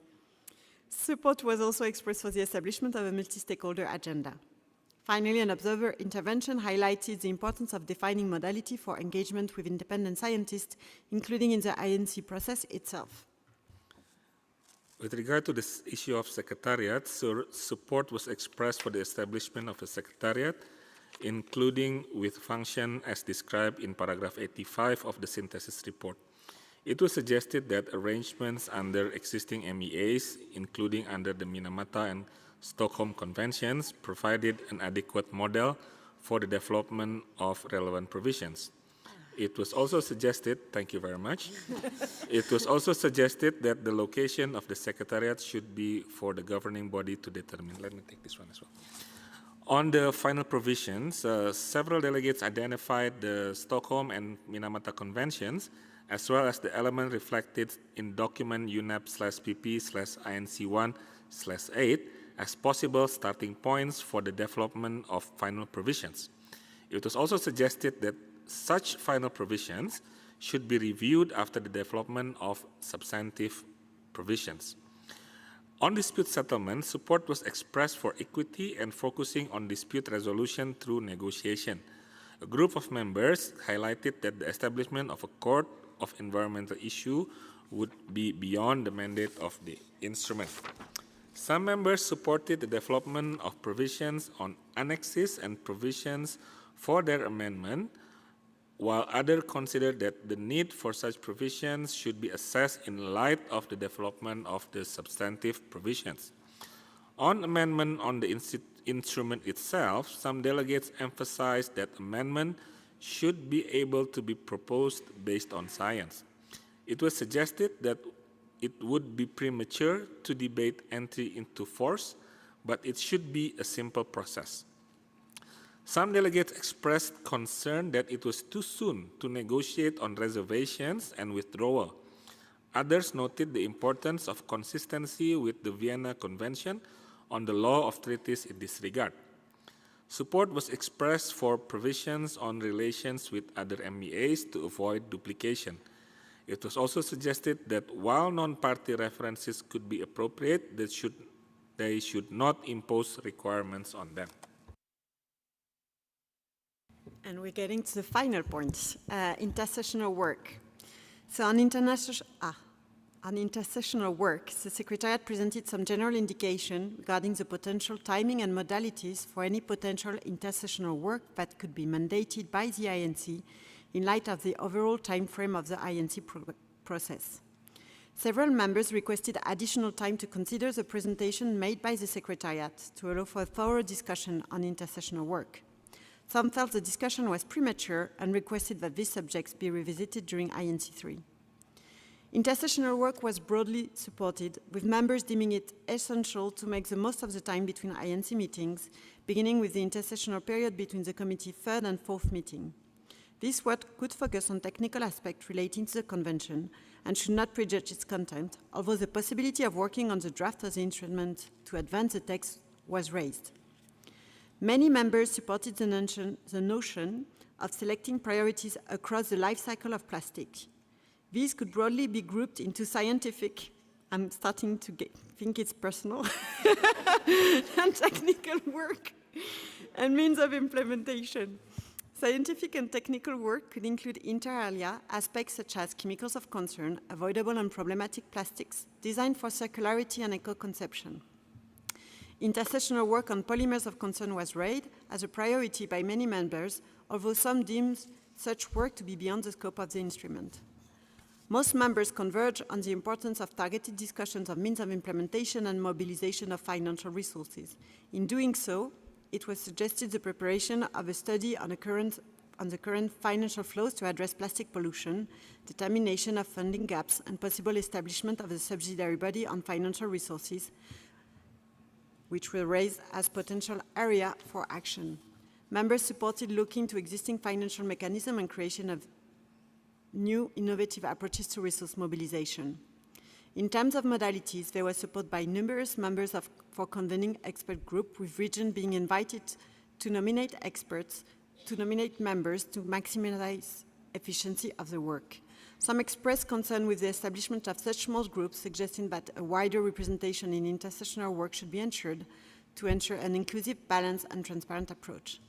Support was also expressed for the establishment of a multi-stakeholder agenda. Finally, an observer intervention highlighted the importance of defining modality for engagement with independent scientists, including in the INC process itself. With regard to this issue of secretariat, support was expressed for the establishment of a secretariat, including with function as described in paragraph 85 of the synthesis report. It was suggested that arrangements under existing MEAs, including under the Minamata and Stockholm Conventions, provided an adequate model for the development of relevant provisions. It was also suggested, thank you very much, it was also suggested that the location of the Secretariat should be for the governing body to determine. Let me take this one as well. On the final provisions, several delegates identified the Stockholm and Minamata Conventions, as well as the element reflected in document UNEP/PP/INC1/8 as possible starting points for the development of final provisions. It was also suggested that such final provisions should be reviewed after the development of substantive provisions. On dispute settlement, support was expressed for equity and focusing on dispute resolution through negotiation. A group of members highlighted that the establishment of a court of environmental issue would be beyond the mandate of the instrument. Some members supported the development of provisions on annexes and provisions for their amendment, while others considered that the need for such provisions should be assessed in light of the development of the substantive provisions. On amendment on the instrument itself, some delegates emphasized that amendment should be able to be proposed based on science. It was suggested that it would be premature to debate entry into force, but it should be a simple process. Some delegates expressed concern that it was too soon to negotiate on reservations and withdrawal. Others noted the importance of consistency with the Vienna Convention on the law of treaties in this regard. Support was expressed for provisions on relations with other MEAs to avoid duplication. It was also suggested that while non-party references could be appropriate, they should not impose requirements on them. And we're getting to the final point, intersessional work. So on intersessional work, the Secretariat presented some general indication regarding the potential timing and modalities for any potential intersessional work that could be mandated by the INC in light of the overall time frame of the INC process. Several members requested additional time to consider the presentation made by the Secretariat to allow for a thorough discussion on intersessional work. Some felt the discussion was premature and requested that these subjects be revisited during INC-3. Intersessional work was broadly supported, with members deeming it essential to make the most of the time between INC meetings, beginning with the intersessional period between the committee's 3rd and 4th meeting. This work could focus on technical aspects relating to the convention and should not prejudge its content, although the possibility of working on the draft of the instrument to advance the text was raised. Many members supported the notion of selecting priorities across the life cycle of plastic. These could broadly be grouped into scientific, I'm starting to think it's personal, and technical work, and means of implementation. Scientific and technical work could include inter alia aspects such as chemicals of concern, avoidable and problematic plastics, design for circularity and eco-conception. Intersessional work on polymers of concern was raised as a priority by many members, although some deemed such work to be beyond the scope of the instrument. Most members converge on the importance of targeted discussions of means of implementation and mobilization of financial resources. In doing so, it was suggested the preparation of a study on the current financial flows to address plastic pollution, determination of funding gaps, and possible establishment of a subsidiary body on financial resources, which were raised as potential area for action. Members supported looking to existing financial mechanism and creation of new innovative approaches to resource mobilization. In terms of modalities, there was support by numerous members for convening expert group, with region being invited to nominate experts, to nominate members to maximize efficiency of the work. Some expressed concern with the establishment of such small groups, suggesting that a wider representation in intersessional work should be ensured to ensure an inclusive, balanced, and transparent approach.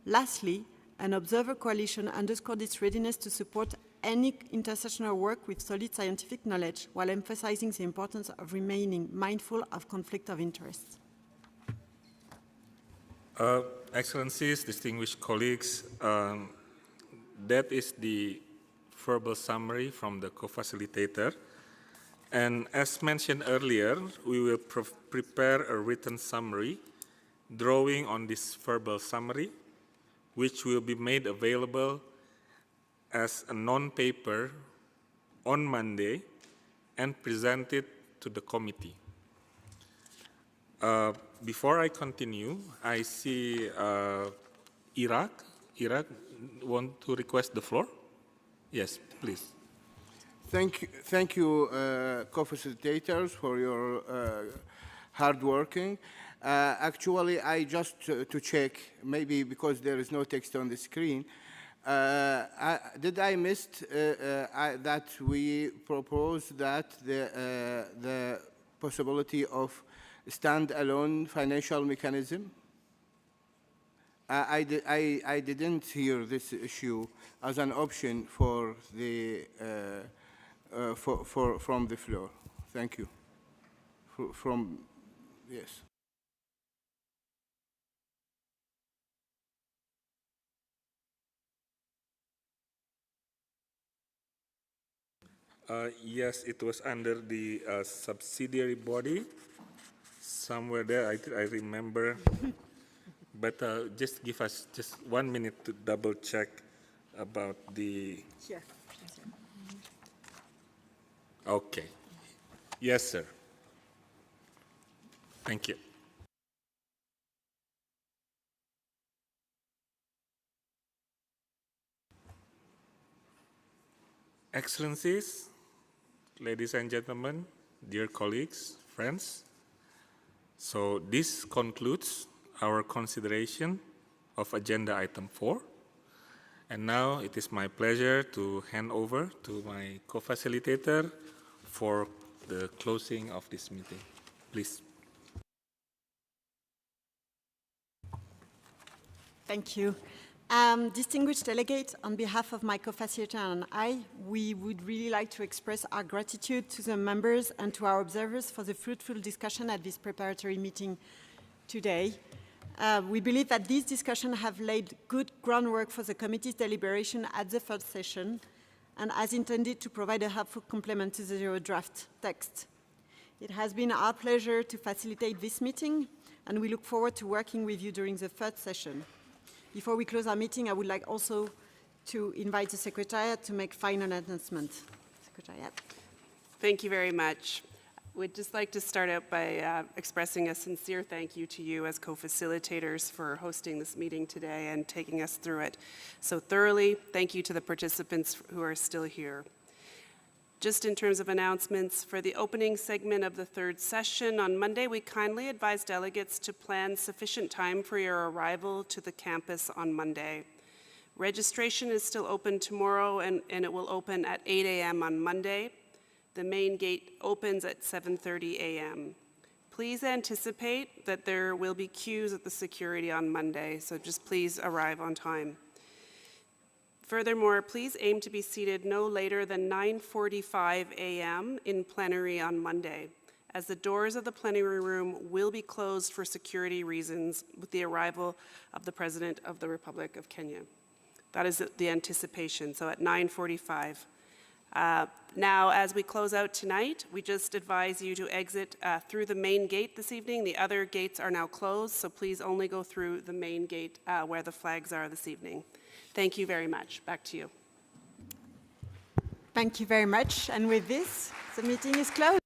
Lastly, an observer coalition underscored its readiness to support any intersessional work with solid scientific knowledge, while emphasizing the importance of remaining mindful of conflict of interest. Excellencies, distinguished colleagues, that is the verbal summary from the co-facilitator. And as mentioned earlier, we will prepare a written summary drawing on this verbal summary, which will be made available as a non-paper on Monday and presented to the committee. Before I continue, I see Iraq. Iraq, want to request the floor? Yes, please. Thank you, co-facilitators, for your hard working. Actually, I just to check, maybe because there is no text on the screen, did I miss that we proposed that the possibility of stand-alone financial mechanism? I didn't hear this issue as an option for the from the floor. Thank you. Yes. Yes, it was under the subsidiary body, somewhere there, I remember. But just give us just 1 minute to double check about the... Here. Okay. Yes, sir. Thank you. Excellencies, ladies and gentlemen, dear colleagues, friends. So this concludes our consideration of agenda item 4. And now it is my pleasure to hand over to my co-facilitator for the closing of this meeting. Please. Thank you. Distinguished delegates, on behalf of my co-facilitator and I, we would really like to express our gratitude to the members and to our observers for the fruitful discussion at this preparatory meeting today. We believe that these discussions have laid good groundwork for the committee's deliberation at the first session and as intended to provide a helpful complement to the draft text. It has been our pleasure to facilitate this meeting, and we look forward to working with you during the third session. Before we close our meeting, I would like also to invite the Secretariat to make final announcements. Secretariat. Thank you very much. We'd just like to start out by expressing a sincere thank you to you as co-facilitators for hosting this meeting today and taking us through it so thoroughly. Thank you to the participants who are still here. Just in terms of announcements, for the opening segment of the third session on Monday, we kindly advise delegates to plan sufficient time for your arrival to the campus on Monday. Registration is still open tomorrow, and it will open at 8 a.m. on Monday. The main gate opens at 7:30 a.m. please anticipate that there will be queues at the security on Monday, so just please arrive on time. Furthermore, please aim to be seated no later than 9:45 a.m. in plenary on Monday, as the doors of the plenary room will be closed for security reasons with the arrival of the President of the Republic of Kenya. That is the anticipation, so at 9:45. Now, as we close out tonight, we just advise you to exit through the main gate this evening. The other gates are now closed, so please only go through the main gate where the flags are this evening. Thank you very much. Back to you. Thank you very much. And with this, the meeting is closed.